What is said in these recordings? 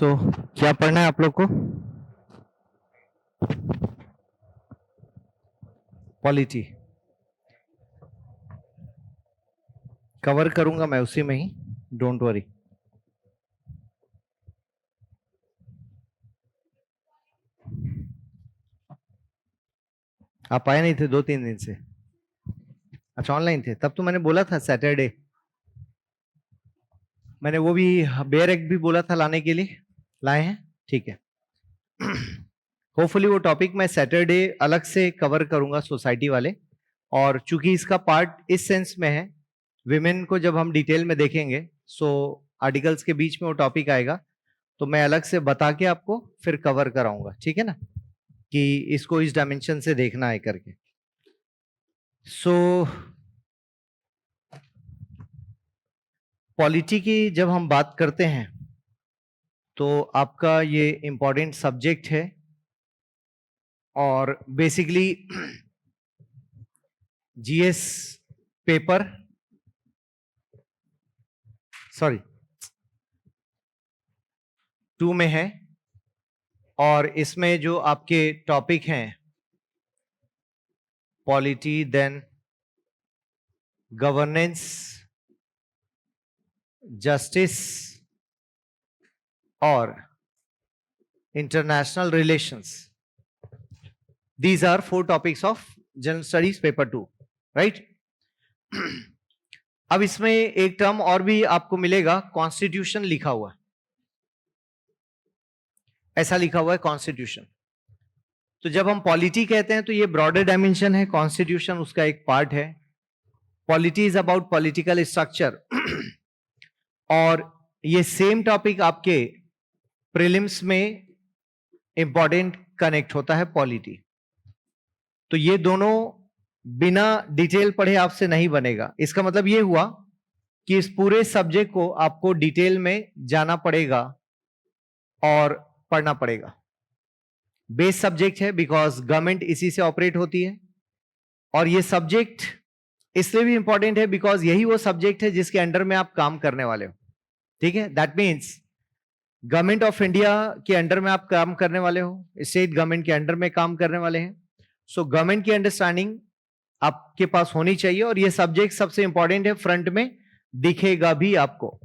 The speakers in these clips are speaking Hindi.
क्या पढ़ना है आप लोग को? पॉलिटी कवर करूंगा मैं उसी में ही, डोंट वरी। आप आए नहीं थे 2-3 दिन से? अच्छा, ऑनलाइन थे। तब तो मैंने बोला था सैटरडे, मैंने वो भी बेयर एग भी बोला था लाने के लिए। लाए हैं? ठीक है। होपफुली वो टॉपिक मैं सैटरडे अलग से कवर करूंगा, सोसाइटी वाले। और चूंकि इसका पार्ट इस सेंस में है, विमेन को जब हम डिटेल में देखेंगे, सो आर्टिकल्स के बीच में वो टॉपिक आएगा, तो मैं अलग से बता के आपको फिर कवर कराऊंगा, ठीक है ना, कि इसको इस डायमेंशन से देखना है करके। पॉलिटी की जब हम बात करते हैं तो आपका ये इंपॉर्टेंट सब्जेक्ट है, और बेसिकली जीएस पेपर, सॉरी 2 में है। और इसमें जो आपके टॉपिक हैं पॉलिटी, देन गवर्नेंस, जस्टिस और international relations, these are 4 topics of general studies paper 2, right. अब इसमें एक टर्म और भी आपको मिलेगा, कॉन्स्टिट्यूशन लिखा हुआ, ऐसा लिखा हुआ है कॉन्स्टिट्यूशन। तो जब हम पॉलिटी कहते हैं तो ये ब्रॉडर डायमेंशन है, कॉन्स्टिट्यूशन उसका एक पार्ट है। Polity is about political structure, और ये सेम टॉपिक आपके प्रीलिम्स में इंपॉर्टेंट कनेक्ट होता है, पॉलिटी। तो ये दोनों बिना डिटेल पढ़े आपसे नहीं बनेगा। इसका मतलब ये हुआ कि इस पूरे सब्जेक्ट को आपको डिटेल में जाना पड़ेगा और पढ़ना पड़ेगा। बेस सब्जेक्ट है बिकॉज गवर्नमेंट इसी से ऑपरेट होती है, और ये सब्जेक्ट इसलिए भी इंपॉर्टेंट है बिकॉज यही वो सब्जेक्ट है जिसके अंडर में आप काम करने वाले हो, ठीक है। That means government of India के अंडर में आप काम करने वाले हो, स्टेट गवर्नमेंट के अंडर में काम करने वाले हैं। सो गवर्नमेंट की अंडरस्टैंडिंग आपके पास होनी चाहिए, और ये सब्जेक्ट सबसे इंपॉर्टेंट है। फ्रंट में दिखेगा भी आपको,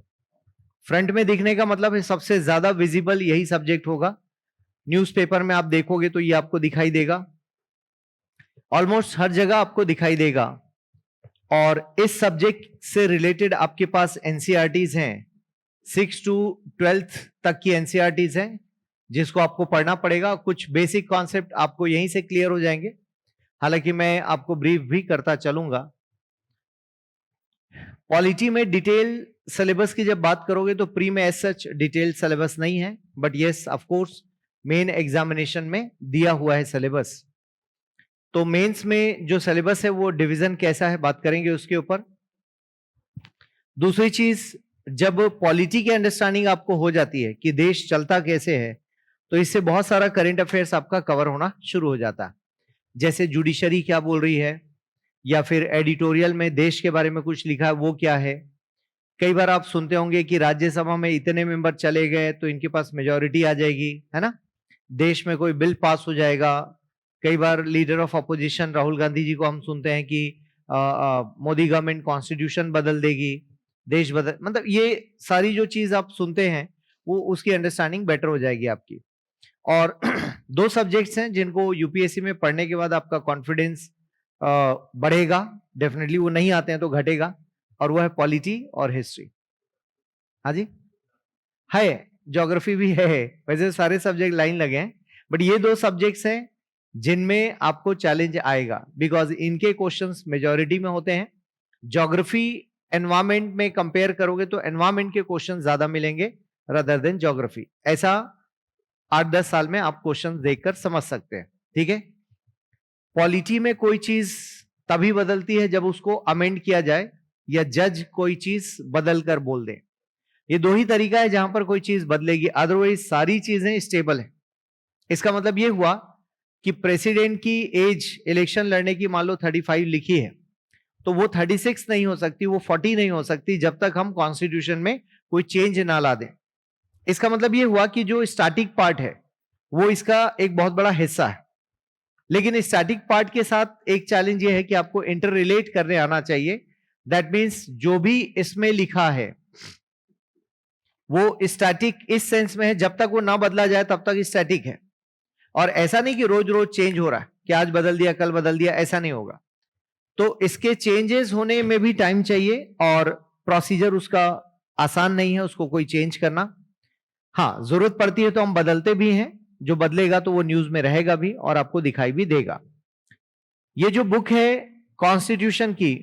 फ्रंट में दिखने का मतलब है सबसे ज्यादा विजिबल यही सब्जेक्ट होगा। न्यूज़पेपर में आप देखोगे तो ये आपको दिखाई देगा, ऑलमोस्ट हर जगह आपको दिखाई देगा। और इस सब्जेक्ट से रिलेटेड आपके पास एनसीईआरटीज हैं, 6 to 12th तक की एनसीईआरटीज हैं, जिसको आपको पढ़ना पड़ेगा। कुछ बेसिक कॉन्सेप्ट आपको यहीं से क्लियर हो जाएंगे, हालांकि मैं आपको ब्रीफ भी करता चलूंगा। पॉलिटी में डिटेल सिलेबस की जब बात करोगे तो प्री में एज सच डिटेल सिलेबस नहीं है, but yes of course main examination में दिया हुआ है सिलेबस। तो मेंस में जो सिलेबस है वो डिवीजन कैसा है, बात करेंगे उसके ऊपर। दूसरी चीज, जब पॉलिटी की अंडरस्टैंडिंग आपको हो जाती है कि देश चलता कैसे है, तो इससे बहुत सारा करंट अफेयर्स आपका कवर होना शुरू हो जाता है। जैसे जुडिशरी क्या बोल रही है, या फिर एडिटोरियल में देश के बारे में कुछ लिखा है वो क्या है। कई बार आप सुनते होंगे कि राज्यसभा में इतने मेंबर चले गए तो इनके पास मेजॉरिटी आ जाएगी, है ना, देश में कोई बिल पास हो जाएगा। कई बार leader of opposition Rahul Gandhi ji को हम सुनते हैं कि मोदी गवर्नमेंट कॉन्स्टिट्यूशन बदल देगी, देश बदल, मतलब ये सारी जो चीज आप सुनते हैं वो उसकी अंडरस्टैंडिंग बेटर हो जाएगी आपकी। और 2 सब्जेक्ट्स हैं जिनको यूपीएससी में पढ़ने के बाद आपका कॉन्फिडेंस बढ़ेगा, डेफिनेटली वो नहीं आते हैं तो घटेगा, और वो है पॉलिटी और हिस्ट्री। हाँ जी, है, ज्योग्राफी भी है, वैसे सारे सब्जेक्ट लाइन लगे हैं, बट ये 2 सब्जेक्ट्स हैं जिनमें आपको चैलेंज आएगा, बिकॉज इनके क्वेश्चंस मेजॉरिटी में होते हैं। ज्योग्राफी एनवायरमेंट में कंपेयर करोगे तो एनवायरमेंट के क्वेश्चन ज्यादा मिलेंगे रदर देन ज्योग्राफी। ऐसा 8-10 साल में आप क्वेश्चन देखकर समझ सकते हैं, ठीक है। पॉलिटी में कोई चीज तभी बदलती है जब उसको अमेंड किया जाए, या जज कोई चीज बदल कर बोल दे। ये 2 ही तरीका है जहां पर कोई चीज बदलेगी, अदरवाइज सारी चीजें स्टेबल है। इसका मतलब ये हुआ कि प्रेसिडेंट की एज इलेक्शन लड़ने की मान लो 35 लिखी है, तो वो 36 नहीं हो सकती, वो 40 नहीं हो सकती, जब तक हम कॉन्स्टिट्यूशन में कोई चेंज ना ला दें। इसका मतलब ये हुआ कि जो स्टैटिक पार्ट है वो इसका एक बहुत बड़ा हिस्सा है, लेकिन स्टैटिक पार्ट के साथ एक चैलेंज ये है कि आपको इंटर रिलेट करने आना चाहिए। दैट मीन्स जो भी इसमें लिखा है वो स्टैटिक इस सेंस में है, जब तक वो ना बदला जाए तब तक स्टैटिक है। और ऐसा नहीं कि रोज रोज चेंज हो रहा है कि आज बदल दिया कल बदल दिया, ऐसा नहीं होगा। तो इसके चेंजेस होने में भी टाइम चाहिए और प्रोसीजर उसका आसान नहीं है उसको कोई चेंज करना। हाँ, जरूरत पड़ती है तो हम बदलते भी हैं, जो बदलेगा तो वो न्यूज में रहेगा भी और आपको दिखाई भी देगा। ये जो बुक है कॉन्स्टिट्यूशन की,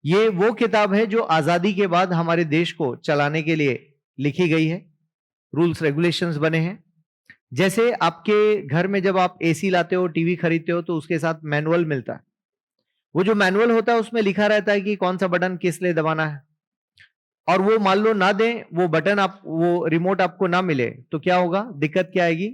ये वो किताब है जो आजादी के बाद हमारे देश को चलाने के लिए लिखी गई है। रूल्स रेगुलेशंस बने हैं। जैसे आपके घर में जब आप एसी लाते हो, टीवी खरीदते हो, तो उसके साथ मैनुअल मिलता है। वो जो मैनुअल होता है उसमें लिखा रहता है कि कौन सा बटन किस लिए दबाना है। और वो मान लो ना दें, वो बटन आप, वो रिमोट आपको ना मिले तो क्या होगा, दिक्कत क्या आएगी?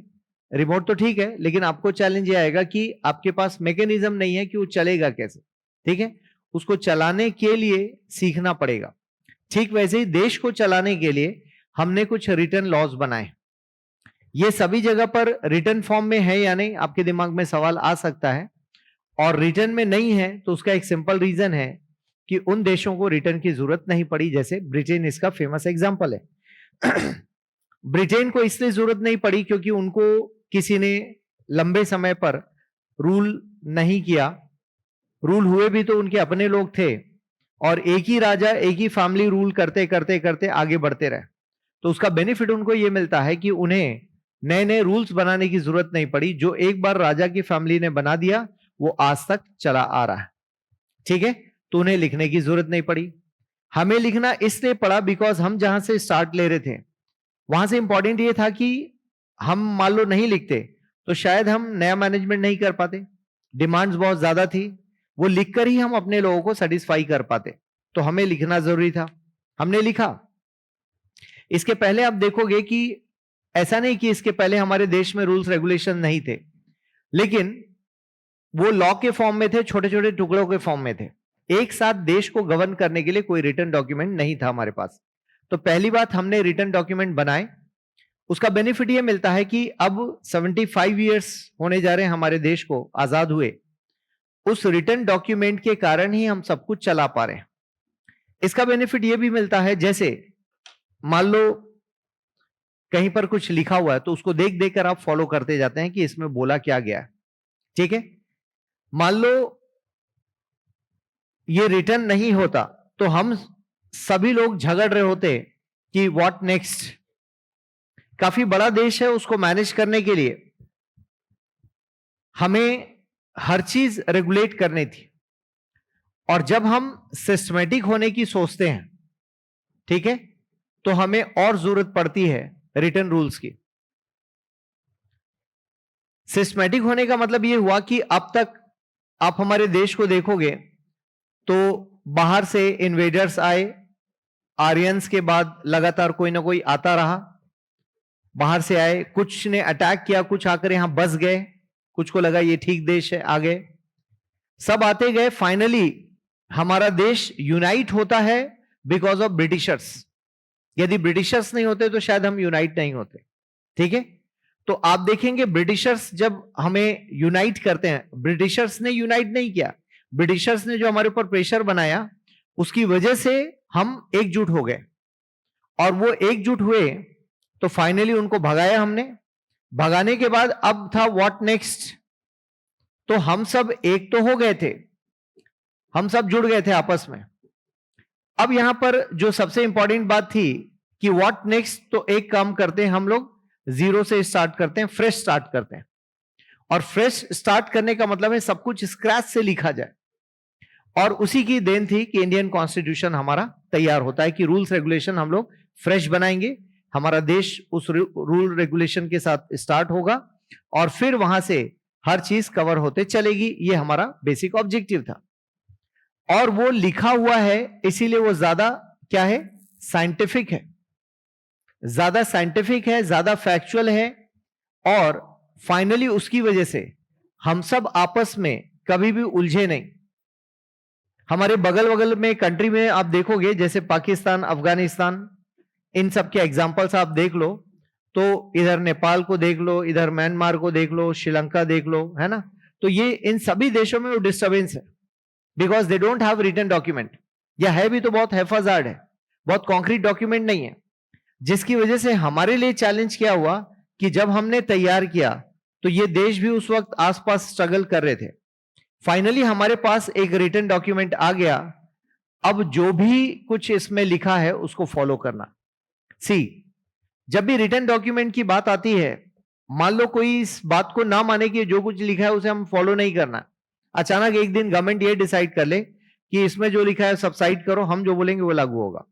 रिमोट तो ठीक है, लेकिन आपको चैलेंज ये आएगा कि आपके पास मैकेनिज्म नहीं है कि वो चलेगा कैसे। ठीक है, उसको चलाने के लिए सीखना पड़ेगा। ठीक वैसे ही देश को चलाने के लिए हमने कुछ रिटर्न लॉज बनाए। ये सभी जगह पर रिटर्न फॉर्म में है या नहीं, आपके दिमाग में सवाल आ सकता है। और रिटर्न में नहीं है तो उसका एक सिंपल रीजन है कि उन देशों को रिटर्न की जरूरत नहीं पड़ी, जैसे ब्रिटेन इसका फेमस एग्जांपल है। ब्रिटेन को इसलिए जरूरत नहीं पड़ी क्योंकि उनको किसी ने लंबे समय पर रूल नहीं किया। रूल हुए भी तो उनके अपने लोग थे और एक ही राजा एक ही फैमिली रूल करते करते करते आगे बढ़ते रहे। तो उसका बेनिफिट उनको यह मिलता है कि उन्हें नए नए रूल्स बनाने की जरूरत नहीं पड़ी। जो एक बार राजा की फैमिली ने बना दिया वो आज तक चला आ रहा है। ठीक है, तो उन्हें लिखने की जरूरत नहीं पड़ी। हमें लिखना इसलिए पड़ा बिकॉज हम जहां से स्टार्ट ले रहे थे वहां से इंपॉर्टेंट ये था कि हम मान लो नहीं लिखते तो शायद हम नया मैनेजमेंट नहीं कर पाते, डिमांड्स बहुत ज्यादा थी, वो लिखकर ही हम अपने लोगों को सेटिस्फाई कर पाते। तो हमें लिखना जरूरी था, हमने लिखा। इसके पहले आप देखोगे कि ऐसा नहीं कि इसके पहले हमारे देश में रूल्स रेगुलेशन नहीं थे, लेकिन वो लॉ के फॉर्म में थे, छोटे छोटे टुकड़ों के फॉर्म में थे। एक साथ देश को गवर्न करने के लिए कोई रिटर्न डॉक्यूमेंट नहीं था हमारे पास। तो पहली बात, हमने रिटर्न डॉक्यूमेंट बनाए। उसका बेनिफिट ये मिलता है कि अब 75 इयर्स होने जा रहे हैं हमारे देश को आजाद हुए, उस रिटर्न डॉक्यूमेंट के कारण ही हम सब कुछ चला पा रहे हैं। इसका बेनिफिट ये भी मिलता है, जैसे मान लो कहीं पर कुछ लिखा हुआ है तो उसको देख देख कर आप फॉलो करते जाते हैं कि इसमें बोला क्या गया है। ठीक है, मान लो ये रिटर्न नहीं होता तो हम सभी लोग झगड़ रहे होते कि व्हाट नेक्स्ट। काफी बड़ा देश है, उसको मैनेज करने के लिए हमें हर चीज रेगुलेट करनी थी। और जब हम सिस्टमेटिक होने की सोचते हैं, ठीक है, तो हमें और जरूरत पड़ती है रिटर्न रूल्स की। सिस्टमेटिक होने का मतलब यह हुआ कि अब तक आप हमारे देश को देखोगे तो बाहर से इन्वेडर्स आए, आर्यंस के बाद लगातार कोई ना कोई आता रहा। बाहर से आए, कुछ ने अटैक किया, कुछ आकर यहां बस गए, कुछ को लगा ये ठीक देश है, आ गए, सब आते गए। फाइनली हमारा देश यूनाइट होता है बिकॉज ऑफ ब्रिटिशर्स। यदि ब्रिटिशर्स नहीं होते तो शायद हम यूनाइट नहीं होते। ठीक है, तो आप देखेंगे ब्रिटिशर्स जब हमें यूनाइट करते हैं, ब्रिटिशर्स ने यूनाइट नहीं किया, ब्रिटिशर्स ने जो हमारे ऊपर प्रेशर बनाया उसकी वजह से हम एकजुट हो गए। और वो एकजुट हुए तो फाइनली उनको भगाया हमने। भगाने के बाद अब था व्हाट नेक्स्ट। तो हम सब एक तो हो गए थे, हम सब जुड़ गए थे आपस में। अब यहां पर जो सबसे इंपॉर्टेंट बात थी कि व्हाट नेक्स्ट, तो एक काम करते हैं हम लोग, जीरो से स्टार्ट करते हैं, फ्रेश स्टार्ट करते हैं। और फ्रेश स्टार्ट करने का मतलब है सब कुछ स्क्रैच से लिखा जाए। और उसी की देन थी कि इंडियन कॉन्स्टिट्यूशन हमारा तैयार होता है कि रूल्स रेगुलेशन हम लोग फ्रेश बनाएंगे। हमारा देश उस रूल रेगुलेशन के साथ स्टार्ट होगा और फिर वहां से हर चीज कवर होते चलेगी। ये हमारा बेसिक ऑब्जेक्टिव था। और वो लिखा हुआ है इसीलिए वो ज्यादा क्या है, साइंटिफिक है, ज्यादा साइंटिफिक है, ज्यादा फैक्चुअल है। और फाइनली उसकी वजह से हम सब आपस में कभी भी उलझे नहीं। हमारे बगल बगल में कंट्री में आप देखोगे जैसे पाकिस्तान, अफगानिस्तान, इन सब के एग्जांपल्स आप देख लो, तो इधर नेपाल को देख लो, इधर म्यांमार को देख लो, श्रीलंका देख लो, है ना। तो ये इन सभी देशों में वो डिस्टर्बेंस है, because they don't have written document, या है भी तो बहुत हैफाजार्ड है, बहुत कॉन्क्रीट डॉक्यूमेंट नहीं है। जिसकी वजह से हमारे लिए चैलेंज क्या हुआ कि जब हमने तैयार किया तो ये देश भी उस वक्त आसपास स्ट्रगल कर रहे थे। फाइनली हमारे पास एक रिटन डॉक्यूमेंट आ गया। अब जो भी कुछ इसमें लिखा है उसको फॉलो करना। सी, जब भी रिटन डॉक्यूमेंट की बात आती है, मान लो कोई इस बात को ना माने कि जो कुछ लिखा है उसे हम फॉलो नहीं करना, अचानक एक दिन गवर्नमेंट ये डिसाइड कर ले कि इसमें जो लिखा है सब साइड करो, हम जो बोलेंगे वो लागू होगा,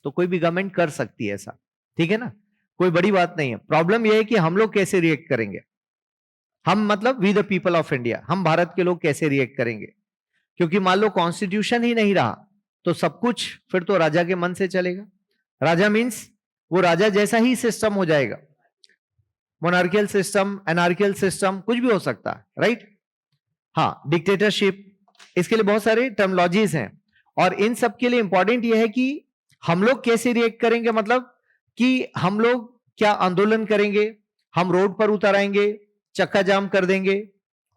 तो कोई भी गवर्नमेंट कर सकती है ऐसा, ठीक है ना, कोई बड़ी बात नहीं है। प्रॉब्लम यह है कि हम लोग कैसे रिएक्ट करेंगे, हम मतलब we the people of India, हम भारत के लोग कैसे रिएक्ट करेंगे। क्योंकि मान लो कॉन्स्टिट्यूशन ही नहीं रहा तो सब कुछ फिर तो राजा के मन से चलेगा। राजा मीन्स वो राजा जैसा ही सिस्टम हो जाएगा, मोनार्कियल सिस्टम, एनार्कियल सिस्टम, कुछ भी हो सकता है, राइट। हाँ, डिक्टेटरशिप, इसके लिए बहुत सारे टर्मोलॉजीज हैं, और इन सब के लिए इंपॉर्टेंट यह है कि हम लोग कैसे रिएक्ट करेंगे, मतलब कि हम लोग क्या आंदोलन करेंगे, हम रोड पर उतर आएंगे, चक्का जाम कर देंगे,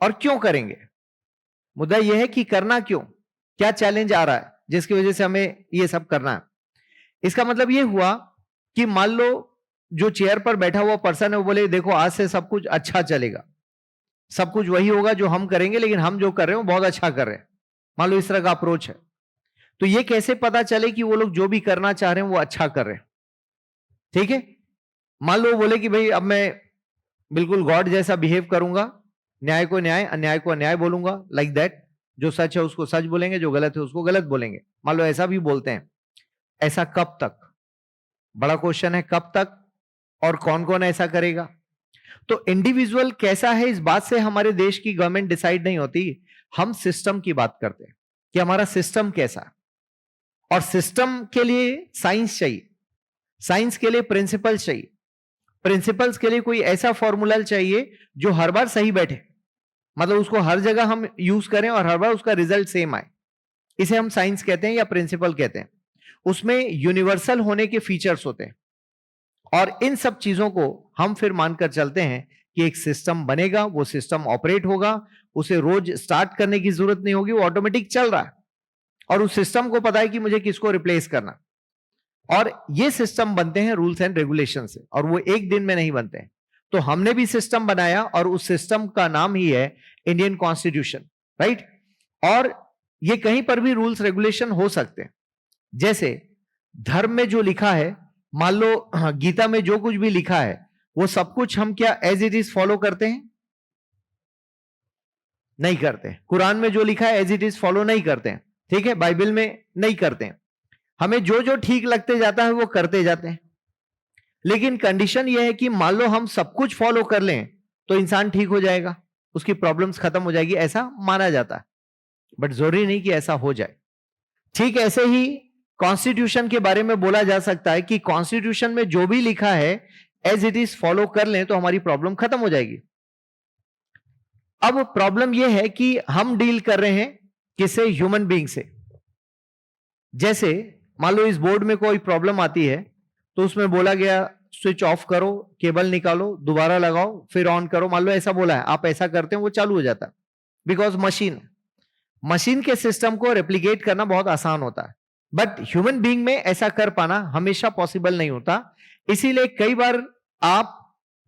और क्यों करेंगे। मुद्दा यह है कि करना क्यों, क्या चैलेंज आ रहा है जिसकी वजह से हमें ये सब करना है। इसका मतलब ये हुआ कि मान लो जो चेयर पर बैठा हुआ पर्सन है वो बोले देखो आज से सब कुछ अच्छा चलेगा, सब कुछ वही होगा जो हम करेंगे, लेकिन हम जो कर रहे हो बहुत अच्छा कर रहे हैं, मान लो इस तरह का अप्रोच है। तो ये कैसे पता चले कि वो लोग जो भी करना चाह रहे हैं वो अच्छा कर रहे हैं, ठीक है। मान लो बोले कि भाई अब मैं बिल्कुल गॉड जैसा बिहेव करूंगा, न्याय को न्याय, अन्याय को अन्याय बोलूंगा, लाइक दैट, जो सच है उसको सच बोलेंगे, जो गलत है उसको गलत बोलेंगे, मान लो ऐसा भी बोलते हैं। ऐसा कब तक, बड़ा क्वेश्चन है, कब तक और कौन कौन ऐसा करेगा। तो इंडिविजुअल कैसा है इस बात से हमारे देश की गवर्नमेंट डिसाइड नहीं होती, हम सिस्टम की बात करते हैं कि हमारा सिस्टम कैसा है। और सिस्टम के लिए साइंस चाहिए, साइंस के लिए प्रिंसिपल्स चाहिए, प्रिंसिपल्स के लिए कोई ऐसा फॉर्मूला चाहिए जो हर बार सही बैठे, मतलब उसको हर जगह हम यूज करें और हर बार उसका रिजल्ट सेम आए, इसे हम साइंस कहते हैं या प्रिंसिपल कहते हैं। उसमें यूनिवर्सल होने के फीचर्स होते हैं, और इन सब चीजों को हम फिर मानकर चलते हैं कि एक सिस्टम बनेगा, वो सिस्टम ऑपरेट होगा, उसे रोज स्टार्ट करने की जरूरत नहीं होगी, वो ऑटोमेटिक चल रहा है, और उस सिस्टम को पता है कि मुझे किसको रिप्लेस करना। और ये सिस्टम बनते हैं रूल्स एंड रेगुलेशन से, और वो एक दिन में नहीं बनते हैं। तो हमने भी सिस्टम बनाया और उस सिस्टम का नाम ही है इंडियन कॉन्स्टिट्यूशन, राइट। और ये कहीं पर भी रूल्स रेगुलेशन हो सकते हैं, जैसे धर्म में जो लिखा है, मान लो गीता में जो कुछ भी लिखा है वो सब कुछ हम क्या एज इट इज फॉलो करते हैं, नहीं करते। कुरान में जो लिखा है एज इट इज फॉलो नहीं करते हैं, ठीक है, बाइबल में नहीं करते हैं। हमें जो जो ठीक लगते जाता है वो करते जाते हैं, लेकिन कंडीशन यह है कि मान लो हम सब कुछ फॉलो कर लें तो इंसान ठीक हो जाएगा, उसकी प्रॉब्लम्स खत्म हो जाएगी, ऐसा माना जाता है, बट जरूरी नहीं कि ऐसा हो जाए। ठीक ऐसे ही कॉन्स्टिट्यूशन के बारे में बोला जा सकता है कि कॉन्स्टिट्यूशन में जो भी लिखा है एज इट इज फॉलो कर लें तो हमारी प्रॉब्लम खत्म हो जाएगी। अब प्रॉब्लम यह है कि हम डील कर रहे हैं किसे, ह्यूमन बीइंग से। जैसे मान लो इस बोर्ड में कोई प्रॉब्लम आती है तो उसमें बोला गया स्विच ऑफ करो, केबल निकालो, दोबारा लगाओ, फिर ऑन करो, मान लो ऐसा बोला है, आप ऐसा करते हैं वो चालू हो जाता है, बिकॉज मशीन के सिस्टम को रेप्लिकेट करना बहुत आसान होता है, बट ह्यूमन बीइंग में ऐसा कर पाना हमेशा पॉसिबल नहीं होता। इसीलिए कई बार आप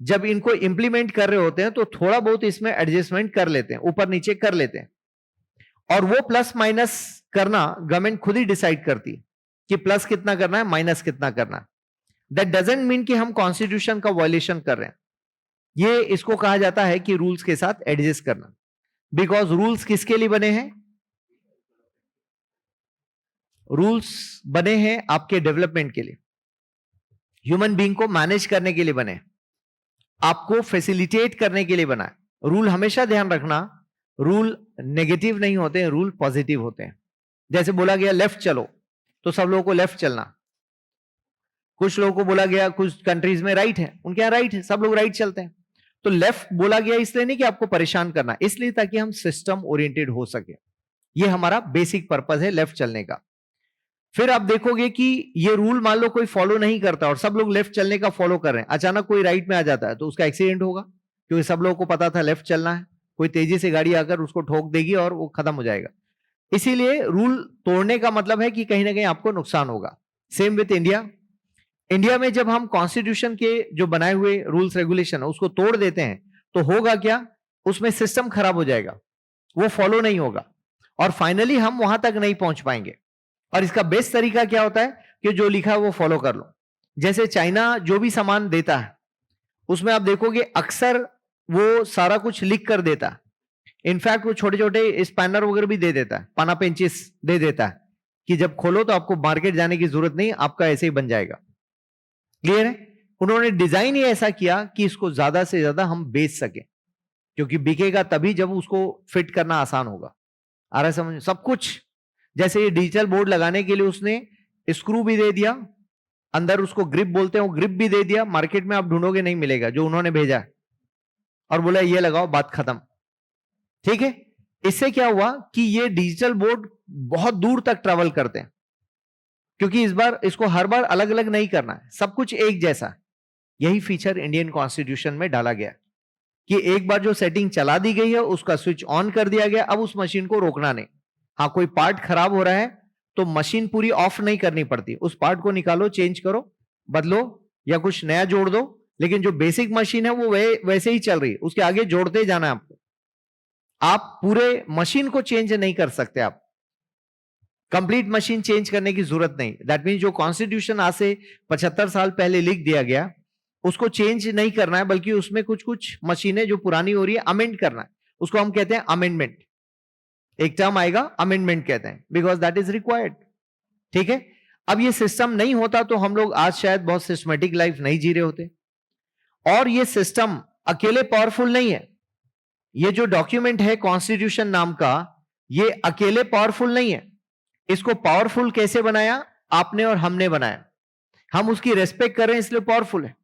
जब इनको इंप्लीमेंट कर रहे होते हैं तो थोड़ा बहुत इसमें एडजस्टमेंट कर लेते हैं, ऊपर नीचे कर लेते हैं, और वो प्लस माइनस करना गवर्नमेंट खुद ही डिसाइड करती है कि प्लस कितना करना है, माइनस कितना करना है। दैट डजंट मीन कि हम कॉन्स्टिट्यूशन का वायलेशन कर रहे हैं, ये इसको कहा जाता है कि रूल्स के साथ एडजस्ट करना, बिकॉज रूल्स किसके लिए बने हैं, रूल्स बने हैं आपके डेवलपमेंट के लिए, ह्यूमन बीइंग को मैनेज करने के लिए बने, आपको फैसिलिटेट करने के लिए बना है। रूल हमेशा ध्यान रखना, रूल नेगेटिव नहीं होते हैं, रूल पॉजिटिव होते हैं। जैसे बोला गया लेफ्ट चलो तो सब लोगों को लेफ्ट चलना, कुछ लोगों को बोला गया कुछ कंट्रीज में राइट है, उनके यहां राइट है, सब लोग राइट चलते हैं। तो लेफ्ट बोला गया इसलिए नहीं कि आपको परेशान करना, इसलिए ताकि हम सिस्टम ओरिएंटेड हो सके, ये हमारा बेसिक पर्पस है लेफ्ट चलने का। फिर आप देखोगे कि ये रूल मान लो कोई फॉलो नहीं करता और सब लोग लेफ्ट चलने का फॉलो कर रहे हैं, अचानक कोई राइट में आ जाता है तो उसका एक्सीडेंट होगा, क्योंकि सब लोगों को पता था लेफ्ट चलना है। कोई तेजी से गाड़ी आकर उसको ठोक देगी और वो खत्म हो जाएगा। इसीलिए रूल तोड़ने का मतलब है कि कहीं ना कहीं आपको नुकसान होगा। Same with India. इंडिया में जब हम कॉन्स्टिट्यूशन के जो बनाए हुए रूल्स रेगुलेशन है उसको तोड़ देते हैं तो होगा क्या, उसमें सिस्टम खराब हो जाएगा, वो फॉलो नहीं होगा और फाइनली हम वहां तक नहीं पहुंच पाएंगे। और इसका बेस्ट तरीका क्या होता है कि जो लिखा है वो फॉलो कर लो। जैसे चाइना जो भी सामान देता है उसमें आप देखोगे अक्सर वो सारा कुछ लिख कर देता है। इनफैक्ट वो छोटे छोटे स्पैनर वगैरह भी दे देता है, पाना पेंचिस दे देता है कि जब खोलो तो आपको मार्केट जाने की जरूरत नहीं, आपका ऐसे ही बन जाएगा। क्लियर है? उन्होंने डिजाइन ही ऐसा किया कि इसको ज्यादा से ज्यादा हम बेच सके, क्योंकि बिकेगा तभी जब उसको फिट करना आसान होगा। आ रहा है समझ? सब कुछ जैसे ये डिजिटल बोर्ड लगाने के लिए उसने स्क्रू भी दे दिया, अंदर उसको ग्रिप बोलते हैं, वो ग्रिप भी दे दिया, मार्केट में आप ढूंढोगे नहीं मिलेगा जो उन्होंने भेजा है, और बोला ये लगाओ, बात खत्म। ठीक है? इससे क्या हुआ कि ये डिजिटल बोर्ड बहुत दूर तक ट्रेवल करते हैं, क्योंकि इस बार इसको हर बार अलग अलग नहीं करना है, सब कुछ एक जैसा। यही फीचर इंडियन कॉन्स्टिट्यूशन में डाला गया कि एक बार जो सेटिंग चला दी गई है उसका स्विच ऑन कर दिया गया, अब उस मशीन को रोकना नहीं। हाँ, कोई पार्ट खराब हो रहा है तो मशीन पूरी ऑफ नहीं करनी पड़ती, उस पार्ट को निकालो, चेंज करो, बदलो या कुछ नया जोड़ दो, लेकिन जो बेसिक मशीन है वो वैसे ही चल रही है, उसके आगे जोड़ते जाना है आपको। आप पूरे मशीन को चेंज नहीं कर सकते, आप कंप्लीट मशीन चेंज करने की जरूरत नहीं। दैट मीन जो कॉन्स्टिट्यूशन आज से 75 साल पहले लिख दिया गया उसको चेंज नहीं करना है, बल्कि उसमें कुछ कुछ मशीनें जो पुरानी हो रही है अमेंड करना है, उसको हम कहते हैं अमेंडमेंट। एक टर्म आएगा अमेंडमेंट कहते हैं, बिकॉज दैट इज रिक्वायर्ड। ठीक है? अब ये सिस्टम नहीं होता तो हम लोग आज शायद बहुत सिस्टमेटिक लाइफ नहीं जी रहे होते। और ये सिस्टम अकेले पावरफुल नहीं है, ये जो डॉक्यूमेंट है कॉन्स्टिट्यूशन नाम का, ये अकेले पावरफुल नहीं है। इसको पावरफुल कैसे बनाया? आपने और हमने बनाया, हम उसकी रेस्पेक्ट कर रहे हैं इसलिए पावरफुल है।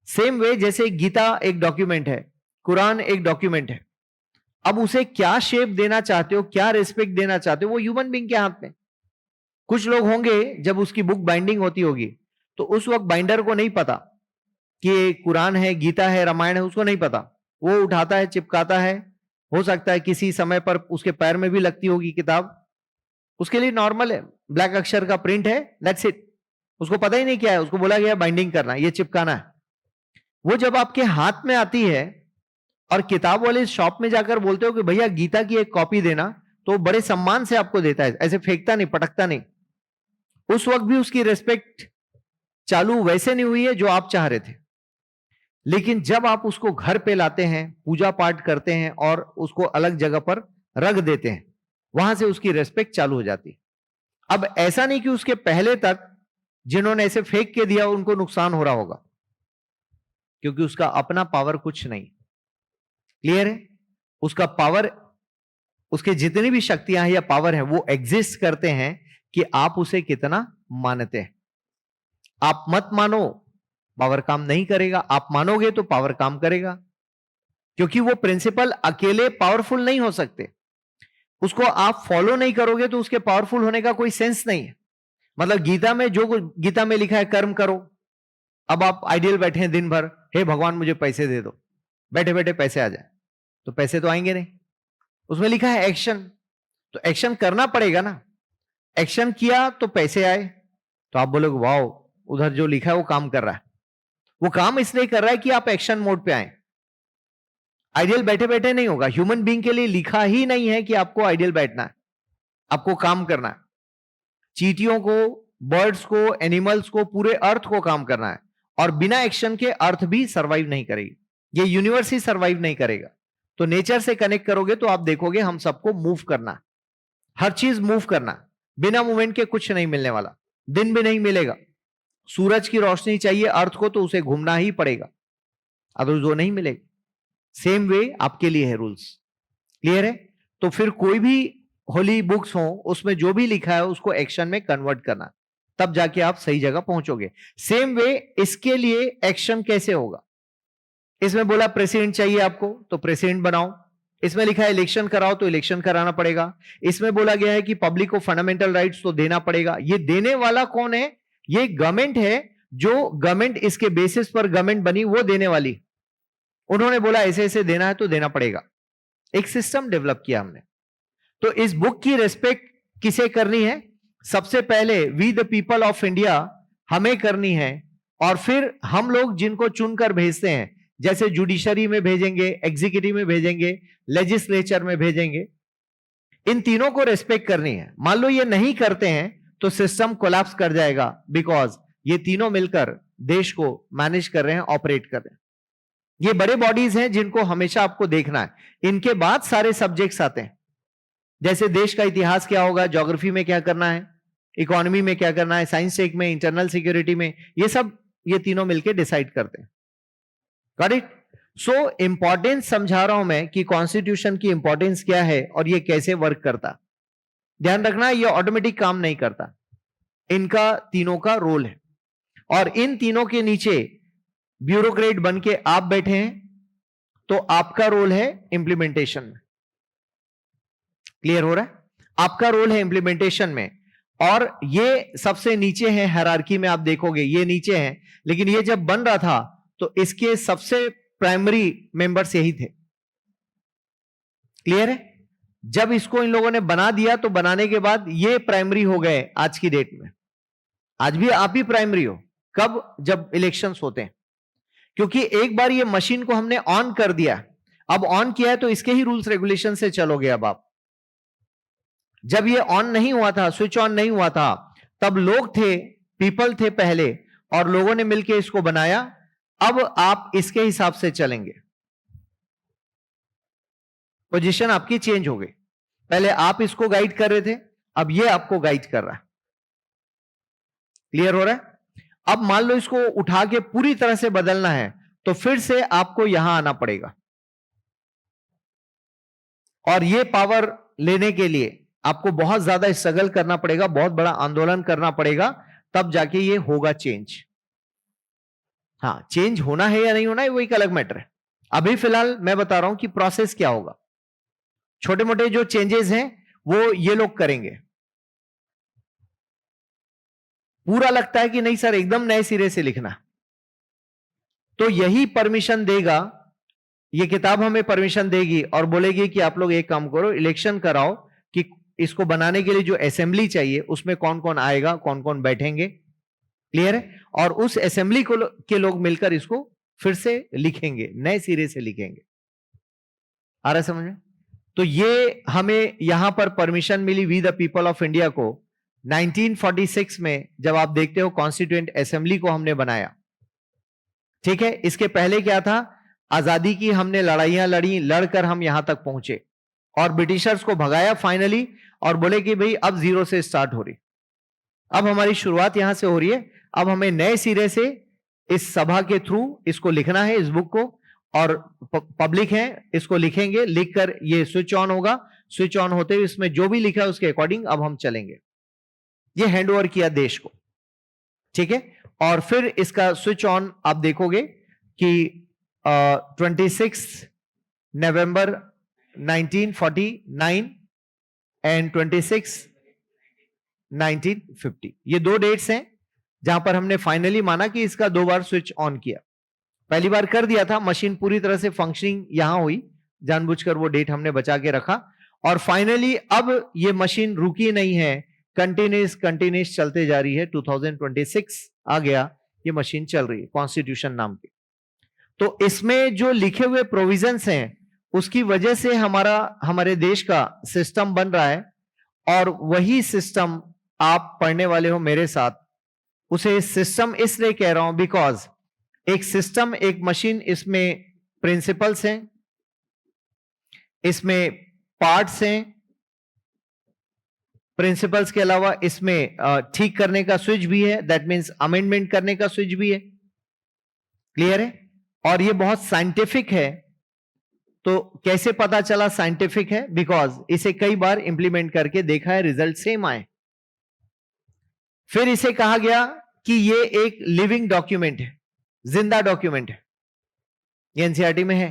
सेम वे जैसे गीता एक डॉक्यूमेंट है, कुरान एक डॉक्यूमेंट है, अब उसे क्या शेप देना चाहते हो, क्या रिस्पेक्ट देना चाहते हो, वो ह्यूमन बीइंग के हाथ में। कुछ लोग होंगे जब उसकी बुक बाइंडिंग होती होगी तो उस वक्त बाइंडर को नहीं पता कि कुरान है, गीता है, रामायण है, उसको नहीं पता, वो उठाता है, चिपकाता है, हो सकता है किसी समय पर उसके पैर में भी लगती होगी किताब, उसके लिए नॉर्मल है, ब्लैक अक्षर का प्रिंट है, दैट्स इट, उसको पता ही नहीं क्या है, उसको बोला गया बाइंडिंग करना, ये चिपकाना है। वो जब आपके हाथ में आती है और किताब वाले शॉप में जाकर बोलते हो कि भैया गीता की एक कॉपी देना, तो बड़े सम्मान से आपको देता है, ऐसे फेंकता नहीं, पटकता नहीं। उस वक्त भी उसकी रेस्पेक्ट चालू वैसे नहीं हुई है जो आप चाह रहे थे, लेकिन जब आप उसको घर पे लाते हैं, पूजा पाठ करते हैं और उसको अलग जगह पर रख देते हैं, वहां से उसकी रेस्पेक्ट चालू हो जाती है। अब ऐसा नहीं कि उसके पहले तक जिन्होंने ऐसे फेंक के दिया उनको नुकसान हो रहा होगा, क्योंकि उसका अपना पावर कुछ नहीं। क्लियर है? उसका पावर, उसके जितनी भी शक्तियां हैं या पावर है वो एग्जिस्ट करते हैं कि आप उसे कितना मानते हैं। आप मत मानो, पावर काम नहीं करेगा, आप मानोगे तो पावर काम करेगा, क्योंकि वो प्रिंसिपल अकेले पावरफुल नहीं हो सकते। उसको आप फॉलो नहीं करोगे तो उसके पावरफुल होने का कोई सेंस नहीं है। मतलब गीता में जो गीता में लिखा है कर्म करो, अब आप आइडियल बैठे हैं दिन भर, हे भगवान मुझे पैसे दे दो, बैठे बैठे पैसे आ जाए, तो पैसे तो आएंगे नहीं। उसमें लिखा है एक्शन, तो एक्शन करना पड़ेगा ना, एक्शन किया तो पैसे आए, तो आप बोलोगे वाओ, उधर जो लिखा है वो काम कर रहा है। वो काम इसलिए कर रहा है कि आप एक्शन मोड पे आए, आइडियल बैठे बैठे नहीं होगा। ह्यूमन बीइंग के लिए लिखा ही नहीं है कि आपको आइडियल बैठना है, आपको काम करना है। चींटियों को, बर्ड्स को, एनिमल्स को, पूरे अर्थ को काम करना है, और बिना एक्शन के अर्थ भी सरवाइव नहीं करेगी, ये यूनिवर्स ही सरवाइव नहीं करेगा। तो नेचर से कनेक्ट करोगे तो आप देखोगे हम सबको मूव करना, हर चीज मूव करना, बिना मूवमेंट के कुछ नहीं मिलने वाला, दिन भी नहीं मिलेगा। सूरज की रोशनी चाहिए अर्थ को तो उसे घूमना ही पड़ेगा, अदरवाइज वो नहीं मिलेगा। सेम वे आपके लिए है रूल्स। क्लियर है? तो फिर कोई भी होली बुक्स हो उसमें जो भी लिखा है उसको एक्शन में कन्वर्ट करना, तब जाके आप सही जगह पहुंचोगे। सेम वे इसके लिए एक्शन कैसे होगा? इसमें बोला प्रेसिडेंट चाहिए आपको तो प्रेसिडेंट बनाओ, इसमें लिखा है इलेक्शन कराओ तो इलेक्शन कराना पड़ेगा। इसमें बोला गया है कि पब्लिक को फंडामेंटल राइट्स तो देना पड़ेगा। ये देने वाला कौन है? ये गवर्नमेंट है। जो गवर्नमेंट इसके बेसिस पर गवर्नमेंट बनी वो देने वाली। उन्होंने बोला ऐसे ऐसे देना है तो देना पड़ेगा। एक सिस्टम डेवलप किया हमने। तो इस बुक की रेस्पेक्ट किसे करनी है? सबसे पहले we the people of India हमें करनी है, और फिर हम लोग जिनको चुनकर भेजते हैं, जैसे जुडिशरी में भेजेंगे, एग्जीक्यूटिव में भेजेंगे, लेजिस्लेचर में भेजेंगे, इन तीनों को रेस्पेक्ट करनी है। मान लो ये नहीं करते हैं तो सिस्टम कोलैप्स कर जाएगा, बिकॉज ये तीनों मिलकर देश को मैनेज कर रहे हैं, ऑपरेट कर रहे हैं। ये बड़े बॉडीज हैं जिनको हमेशा आपको देखना है। इनके बाद सारे सब्जेक्ट्स आते हैं, जैसे देश का इतिहास क्या होगा, ज्योग्राफी में क्या करना है, इकोनॉमी में क्या करना है, साइंस टेक में, इंटरनल सिक्योरिटी में, ये सब ये तीनों मिलकर डिसाइड करते हैं। Got it? सो इंपॉर्टेंस समझा रहा हूं मैं कि कॉन्स्टिट्यूशन की इंपॉर्टेंस क्या है और ये कैसे वर्क करता। ध्यान रखना, ये ऑटोमेटिक काम नहीं करता, इनका तीनों का रोल है। और इन तीनों के नीचे ब्यूरोक्रेट बन के आप बैठे हैं, तो आपका रोल है इंप्लीमेंटेशन में। क्लियर हो रहा है? आपका रोल है इंप्लीमेंटेशन में। और ये सबसे नीचे है हायरार्की में, आप देखोगे ये नीचे है, लेकिन ये जब बन रहा था तो इसके सबसे प्राइमरी मेंबर्स यही थे। क्लियर है? जब इसको इन लोगों ने बना दिया तो बनाने के बाद ये प्राइमरी हो गए आज की डेट में। आज भी आप ही प्राइमरी हो। कब? जब इलेक्शंस होते हैं। क्योंकि एक बार ये मशीन को हमने ऑन कर दिया, अब ऑन किया है तो इसके ही रूल्स रेगुलेशन से चलोगे। अब आप, जब ये ऑन नहीं हुआ था, स्विच ऑन नहीं हुआ था, तब लोग थे, पीपल थे पहले, और लोगों ने मिलकर इसको बनाया। अब आप इसके हिसाब से चलेंगे, पोजीशन आपकी चेंज हो गई। पहले आप इसको गाइड कर रहे थे, अब ये आपको गाइड कर रहा है। क्लियर हो रहा है? अब मान लो इसको उठा के पूरी तरह से बदलना है, तो फिर से आपको यहां आना पड़ेगा, और ये पावर लेने के लिए आपको बहुत ज्यादा स्ट्रगल करना पड़ेगा, बहुत बड़ा आंदोलन करना पड़ेगा, तब जाके ये होगा चेंज। हाँ, चेंज होना है या नहीं होना है वो एक अलग मैटर है। अभी फिलहाल मैं बता रहा हूं कि प्रोसेस क्या होगा। छोटे मोटे जो चेंजेस हैं वो ये लोग करेंगे। पूरा लगता है कि नहीं सर एकदम नए सिरे से लिखना, तो यही परमिशन देगा, ये किताब हमें परमिशन देगी और बोलेगी कि आप लोग एक काम करो, इलेक्शन कराओ कि इसको बनाने के लिए जो असेंबली चाहिए उसमें कौन कौन आएगा, कौन कौन बैठेंगे। क्लियर है? और उस असेंबली को के लोग मिलकर इसको फिर से लिखेंगे, नए सिरे से लिखेंगे। आ रहा है समझ में? तो ये हमें यहां पर परमिशन मिली we the people of India को 1946 में, जब आप देखते हो कॉन्स्टिट्यूएंट असेंबली को हमने बनाया। ठीक है? इसके पहले क्या था? आजादी की हमने लड़ाइयां लड़ी, लड़कर हम यहां तक पहुंचे और ब्रिटिशर्स को भगाया फाइनली, और बोले कि भाई अब जीरो से स्टार्ट हो रही, अब हमारी शुरुआत यहां से हो रही है, अब हमें नए सिरे से इस सभा के थ्रू इसको लिखना है, इस बुक को, और पब्लिक है इसको लिखेंगे, लिखकर ये स्विच ऑन होगा, स्विच ऑन होते हुए इसमें जो भी लिखा है उसके अकॉर्डिंग अब हम चलेंगे। ये हैंड ओवर किया देश को। ठीक है? और फिर इसका स्विच ऑन आप देखोगे कि 26 नवंबर 1949 एंड 26 1950, ये दो डेट्स हैं जहां पर हमने फाइनली माना कि इसका 2 बार स्विच ऑन किया। पहली बार कर दिया था, मशीन पूरी तरह से फंक्शनिंग यहां हुई, जानबूझकर वो डेट हमने बचा के रखा, और फाइनली अब ये मशीन रुकी नहीं है, कंटिन्यूस चलते जा रही है। 2026 आ गया, ये मशीन चल रही है कॉन्स्टिट्यूशन नाम की। तो इसमें जो लिखे हुए प्रोविजंस हैं उसकी वजह से हमारे देश का सिस्टम बन रहा है, और वही सिस्टम आप पढ़ने वाले हो मेरे साथ। उसे सिस्टम इसलिए कह रहा हूं बिकॉज एक सिस्टम, एक मशीन, इसमें प्रिंसिपल्स हैं, इसमें पार्ट्स हैं, प्रिंसिपल्स के अलावा इसमें ठीक करने का स्विच भी है, दैट मींस अमेंडमेंट करने का स्विच भी है। क्लियर है? और ये बहुत साइंटिफिक है। तो कैसे पता चला साइंटिफिक है? बिकॉज इसे कई बार इंप्लीमेंट करके देखा है, रिजल्ट सेम आए। फिर इसे कहा गया कि ये एक लिविंग डॉक्यूमेंट है, जिंदा डॉक्यूमेंट है। ये एनसीईआरटी में है।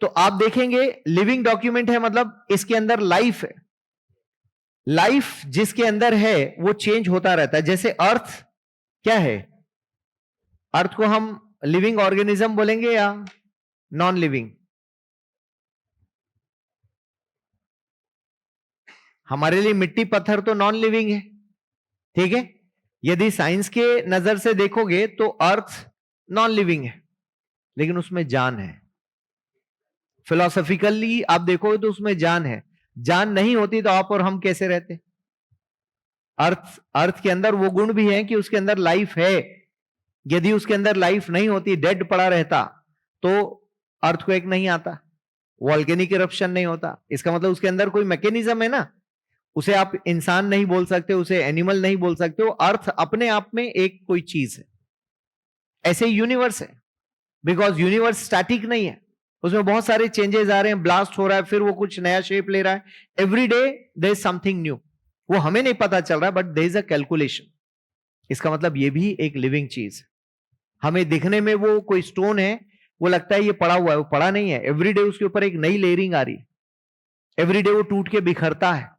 तो आप देखेंगे लिविंग डॉक्यूमेंट है, मतलब इसके अंदर लाइफ है। लाइफ जिसके अंदर है वो चेंज होता रहता है। जैसे अर्थ क्या है, अर्थ को हम लिविंग ऑर्गेनिज्म बोलेंगे या नॉन लिविंग? हमारे लिए मिट्टी पत्थर तो नॉन लिविंग है, ठीक है। यदि साइंस के नजर से देखोगे तो अर्थ नॉन लिविंग है, लेकिन उसमें जान है। फिलोसॉफिकली आप देखोगे तो उसमें जान है। जान नहीं होती तो आप और हम कैसे रहते? अर्थ अर्थ के अंदर वो गुण भी है कि उसके अंदर लाइफ है। यदि उसके अंदर लाइफ नहीं होती, डेड पड़ा रहता, तो अर्थक्वेक नहीं आता, वॉल्केनिक इरप्शन नहीं होता। इसका मतलब उसके अंदर कोई मैकेनिज्म है ना। उसे आप इंसान नहीं बोल सकते, उसे एनिमल नहीं बोल सकते, वो अर्थ अपने आप में एक कोई चीज है। ऐसे ही यूनिवर्स है, बिकॉज यूनिवर्स स्टैटिक नहीं है, उसमें बहुत सारे चेंजेस आ रहे हैं, ब्लास्ट हो रहा है, फिर वो कुछ नया शेप ले रहा है। Every day there is something new. वो हमें नहीं पता चल रहा है, but there is a calculation. इसका मतलब ये भी एक लिविंग चीज है। हमें दिखने में वो कोई स्टोन है, वो लगता है ये पड़ा हुआ है, वो पड़ा नहीं है। एवरीडे उसके ऊपर एक नई लेयरिंग आ रही है, एवरीडे वो टूट के बिखरता है।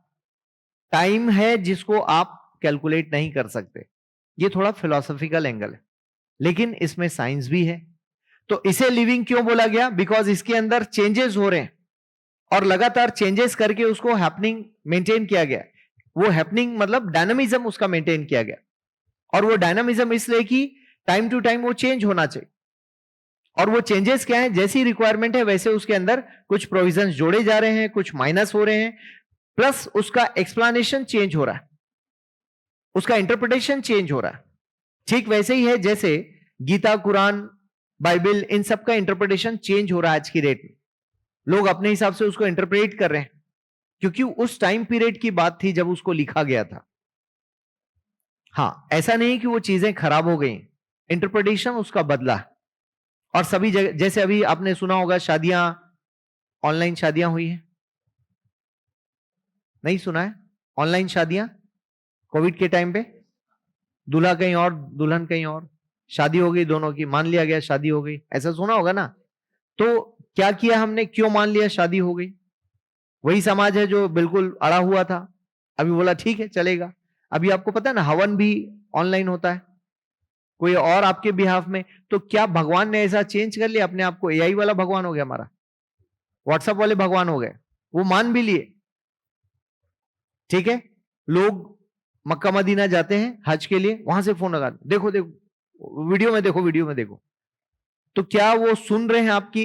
टाइम है जिसको आप कैलकुलेट नहीं कर सकते। ये थोड़ा फिलोसॉफिकल एंगल है, लेकिन इसमें साइंस भी है। तो इसे लिविंग क्यों बोला गया? बिकॉज इसके अंदर चेंजेस हो रहे हैं और लगातार चेंजेस करके उसको हैपनिंग मेंटेन किया गया। वो हैपनिंग मतलब डायनामिज्म उसका मेंटेन किया गया। और वो डायनामिज्म इसलिए कि टाइम टू टाइम वो चेंज होना चाहिए। और वो चेंजेस क्या है, जैसी रिक्वायरमेंट है वैसे उसके अंदर कुछ प्रोविजंस जोड़े जा रहे हैं, कुछ माइनस हो रहे हैं, प्लस उसका एक्सप्लेनेशन चेंज हो रहा है, उसका इंटरप्रिटेशन चेंज हो रहा है। ठीक वैसे ही है जैसे गीता, कुरान, बाइबल, इन सब का इंटरप्रिटेशन चेंज हो रहा है आज की डेट में। लोग अपने हिसाब से उसको इंटरप्रेट कर रहे हैं, क्योंकि उस टाइम पीरियड की बात थी जब उसको लिखा गया था। हाँ, ऐसा नहीं कि वो चीजें खराब हो गई, इंटरप्रिटेशन उसका बदला। और सभी जगह, जैसे अभी आपने सुना होगा शादियां, ऑनलाइन शादियां हुई है, नहीं सुना है? ऑनलाइन शादियां कोविड के टाइम पे, दूल्हा कहीं और दुल्हन कहीं और, शादी हो गई दोनों की, मान लिया गया शादी हो गई, ऐसा सुना होगा ना। तो क्या किया हमने, क्यों मान लिया शादी हो गई? वही समाज है जो बिल्कुल अड़ा हुआ था, अभी बोला ठीक है चलेगा। अभी आपको पता है ना, हवन भी ऑनलाइन होता है, कोई और आपके बिहाफ में। तो क्या भगवान ने ऐसा चेंज कर लिया अपने आप को? एआई वाला भगवान हो गया हमारा, व्हाट्सएप वाले भगवान हो गए, वो मान भी लिए। ठीक है, लोग मक्का मदीना जाते हैं हज के लिए, वहां से फोन लगा, देखो देखो वीडियो में देखो, वीडियो में देखो। तो क्या वो सुन रहे हैं आपकी?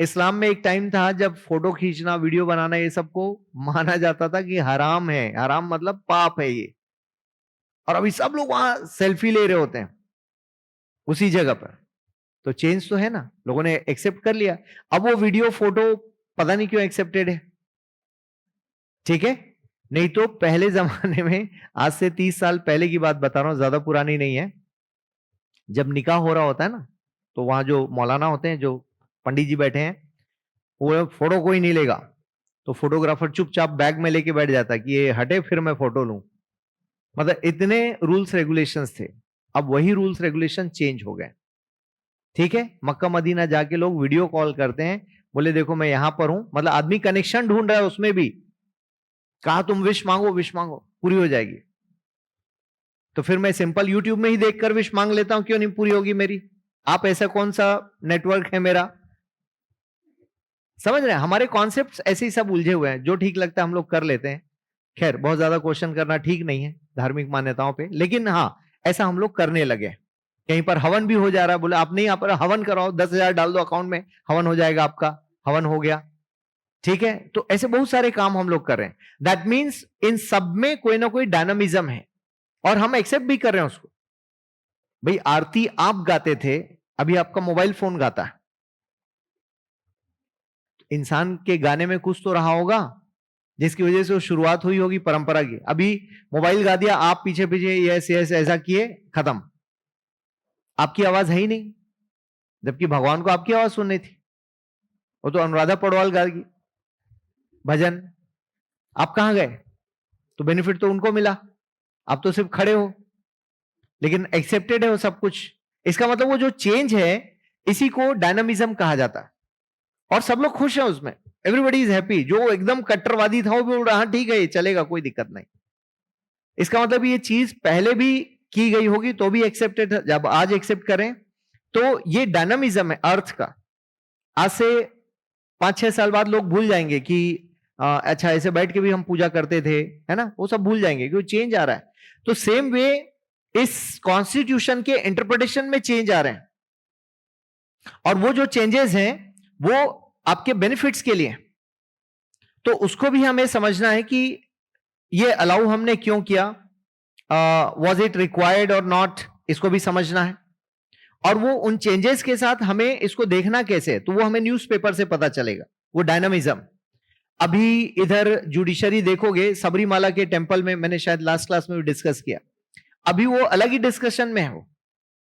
इस्लाम में एक टाइम था जब फोटो खींचना, वीडियो बनाना, ये सबको माना जाता था कि हराम है, हराम मतलब पाप है ये। और अभी सब लोग वहां सेल्फी ले रहे होते हैं उसी जगह पर। तो चेंज तो है ना, लोगों ने एक्सेप्ट कर लिया। अब वो वीडियो फोटो पता नहीं क्यों एक्सेप्टेड है। ठीक है, नहीं तो पहले जमाने में, आज से 30 साल पहले की बात बता रहा हूं, ज्यादा पुरानी नहीं है, जब निकाह हो रहा होता है ना, तो वहां जो मौलाना होते हैं, जो पंडित जी बैठे हैं, वो फोटो कोई नहीं लेगा, तो फोटोग्राफर चुपचाप बैग में लेके बैठ जाता है कि ये हटे फिर मैं फोटो लूं। मतलब इतने रूल्स रेगुलेशंस थे। अब वही रूल्स रेगुलेशन चेंज हो गए। ठीक है, मक्का मदीना जाके लोग वीडियो कॉल करते हैं, बोले देखो मैं यहां पर हूं, मतलब आदमी कनेक्शन ढूंढ रहा है उसमें भी। कहा तुम विश मांगो, विश मांगो, पूरी हो जाएगी। तो फिर मैं सिंपल यूट्यूब में ही देखकर विश मांग लेता हूं, क्यों नहीं पूरी होगी मेरी? आप ऐसा कौन सा नेटवर्क है मेरा? समझ रहे हैं, हमारे कॉन्सेप्ट्स ऐसे ही सब उलझे हुए हैं, जो ठीक लगता है हम लोग कर लेते हैं। खैर, बहुत ज्यादा क्वेश्चन करना ठीक नहीं है धार्मिक मान्यताओं पे, लेकिन हाँ, ऐसा हम लोग करने लगे। कहीं पर हवन भी हो जा रहा है, बोले आप नहीं, यहाँ पर हवन कराओ, 10,000 डाल दो अकाउंट में, हवन हो जाएगा आपका, हवन हो गया। ठीक है, तो ऐसे बहुत सारे काम हम लोग कर रहे हैं। दैट मीन्स इन सब में कोई ना कोई डायनामिज्म है, और हम एक्सेप्ट भी कर रहे हैं उसको। भाई आरती आप गाते थे, अभी आपका मोबाइल फोन गाता है। इंसान के गाने में कुछ तो रहा होगा जिसकी वजह से वो शुरुआत हुई होगी परंपरा की। अभी मोबाइल गा दिया, आप पीछे पीछे यस यस ऐसा किए, खत्म, आपकी आवाज है ही नहीं, जबकि भगवान को आपकी आवाज सुननी थी। वो तो अनुराधा पौडवाल गाएगी भजन, आप कहां गए? तो बेनिफिट तो उनको मिला, आप तो सिर्फ खड़े हो, लेकिन एक्सेप्टेड है वो सब कुछ। इसका मतलब वो जो चेंज है, इसी को डायनामिज्म कहा जाता है, और सब लोग खुश हैं उसमें, एवरीबॉडी इज हैप्पी। जो एकदम कट्टरवादी था वो बोल रहा हाँ ठीक है ये चलेगा, कोई दिक्कत नहीं। इसका मतलब ये चीज पहले भी की गई होगी तो भी एक्सेप्टेड, जब आज एक्सेप्ट करें तो ये डायनामिज्म है अर्थ का। आज से 5-6 साल बाद लोग भूल जाएंगे कि अच्छा ऐसे बैठ के भी हम पूजा करते थे, है ना, वो सब भूल जाएंगे क्योंकि चेंज आ रहा है। तो सेम वे इस कॉन्स्टिट्यूशन के इंटरप्रिटेशन में चेंज आ रहे हैं, और वो जो चेंजेस हैं वो आपके बेनिफिट्स के लिए। तो उसको भी हमें समझना है कि ये अलाउ हमने क्यों किया, वॉज इट रिक्वायर्ड और नॉट, इसको भी समझना है। और वो उन चेंजेस के साथ हमें इसको देखना कैसे है, तो वो हमें न्यूज़पेपर से पता चलेगा, वो डायनामिज्म। अभी इधर जुडिशरी देखोगे, सबरीमाला के टेंपल में, मैंने शायद लास्ट क्लास में भी डिस्कस किया, अभी वो अलग ही डिस्कशन में है, वो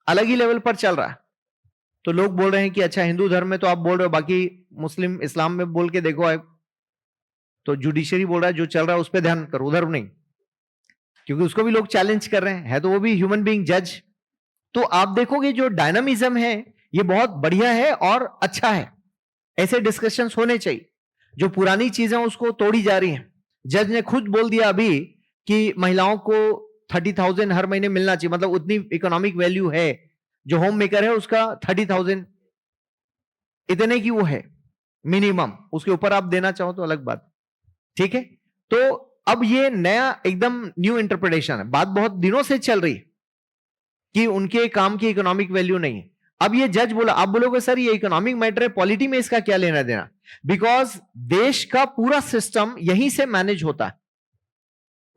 अलग ही लेवल पर चल रहा है। तो लोग बोल रहे हैं कि अच्छा हिंदू धर्म में तो आप बोल रहे हो, बाकी मुस्लिम इस्लाम में बोल के देखो आप। तो जुडिशरी बोल रहा है जो चल रहा है उस पर ध्यान करो, उधर नहीं, क्योंकि उसको भी लोग चैलेंज कर रहे हैं, है तो वो भी ह्यूमन बीइंग जज। तो आप देखोगे जो डायनामिज्म है ये बहुत बढ़िया है और अच्छा है, ऐसे डिस्कशंस होने चाहिए। जो पुरानी चीजें उसको तोड़ी जा रही हैं। जज ने खुद बोल दिया अभी कि महिलाओं को 30,000 हर महीने मिलना चाहिए, मतलब उतनी इकोनॉमिक वैल्यू है, जो होम मेकर है उसका 30,000 इतने की वो है मिनिमम, उसके ऊपर आप देना चाहो तो अलग बात, ठीक है। तो अब ये नया एकदम न्यू इंटरप्रिटेशन है, बात बहुत दिनों से चल रही है कि उनके काम की इकोनॉमिक वैल्यू नहीं है। अब ये जज बोला, आप बोलोगे सर ये इकोनॉमिक मैटर है, पॉलिटी में इसका क्या लेना देना, बिकॉज देश का पूरा सिस्टम यहीं से मैनेज होता है,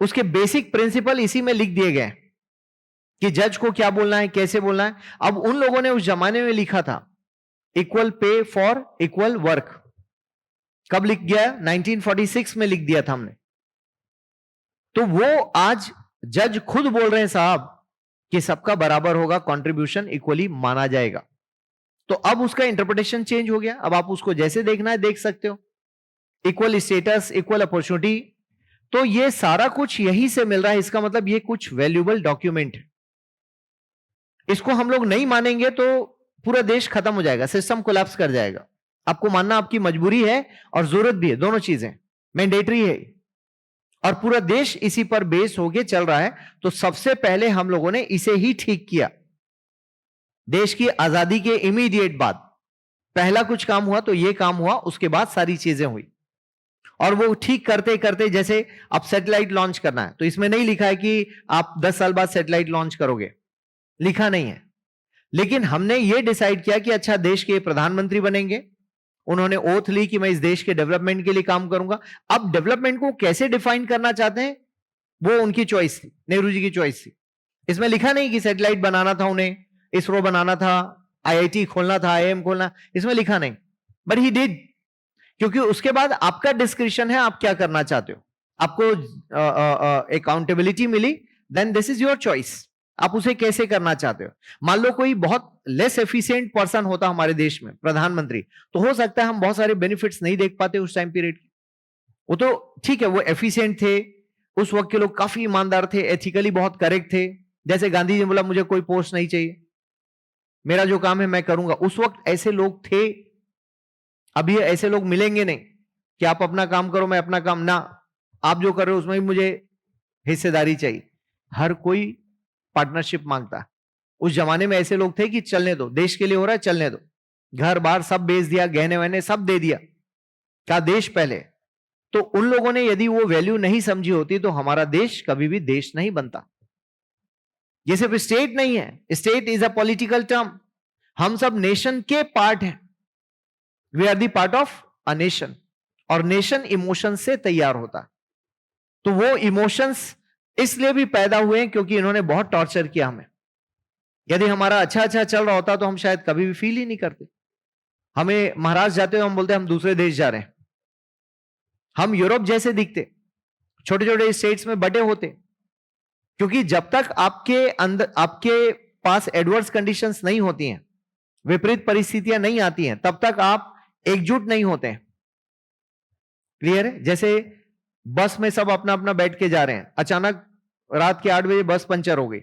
उसके बेसिक प्रिंसिपल इसी में लिख दिए गए कि जज को क्या बोलना है, कैसे बोलना है। अब उन लोगों ने उस जमाने में लिखा था equal pay for equal work, कब लिख गया, 1946 में लिख दिया था हमने। तो वो आज जज खुद बोल रहे हैं साहब कि सबका बराबर होगा, कंट्रीब्यूशन इक्वली माना जाएगा। तो अब उसका इंटरप्रिटेशन चेंज हो गया, अब आप उसको जैसे देखना है देख सकते हो, इक्वल स्टेटस, इक्वल अपॉर्चुनिटी। तो ये सारा कुछ यहीं से मिल रहा है, इसका मतलब ये कुछ वैल्यूएबल डॉक्यूमेंट है। इसको हम लोग नहीं मानेंगे तो पूरा देश खत्म हो जाएगा, सिस्टम कोलैप्स कर जाएगा। आपको मानना आपकी मजबूरी है और जरूरत भी है, दोनों चीजें मैंडेटरी है, और पूरा देश इसी पर बेस होके चल रहा है। तो सबसे पहले हम लोगों ने इसे ही ठीक किया। देश की आजादी के इमीडिएट बाद पहला कुछ काम हुआ तो ये काम हुआ, उसके बाद सारी चीजें हुई। और वो ठीक करते करते, जैसे अब सैटेलाइट लॉन्च करना है तो इसमें नहीं लिखा है कि आप 10 साल बाद सैटेलाइट लॉन्च करोगे, लिखा नहीं है। लेकिन हमने ये डिसाइड किया कि अच्छा देश के प्रधानमंत्री बनेंगे, उन्होंने ओथ ली कि मैं इस देश के डेवलपमेंट के लिए काम करूंगा। अब डेवलपमेंट को कैसे डिफाइन करना चाहते हैं वो उनकी चॉइस थी, नेहरू जी की चॉइस थी। इसमें लिखा नहीं कि सैटेलाइट बनाना था उन्हें, इसरो बनाना था, आईआईटी खोलना था, आईआईएम खोलना, इसमें लिखा नहीं, बट ही डिड। क्योंकि उसके बाद आपका डिस्क्रिप्शन है, आप क्या करना चाहते हो, आपको अकाउंटेबिलिटी मिली, then this is your choice, आप उसे कैसे करना चाहते हो। मान लो कोई बहुत लेस एफिशिएंट पर्सन होता हमारे देश में प्रधानमंत्री, तो हो सकता है हम बहुत सारे बेनिफिट्स नहीं देख पाते उस टाइम पीरियड के। वो तो ठीक है, वो एफिशिएंट थे, उस वक्त के लोग काफी ईमानदार थे, एथिकली बहुत करेक्ट थे। जैसे गांधी जी बोला मुझे कोई पोस्ट नहीं चाहिए, मेरा जो काम है मैं करूंगा, उस वक्त ऐसे लोग थे। अभी ऐसे लोग मिलेंगे नहीं कि आप अपना काम करो मैं अपना काम ना, आप जो कर रहे हो उसमें भी मुझे हिस्सेदारी चाहिए। हर कोई पार्टनरशिप मांगता है। उस जमाने में ऐसे लोग थे कि चलने दो, देश के लिए हो रहा है चलने दो, घर बार सब बेच दिया, गहने वहने सब दे दिया, क्या देश पहले। तो उन लोगों ने यदि वो वैल्यू नहीं समझी होती तो हमारा देश कभी भी देश नहीं बनता। ये सिर्फ स्टेट नहीं है, state is a political term, हम सब नेशन के पार्ट हैं, we are the part of a nation, और नेशन इमोशन से तैयार होता है। तो वो इमोशंस इसलिए भी पैदा हुए हैं क्योंकि इन्होंने बहुत टॉर्चर किया हमें। यदि हमारा अच्छा अच्छा चल रहा होता तो हम शायद कभी भी फील ही नहीं करते। हमें महाराष्ट्र जाते हुए हम बोलते हम दूसरे देश जा रहे हैं, हम यूरोप जैसे दिखते, छोटे छोटे स्टेट्स में बटे होते, क्योंकि जब तक आपके अंदर आपके पास एडवर्स कंडीशंस नहीं होती हैं, विपरीत परिस्थितियां नहीं आती हैं, तब तक आप एकजुट नहीं होते हैं। क्लियर है। जैसे बस में सब अपना अपना बैठ के जा रहे हैं, अचानक रात के 8 बजे बस पंचर हो गई,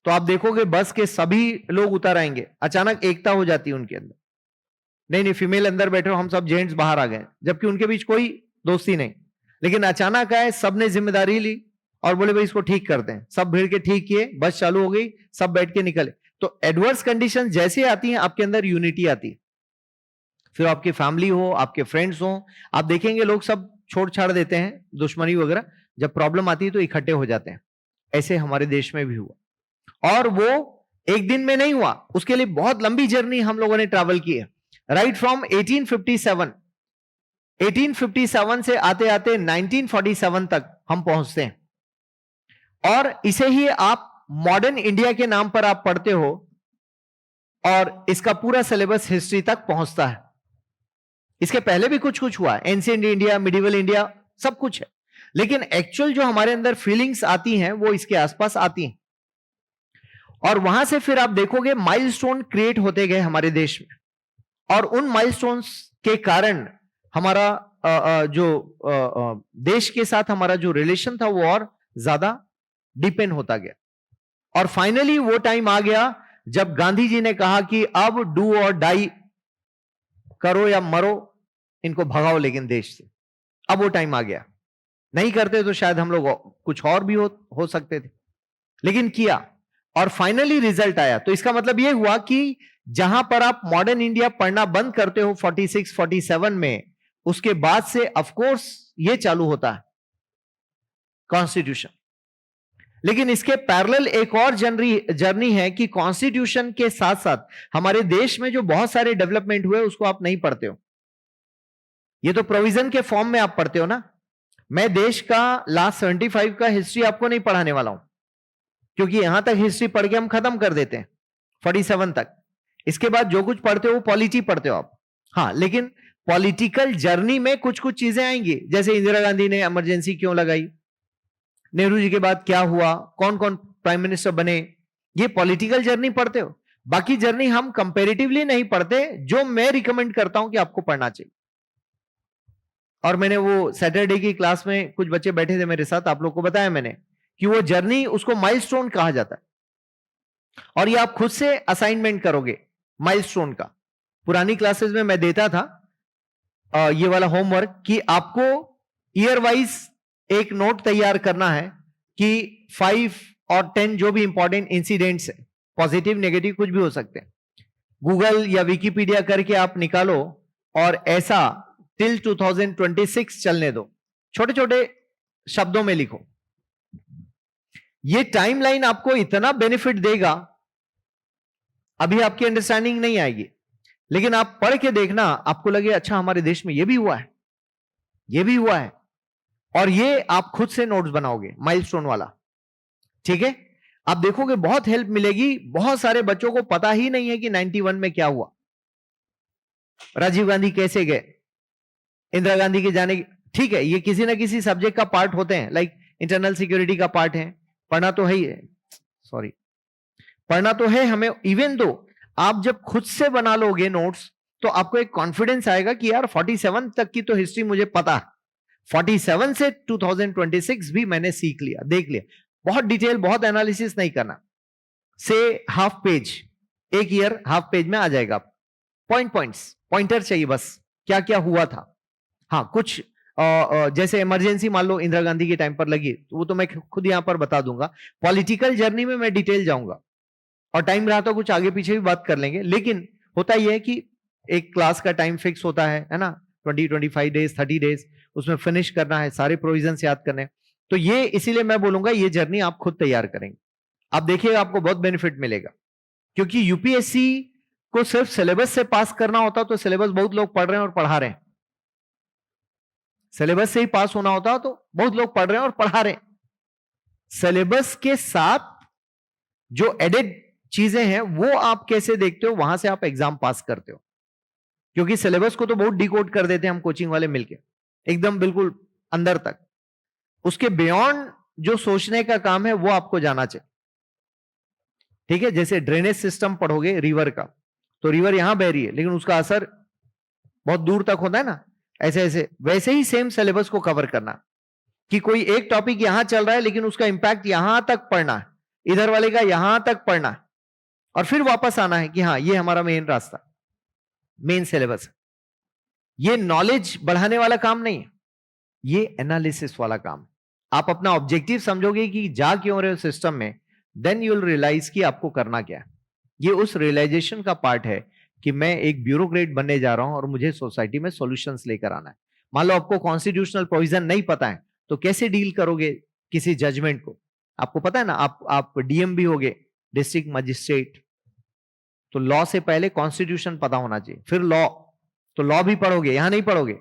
तो आप देखोगे बस के सभी लोग उतर आएंगे, अचानक एकता हो जाती है उनके अंदर। नहीं नहीं, फीमेल अंदर बैठे हो, हम सब जेंट्स बाहर आ गए, जबकि उनके बीच कोई दोस्ती नहीं। लेकिन अचानक आए, सबने जिम्मेदारी ली और बोले भाई इसको ठीक करते हैं। सब भीड़ के ठीक किए, बस चालू हो गई, सब बैठ के निकले। तो एडवर्स कंडीशन जैसे आती हैं, आपके अंदर यूनिटी आती है। फिर आपकी फैमिली हो, आपके फ्रेंड्स हो, आप देखेंगे लोग सब छोड़ छाड़ देते हैं, दुश्मनी वगैरह। जब प्रॉब्लम आती है तो इकट्ठे हो जाते हैं। ऐसे हमारे देश में भी हुआ, और वो एक दिन में नहीं हुआ, उसके लिए बहुत लंबी जर्नी हम लोगों ने ट्रैवल की है। राइट फ्रॉम 1857 से आते आते 1947 तक हम पहुंचते हैं। और इसे ही आप मॉडर्न इंडिया के नाम पर आप पढ़ते हो, और इसका पूरा सिलेबस हिस्ट्री तक पहुंचता है। इसके पहले भी कुछ कुछ हुआ, एंशिएंट इंडिया, मिडिवल इंडिया, सब कुछ है। लेकिन एक्चुअल जो हमारे अंदर फीलिंग्स आती हैं वो इसके आसपास आती हैं। और वहां से फिर आप देखोगे माइलस्टोन क्रिएट होते गए हमारे देश में, और उन माइलस्टोन्स के कारण हमारा देश के साथ हमारा जो रिलेशन था वो और ज्यादा डिपेंड होता गया। और फाइनली वो टाइम आ गया जब गांधी जी ने कहा कि अब डू और डाई, करो या मरो, इनको भगाओ लेकिन देश से। अब वो टाइम आ गया। नहीं करते तो शायद हम लोग कुछ और भी हो सकते थे, लेकिन किया और फाइनली रिजल्ट आया। तो इसका मतलब यह हुआ कि जहां पर आप मॉडर्न इंडिया पढ़ना बंद करते हो 46, 47 में, उसके बाद से ऑफ कोर्स ये चालू होता है कॉन्स्टिट्यूशन। लेकिन इसके पैरेलल एक और जर्नी है कि कॉन्स्टिट्यूशन के साथ साथ हमारे देश में जो बहुत सारे डेवलपमेंट हुए उसको आप नहीं पढ़ते हो। ये तो प्रोविजन के फॉर्म में आप पढ़ते हो ना। मैं देश का लास्ट 75 का हिस्ट्री आपको नहीं पढ़ाने वाला हूं, क्योंकि यहां तक हिस्ट्री पढ़ के हम खत्म कर देते हैं 47 तक। इसके बाद जो कुछ पढ़ते हो पॉलिटी पढ़ते हो आप। हाँ, लेकिन पॉलिटिकल जर्नी में कुछ कुछ चीजें आएंगी, जैसे इंदिरा गांधी ने इमरजेंसी क्यों लगाई, नेहरू जी के बाद क्या हुआ, कौन कौन प्राइम मिनिस्टर बने, ये पॉलिटिकल जर्नी पढ़ते हो। बाकी जर्नी हम कंपैरेटिवली नहीं पढ़ते, जो मैं रिकमेंड करता हूं कि आपको पढ़ना चाहिए। और मैंने वो सैटरडे की क्लास में कुछ बच्चे बैठे थे मेरे साथ, आप लोग को बताया मैंने कि वो जर्नी, उसको माइलस्टोन कहा जाता है। और ये आप खुद से असाइनमेंट करोगे माइलस्टोन का। पुरानी क्लासेस में मैं देता था ये वाला होमवर्क कि आपको ईयर वाइज एक नोट तैयार करना है कि 5 और 10 जो भी इंपॉर्टेंट इंसिडेंट्स है, पॉजिटिव नेगेटिव कुछ भी हो सकते हैं, गूगल या विकिपीडिया करके आप निकालो और ऐसा टिल 2026 चलने दो। छोटे छोटे शब्दों में लिखो। ये टाइमलाइन आपको इतना बेनिफिट देगा, अभी आपकी अंडरस्टैंडिंग नहीं आएगी, लेकिन आप पढ़ के देखना, आपको लगे अच्छा हमारे देश में ये भी हुआ है, ये भी हुआ है। और ये आप खुद से नोट्स बनाओगे माइलस्टोन वाला, ठीक है। आप देखोगे बहुत हेल्प मिलेगी। बहुत सारे बच्चों को पता ही नहीं है कि 91 में क्या हुआ, राजीव गांधी कैसे गए, इंदिरा गांधी के जाने, ठीक है, ये किसी ना किसी सब्जेक्ट का पार्ट होते हैं, लाइक इंटरनल सिक्योरिटी का पार्ट है, पढ़ना तो है ही है, सॉरी, पढ़ना तो है हमें। इवन दो आप जब खुद से बना लोगे नोट्स, तो आपको एक कॉन्फिडेंस आएगा कि यार 47 तक की तो हिस्ट्री मुझे पता है, 47 से 2026 भी मैंने सीख लिया, देख लिया। बहुत डिटेल, बहुत एनालिसिस नहीं करना, से हाफ पेज, एक ईयर हाफ पेज में आ जाएगा। पॉइंटर चाहिए बस, क्या क्या हुआ था। हाँ, कुछ जैसे इमरजेंसी मान लो इंदिरा गांधी के टाइम पर लगी, तो वो तो मैं खुद यहां पर बता दूंगा। पॉलिटिकल जर्नी में मैं डिटेल जाऊंगा, और टाइम रहा तो कुछ आगे पीछे भी बात कर लेंगे। लेकिन होता यह है कि एक क्लास का टाइम फिक्स होता है ना, 25 डेज, 30 डेज, उसमें फिनिश करना है, सारे प्रोविजन याद करने हैं। तो ये इसीलिए मैं बोलूंगा ये जर्नी आप खुद तैयार करेंगे, आप देखिएगा आपको बहुत बेनिफिट मिलेगा। क्योंकि यूपीएससी को सिर्फ सिलेबस से पास करना होता तो सिलेबस बहुत लोग पढ़ रहे हैं और पढ़ा रहे हैं, सिलेबस से ही पास होना होता तो बहुत लोग पढ़ रहे हैं और पढ़ा रहे हैं। सिलेबस के साथ जो एडेड चीजें हैं वो आप कैसे देखते हो, वहां से आप एग्जाम पास करते हो। क्योंकि सिलेबस को तो बहुत डिकोड कर देते हैं हम कोचिंग वाले मिलके, एकदम बिल्कुल अंदर तक। उसके बियॉन्ड जो सोचने का काम है वो आपको जाना चाहिए, ठीक है। जैसे ड्रेनेज सिस्टम पढ़ोगे रिवर का, तो रिवर यहां बह रही है लेकिन उसका असर बहुत दूर तक होता है ना, ऐसे ऐसे, वैसे ही सेम सिलेबस को कवर करना कि कोई एक टॉपिक यहां चल रहा है लेकिन उसका इंपैक्ट यहां तक पढ़ना है, इधर वाले का यहां तक पढ़ना है और फिर वापस आना है कि हाँ ये हमारा मेन रास्ता, मेन सिलेबस है। ये नॉलेज बढ़ाने वाला काम नहीं है, ये एनालिसिस वाला काम है। आप अपना ऑब्जेक्टिव समझोगे कि जा क्यों रहे हो सिस्टम में, देन यू विल रियलाइज कि आपको करना क्या है। ये उस रियलाइजेशन का पार्ट है कि मैं एक ब्यूरोक्रेट बनने जा रहा हूं और मुझे सोसाइटी में सॉल्यूशंस लेकर आना है। मान लो आपको कॉन्स्टिट्यूशनल प्रोविजन नहीं पता है तो कैसे डील करोगे किसी जजमेंट को? आपको पता है ना, आप डीएम भी होगे, डिस्ट्रिक्ट मजिस्ट्रेट, तो लॉ से पहले कॉन्स्टिट्यूशन पता होना चाहिए, फिर लॉ। तो लॉ भी पढ़ोगे, यहां नहीं पढ़ोगे,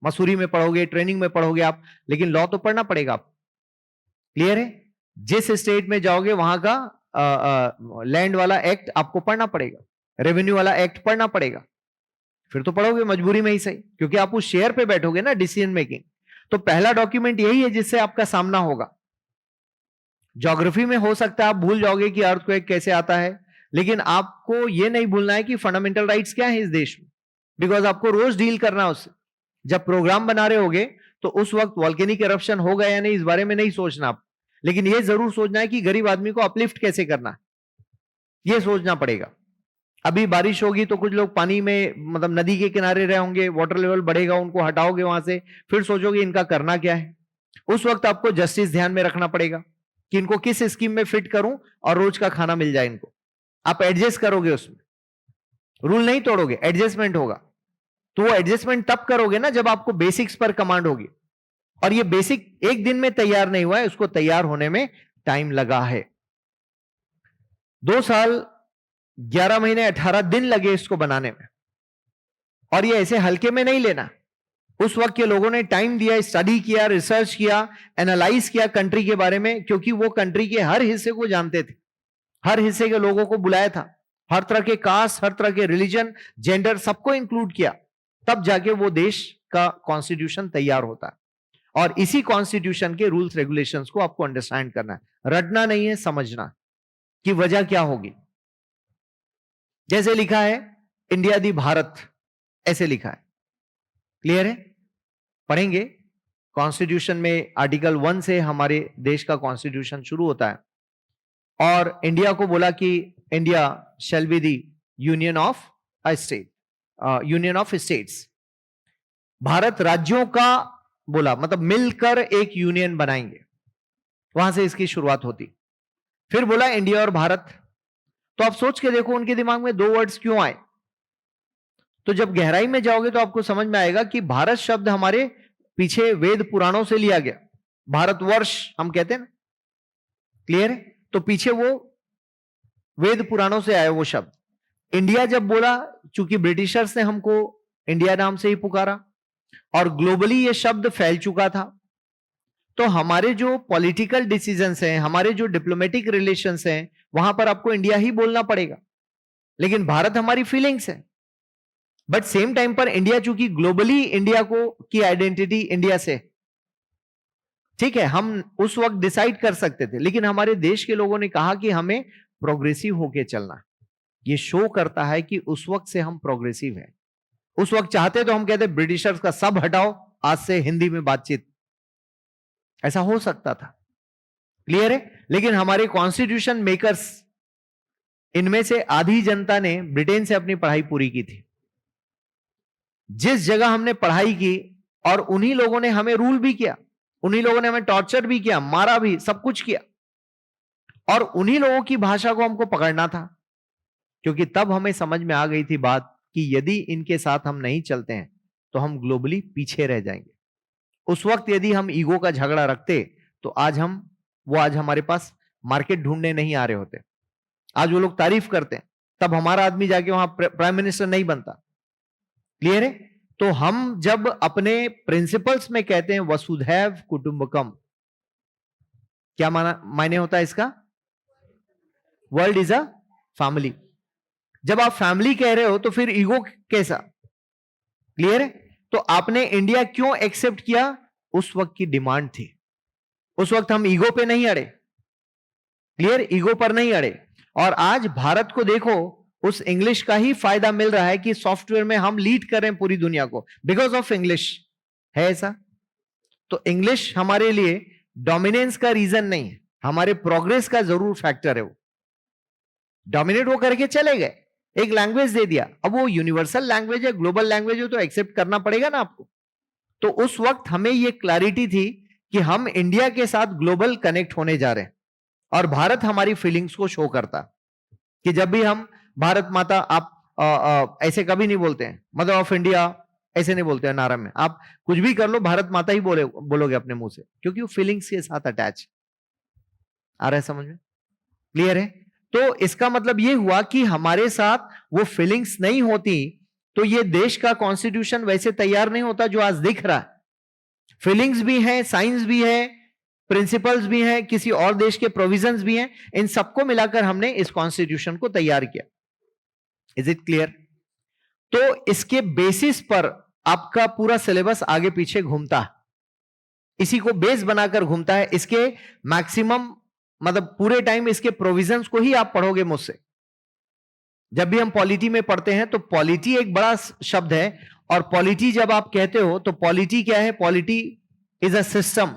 मसूरी में पढ़ोगे, ट्रेनिंग में पढ़ोगे आप, लेकिन लॉ तो पढ़ना पड़ेगा आप। क्लियर है? जिस स्टेट में जाओगे वहां का लैंड वाला एक्ट आपको पढ़ना पड़ेगा, रेवेन्यू वाला एक्ट पढ़ना पड़ेगा, फिर तो पढ़ोगे मजबूरी में ही सही, क्योंकि आप उस शेयर पे बैठोगे ना डिसीजन मेकिंग। तो पहला डॉक्यूमेंट यही है जिससे आपका सामना होगा। ज्योग्राफी में हो सकता है आप भूल जाओगे कि अर्थक्वेक कैसे आता है, लेकिन आपको यह नहीं भूलना है कि फंडामेंटल राइट्स क्या है इस देश में, बिकॉज आपको रोज डील करना है उससे। जब प्रोग्राम बना रहे होगे तो उस वक्त वॉल्केनिक इरप्शन होगा या नहीं इस बारे में नहीं सोचना आप, लेकिन यह जरूर सोचना है कि गरीब आदमी को अपलिफ्ट कैसे करना है, यह सोचना पड़ेगा। अभी बारिश होगी तो कुछ लोग पानी में, मतलब नदी के किनारे रहे होंगे, वाटर लेवल बढ़ेगा, उनको हटाओगे वहां से, फिर सोचोगे इनका करना क्या है। उस वक्त आपको जस्टिस ध्यान में रखना पड़ेगा कि इनको किस स्कीम में फिट करूं और रोज का खाना मिल जाए इनको। आप एडजस्ट करोगे, उसमें रूल नहीं तोड़ोगे, एडजस्टमेंट होगा। तो वो एडजस्टमेंट तब करोगे ना जब आपको बेसिक्स पर कमांड होगी, और ये बेसिक एक दिन में तैयार नहीं हुआ है, उसको तैयार होने में टाइम लगा है। 2 साल 11 महीने 18 दिन लगे इसको बनाने में, और ये ऐसे हल्के में नहीं लेना। उस वक्त के लोगों ने टाइम दिया, स्टडी किया, रिसर्च किया, एनालाइज किया कंट्री के बारे में, क्योंकि वो कंट्री के हर हिस्से को जानते थे, हर हिस्से के लोगों को बुलाया था, हर तरह के कास्ट, हर तरह के रिलीजन, जेंडर, सबको इंक्लूड किया, तब जाके वो देश का कॉन्स्टिट्यूशन तैयार होता है। और इसी कॉन्स्टिट्यूशन के रूल्स रेगुलेशंस को आपको अंडरस्टैंड करना है, रटना नहीं है, समझना कि वजह क्या होगी। जैसे लिखा है इंडिया दी भारत, ऐसे लिखा है, क्लियर है? पढ़ेंगे। कॉन्स्टिट्यूशन में आर्टिकल 1 से हमारे देश का कॉन्स्टिट्यूशन शुरू होता है, और इंडिया को बोला कि India shall be the union of a state, union of states. Bharat राज्यों का बोला, मतलब मिलकर एक यूनियन बनाएंगे, वहां से इसकी शुरुआत होती। फिर बोला इंडिया और भारत। तो आप सोच के देखो उनके दिमाग में 2 वर्ड्स क्यों आए। तो जब गहराई में जाओगे तो आपको समझ में आएगा कि भारत शब्द हमारे पीछे वेद पुराणों से लिया गया, भारतवर्ष हम कहते हैं ना, क्लियर है? तो पीछे वो वेद पुराणों से आया वो शब्द। इंडिया जब बोला, चूंकि ब्रिटिशर्स ने हमको इंडिया नाम से ही पुकारा और ग्लोबली ये शब्द फैल चुका था, तो हमारे जो पॉलिटिकल डिसीजंस हैं, हमारे जो डिप्लोमेटिक रिलेशंस हैं, वहां पर आपको इंडिया ही बोलना पड़ेगा। लेकिन भारत हमारी फीलिंग्स है, बट सेम टाइम पर इंडिया, चूंकि ग्लोबली इंडिया को की आइडेंटिटी इंडिया से, ठीक है, हम उस वक्त डिसाइड कर सकते थे, लेकिन हमारे देश के लोगों ने कहा कि हमें प्रोग्रेसिव होके चलना। ये शो करता है कि उस वक्त से हम प्रोग्रेसिव हैं। उस वक्त चाहते तो हम कहते ब्रिटिशर्स का सब हटाओ, आज से हिंदी में बातचीत, ऐसा हो सकता था, क्लियर है? लेकिन हमारे कॉन्स्टिट्यूशन मेकर्स, इनमें से आधी जनता ने ब्रिटेन से अपनी पढ़ाई पूरी की थी। जिस जगह हमने पढ़ाई की, और उन्हीं लोगों ने हमें रूल भी किया, उन्हीं लोगों ने हमें टॉर्चर भी किया, मारा भी, सब कुछ किया, और उन्हीं लोगों की भाषा को हमको पकड़ना था, क्योंकि तब हमें समझ में आ गई थी बात कि यदि इनके साथ हम नहीं चलते हैं तो हम ग्लोबली पीछे रह जाएंगे। उस वक्त यदि हम ईगो का झगड़ा रखते तो आज हमारे पास मार्केट ढूंढने नहीं आ रहे होते। आज वो लोग तारीफ करते हैं, तब हमारा आदमी जाके वहां प्राइम मिनिस्टर नहीं बनता। क्लियर है? तो हम जब अपने प्रिंसिपल्स में कहते हैं वसुधैव कुटुंबकम, क्या मायने होता है इसका? World is a family. जब आप फैमिली कह रहे हो तो फिर ईगो कैसा? क्लियर है? तो आपने इंडिया क्यों एक्सेप्ट किया? उस वक्त की डिमांड थी। उस वक्त हम ईगो पे नहीं अड़े, क्लियर, ईगो पर नहीं अड़े। और आज भारत को देखो, उस इंग्लिश का ही फायदा मिल रहा है कि सॉफ्टवेयर में हम लीड कर रहे हैं पूरी दुनिया को, बिकॉज ऑफ इंग्लिश। है ऐसा? तो इंग्लिश हमारे लिए डोमिनेंस का रीजन नहीं है, हमारे प्रोग्रेस का जरूर फैक्टर है। वो डोमिनेट वो करके चले गए, एक लैंग्वेज दे दिया, अब वो यूनिवर्सल लैंग्वेज है, ग्लोबल लैंग्वेज है, तो एक्सेप्ट करना पड़ेगा ना आपको। तो उस वक्त हमें ये क्लैरिटी थी कि हम इंडिया के साथ ग्लोबल कनेक्ट होने जा रहे हैं, और भारत हमारी फीलिंग्स को शो करता कि जब भी हम भारत माता, आप ऐसे कभी नहीं बोलते हैं मदर ऑफ इंडिया, ऐसे नहीं बोलते हैं नारा में, आप कुछ भी कर लो भारत माता ही बोलोगे अपने मुंह से, क्योंकि वो फीलिंग्स के साथ अटैच। आ रहा है समझ में? क्लियर है? तो इसका मतलब ये हुआ कि हमारे साथ वो फीलिंग्स नहीं होती तो ये देश का कॉन्स्टिट्यूशन वैसे तैयार नहीं होता जो आज दिख रहा है। फीलिंग्स भी है, साइंस भी है, प्रिंसिपल्स भी हैं, किसी और देश के प्रोविजंस भी हैं, इन सबको मिलाकर हमने इस कॉन्स्टिट्यूशन को तैयार किया। Is it clear? तो इसके बेसिस पर आपका पूरा सिलेबस आगे पीछे घूमता है, इसी को बेस बनाकर घूमता है। इसके मैक्सिमम मतलब पूरे टाइम इसके प्रोविजंस को ही आप पढ़ोगे मुझसे। जब भी हम पॉलिटी में पढ़ते हैं तो पॉलिटी एक बड़ा शब्द है, और पॉलिटी जब आप कहते हो तो पॉलिटी क्या है? पॉलिटी इज अ सिस्टम,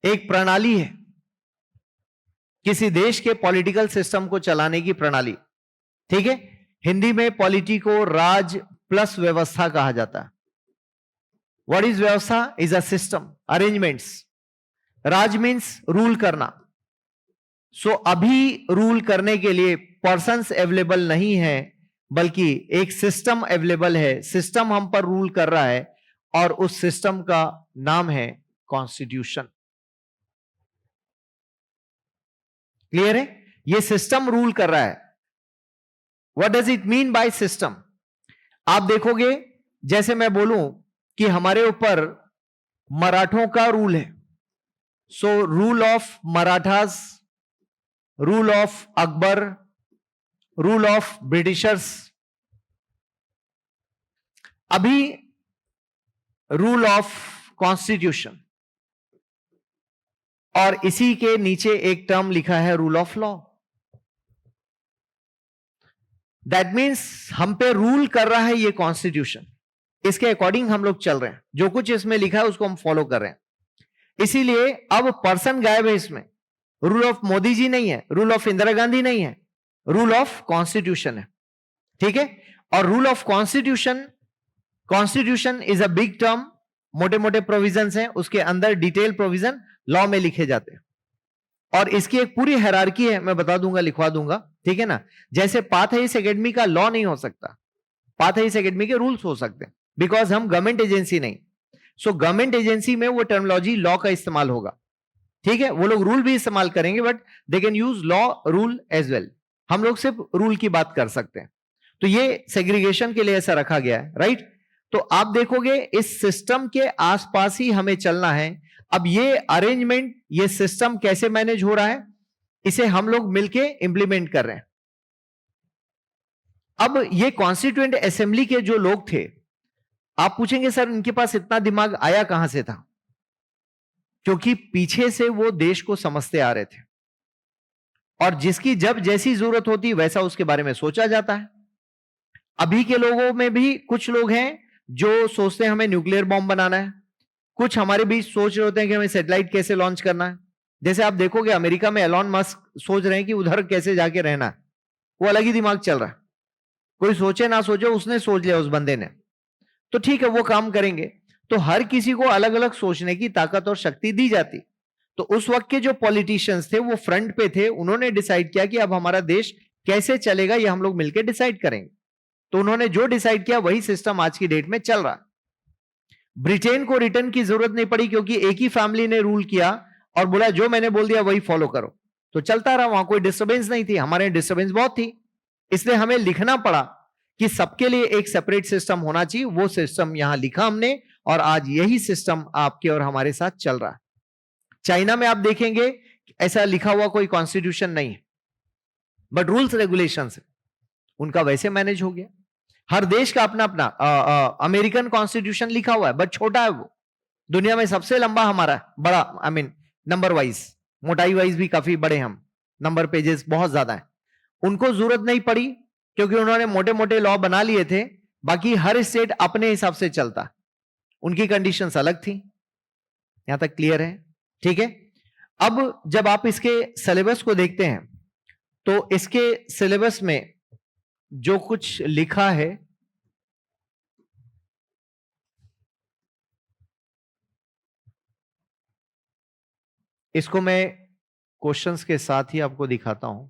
एक प्रणाली है, किसी देश के पॉलिटिकल सिस्टम को चलाने की प्रणाली। ठीक है? हिंदी में पॉलिटी को राज प्लस व्यवस्था कहा जाता है। व्हाट इज व्यवस्था? Is a system, arrangements. Raj means rule करना। सो अभी रूल करने के लिए पर्सन्स अवेलेबल नहीं है, बल्कि एक सिस्टम अवेलेबल है, सिस्टम हम पर रूल कर रहा है, और उस सिस्टम का नाम है कॉन्स्टिट्यूशन। क्लियर है? ये सिस्टम रूल कर रहा है। What does it mean by system? आप देखोगे, जैसे मैं बोलूं कि हमारे ऊपर मराठों का रूल है, so rule of Marathas, rule of Akbar, rule of Britishers. अभी रूल ऑफ कॉन्स्टिट्यूशन, और इसी के नीचे एक टर्म लिखा है rule of law. That means हम पे रूल कर रहा है ये कॉन्स्टिट्यूशन, इसके अकॉर्डिंग हम लोग चल रहे हैं, जो कुछ इसमें लिखा है उसको हम फॉलो कर रहे हैं। इसीलिए अब पर्सन गायब है इसमें, रूल ऑफ मोदी जी नहीं है, रूल ऑफ इंदिरा गांधी नहीं है, रूल ऑफ कॉन्स्टिट्यूशन है। ठीक है? और rule of constitution, constitution is a big term, मोटे मोटे प्रोविजंस हैं, उसके अंदर डिटेल प्रोविजन लॉ में लिखे जाते हैं, और इसकी एक पूरी हायरार्की है, मैं बता दूंगा, लिखवा दूंगा। ठीक है ना? जैसे पाथेइस एकेडमी का लॉ नहीं हो सकता, पाथेइस एकेडमी के रूल्स हो सकते हैं, बिकॉज हम गवर्नमेंट एजेंसी नहीं। सो गवर्नमेंट एजेंसी में वो टर्मिनोलॉजी लॉ का इस्तेमाल होगा। ठीक है? वो लोग रूल भी इस्तेमाल करेंगे, but they can use law rule as well. हम लोग सिर्फ रूल की बात कर सकते हैं। तो ये सेग्रीगेशन के लिए ऐसा रखा गया है, राइट? तो आप देखोगे इस सिस्टम के आसपास ही हमें चलना है। अब ये अरेंजमेंट, ये सिस्टम कैसे मैनेज हो रहा है, इसे हम लोग मिलके इंप्लीमेंट कर रहे हैं। अब ये कॉन्स्टिट्यूएंट असेंबली के जो लोग थे, आप पूछेंगे सर इनके पास इतना दिमाग आया कहां से था? क्योंकि पीछे से वो देश को समझते आ रहे थे, और जिसकी जब जैसी जरूरत होती वैसा उसके बारे में सोचा जाता है। अभी के लोगों में भी कुछ लोग हैं जो सोचते हैं हमें न्यूक्लियर बॉम्ब बनाना है, कुछ हमारे बीच सोच रहे होते हैं कि हमें सैटेलाइट कैसे लॉन्च करना है। जैसे आप देखोगे अमेरिका में एलॉन मस्क सोच रहे हैं कि उधर कैसे जाके रहना है, वो अलग ही दिमाग चल रहा है। कोई सोचे ना सोचे, उसने सोच लिया उस बंदे ने, तो ठीक है वो काम करेंगे। तो हर किसी को अलग अलग सोचने की ताकत और शक्ति दी जाती। तो उस वक्त के जो पॉलिटिशियंस थे वो फ्रंट पे थे, उन्होंने डिसाइड किया कि अब हमारा देश कैसे चलेगा ये हम लोग मिलकर डिसाइड करेंगे। तो उन्होंने जो डिसाइड किया वही सिस्टम आज की डेट में चल रहा है। ब्रिटेन को रिटर्न की जरूरत नहीं पड़ी, क्योंकि एक ही फैमिली ने रूल किया और बोला जो मैंने बोल दिया वही फॉलो करो, तो चलता रहा, वहां कोई डिस्टर्बेंस नहीं थी। हमारे डिस्टर्बेंस बहुत थी, इसलिए हमें लिखना पड़ा कि सबके लिए एक सेपरेट सिस्टम होना चाहिए। वो सिस्टम यहां लिखा हमने, और आज यही सिस्टम आपके और हमारे साथ चल रहा है। चाइना में आप देखेंगे ऐसा लिखा हुआ कोई कॉन्स्टिट्यूशन नहीं है, बट रूल्स रेगुलेशंस है, उनका वैसे मैनेज हो गया। हर देश का अपना अपना अमेरिकन कॉन्स्टिट्यूशन लिखा हुआ है, बट छोटा है वो, दुनिया में सबसे लंबा हमारा है, बड़ा, आई मीन नंबर वाइज, मोटाई वाइज भी काफी बड़े हम, नंबर पेजेस बहुत ज्यादा है। उनको जरूरत नहीं पड़ी, क्योंकि उन्होंने मोटे मोटे लॉ बना लिए थे, बाकी हर स्टेट अपने हिसाब से चलता, उनकी कंडीशंस अलग थी। यहां तक क्लियर है? ठीक है? अब जब आप इसके सिलेबस को देखते हैं तो इसके सिलेबस में जो कुछ लिखा है इसको मैं क्वेश्चंस के साथ ही आपको दिखाता हूं।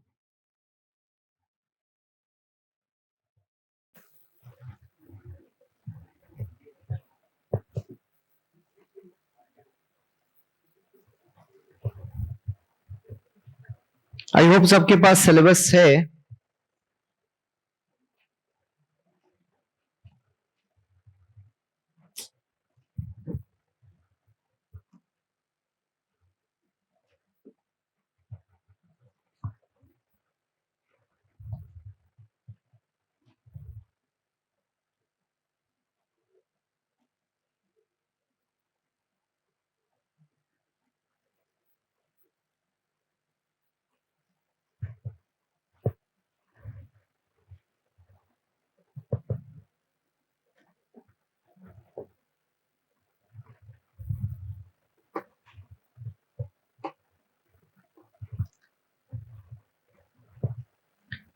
आई होप सबके पास सिलेबस है।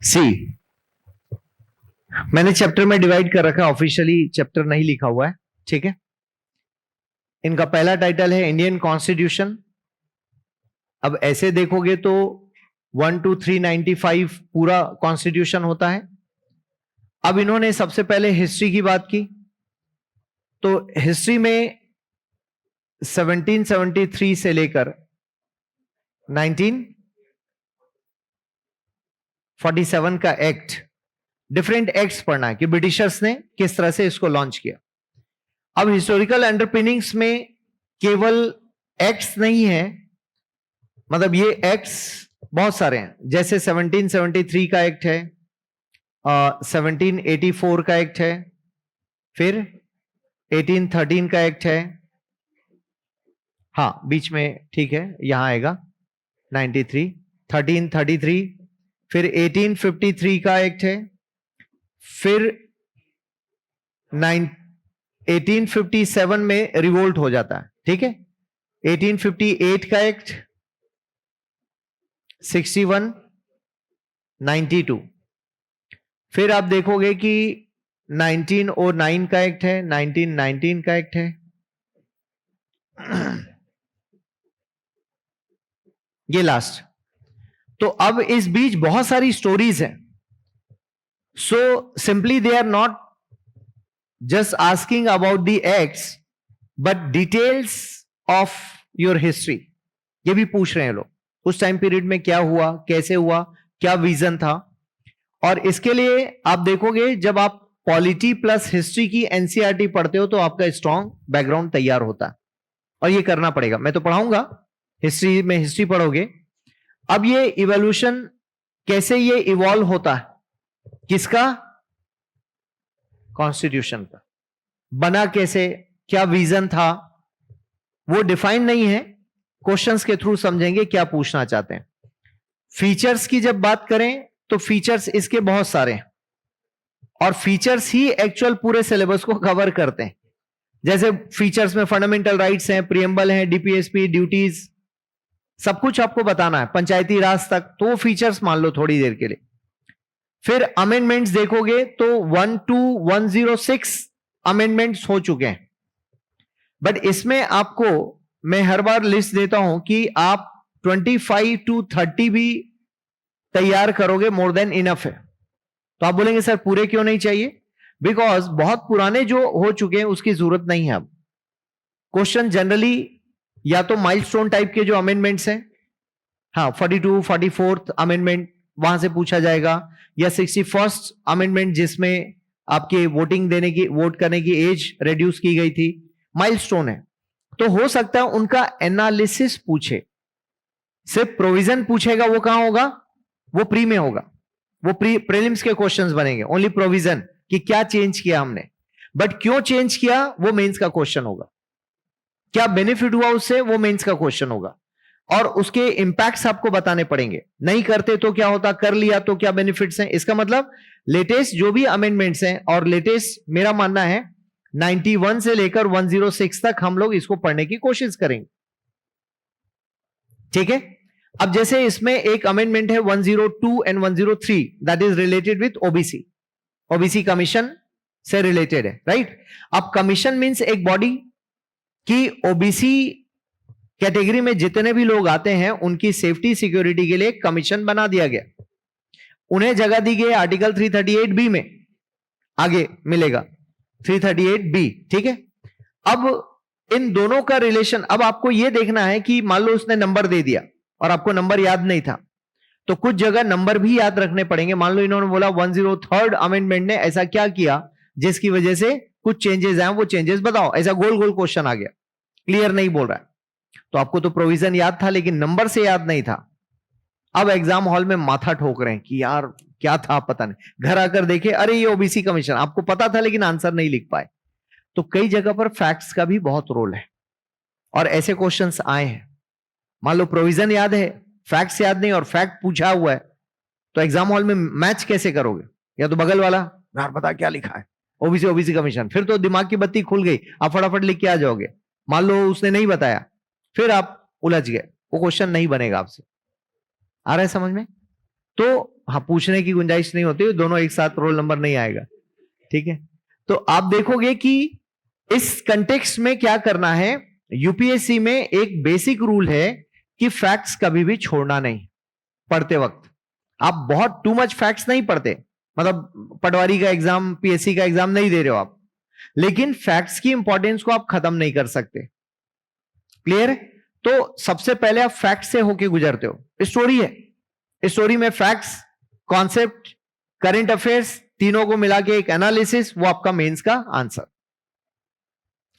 सी, मैंने चैप्टर में डिवाइड कर रखा है, ऑफिशियली चैप्टर नहीं लिखा हुआ है, ठीक है। इनका पहला टाइटल है इंडियन कॉन्स्टिट्यूशन। अब ऐसे देखोगे तो 1 to 395 पूरा कॉन्स्टिट्यूशन होता है। अब इन्होंने सबसे पहले हिस्ट्री की बात की, तो हिस्ट्री में 1773 से लेकर 1947 का एक्ट, डिफरेंट एक्ट्स पढ़ना है कि ब्रिटिशर्स ने किस तरह से इसको लॉन्च किया। अब हिस्टोरिकल अंडरपिनिंग्स में केवल एक्ट्स नहीं है, मतलब ये एक्ट्स बहुत सारे हैं, जैसे 1773 का एक्ट है, 1784 का एक्ट है, फिर 1813 का एक्ट है, हाँ बीच में ठीक है, यहां आएगा 93, 1333, फिर 1853 का एक्ट है, फिर 1857 में रिवोल्ट हो जाता है, ठीक है। 1858 का एक्ट, 61, 92, फिर आप देखोगे कि 1909 का एक्ट है, 1919 का एक्ट है, ये लास्ट। तो अब इस बीच बहुत सारी स्टोरीज हैं, so simply they are not just asking about the acts but details of your history, ये भी पूछ रहे हैं लोग, उस टाइम पीरियड में क्या हुआ, कैसे हुआ, क्या विजन था। और इसके लिए आप देखोगे जब आप पॉलिटी प्लस हिस्ट्री की एनसीईआरटी पढ़ते हो तो आपका स्ट्रॉन्ग बैकग्राउंड तैयार होता है, और ये करना पड़ेगा। मैं तो पढ़ाऊंगा, हिस्ट्री में हिस्ट्री पढ़ोगे। अब ये इवोल्यूशन कैसे ये इवॉल्व होता है, किसका, कॉन्स्टिट्यूशन का, बना कैसे, क्या विजन था, वो डिफाइन नहीं है, क्वेश्चंस के थ्रू समझेंगे क्या पूछना चाहते हैं। फीचर्स की जब बात करें तो फीचर्स इसके बहुत सारे हैं, और फीचर्स ही एक्चुअल पूरे सिलेबस को कवर करते हैं। जैसे फीचर्स में फंडामेंटल राइट्स हैं, प्रियम्बल हैं, डीपीएसपी, ड्यूटीज, सब कुछ आपको बताना है, पंचायती राज तक, तो वो फीचर्स मान लो थोड़ी देर के लिए। फिर अमेंडमेंट्स देखोगे तो 1 to 106 अमेंडमेंट्स हो चुके हैं, बट इसमें आपको मैं हर बार लिस्ट देता हूं कि आप 25 to 30 भी तैयार करोगे, मोर देन इनफ है। तो आप बोलेंगे सर पूरे क्यों नहीं चाहिए, बिकॉज बहुत पुराने जो हो चुके हैं उसकी जरूरत नहीं है। अब क्वेश्चन जनरली या तो माइलस्टोन टाइप के जो अमेंडमेंट्स हैं, हाँ 42, 44th अमेंडमेंट वहां से पूछा जाएगा, या 61st अमेंडमेंट जिसमें आपके वोटिंग देने की, वोट करने की एज रिड्यूस की गई थी, माइलस्टोन है, तो हो सकता है उनका एनालिसिस पूछे। सिर्फ प्रोविजन पूछेगा वो कहां होगा, वो प्री में होगा, वो प्रीलिम्स के क्वेश्चंस बनेंगे, ओनली प्रोविजन कि क्या चेंज किया हमने, बट क्यों चेंज किया वो मेंस का क्वेश्चन होगा, क्या बेनिफिट हुआ उससे वो मेंस का क्वेश्चन होगा, और उसके इंपैक्ट्स आपको बताने पड़ेंगे। नहीं करते तो क्या होता, कर लिया तो क्या बेनिफिट्स हैं। इसका मतलब लेटेस्ट जो भी अमेंडमेंट्स हैं, और लेटेस्ट मेरा मानना है 91 से लेकर 106 तक हम लोग इसको पढ़ने की कोशिश करेंगे, ठीक है। अब जैसे इसमें एक अमेंडमेंट है 102 and 103 that is related with OBC, OBC commission से रिलेटेड है, राइट। अब कमीशन मींस एक बॉडी की ओबीसी कैटेगरी में जितने भी लोग आते हैं उनकी सेफ्टी सिक्योरिटी के लिए कमीशन बना दिया गया, उन्हें जगह दी गई आर्टिकल 338 बी में, आगे मिलेगा 338 बी, ठीक है। अब इन दोनों का रिलेशन, अब आपको यह देखना है कि मान लो उसने नंबर दे दिया और आपको नंबर याद नहीं था, तो कुछ जगह नंबर भी याद रखने पड़ेंगे। मान लो इन्होंने बोला 103rd अमेंडमेंट ने ऐसा क्या किया जिसकी वजह से कुछ चेंजेस आए, वो चेंजेस बताओ, ऐसा गोल गोल क्वेश्चन आ गया, क्लियर नहीं बोल रहा है, तो आपको तो प्रोविजन याद था लेकिन नंबर से याद नहीं था। अब एग्जाम हॉल में माथा ठोक रहे हैं कि यार क्या था पता नहीं, घर आकर देखे अरे ये ओबीसी कमीशन, आपको पता था लेकिन आंसर नहीं लिख पाए। तो कई जगह पर फैक्ट्स का भी बहुत रोल है और ऐसे क्वेश्चंस आए हैं। मान लो प्रोविजन याद है, फैक्ट्स याद नहीं और फैक्ट पूछा हुआ है, तो एग्जाम हॉल में मैच कैसे करोगे? या तो बगल वाला यार पता क्या लिखा है, ओबीसी ओबीसी कमीशन, फिर तो दिमाग की बत्ती खुल गई, आप फटाफट लिख के आ जाओगे। मान लो उसने नहीं बताया, फिर आप उलझ गए, वो क्वेश्चन नहीं बनेगा आपसे। आ रहा है समझ में? तो हाँ, पूछने की गुंजाइश नहीं होती, दोनों एक साथ रोल नंबर नहीं आएगा, ठीक है। तो आप देखोगे कि इस कंटेक्स्ट में क्या करना है, यूपीएससी में एक बेसिक रूल है कि फैक्ट्स कभी भी छोड़ना नहीं पढ़ते वक्त। आप बहुत टू मच फैक्ट्स नहीं पढ़ते, मतलब पटवारी का एग्जाम, पीएससी का एग्जाम नहीं दे रहे हो आप, लेकिन फैक्ट्स की इंपॉर्टेंस को आप खत्म नहीं कर सकते, क्लियर है। तो सबसे पहले आप फैक्ट से होके गुजरते हो, स्टोरी है, स्टोरी में फैक्ट्स, कॉन्सेप्ट, करंट अफेयर्स, तीनों को मिला के एक एनालिसिस, वो आपका मेंस का आंसर।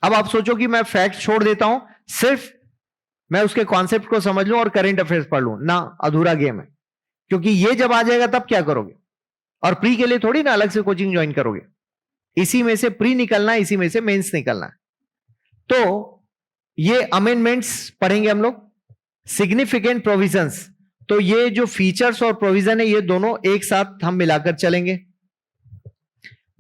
अब आप सोचो कि मैं फैक्ट छोड़ देता हूं, सिर्फ मैं उसके कॉन्सेप्ट को समझ लूं और करंट अफेयर्स पढ़ लूं ना, अधूरा गेम है, क्योंकि ये जब आ जाएगा तब क्या करोगे? और प्री के लिए थोड़ी ना अलग से कोचिंग ज्वाइन करोगे, इसी में से प्री निकलना है, इसी में से मेंस निकलना है। तो ये अमेंडमेंट्स पढ़ेंगे हम लोग, सिग्निफिकेंट प्रोविजंस, तो ये जो फीचर्स और प्रोविजन है ये दोनों एक साथ हम मिलाकर चलेंगे।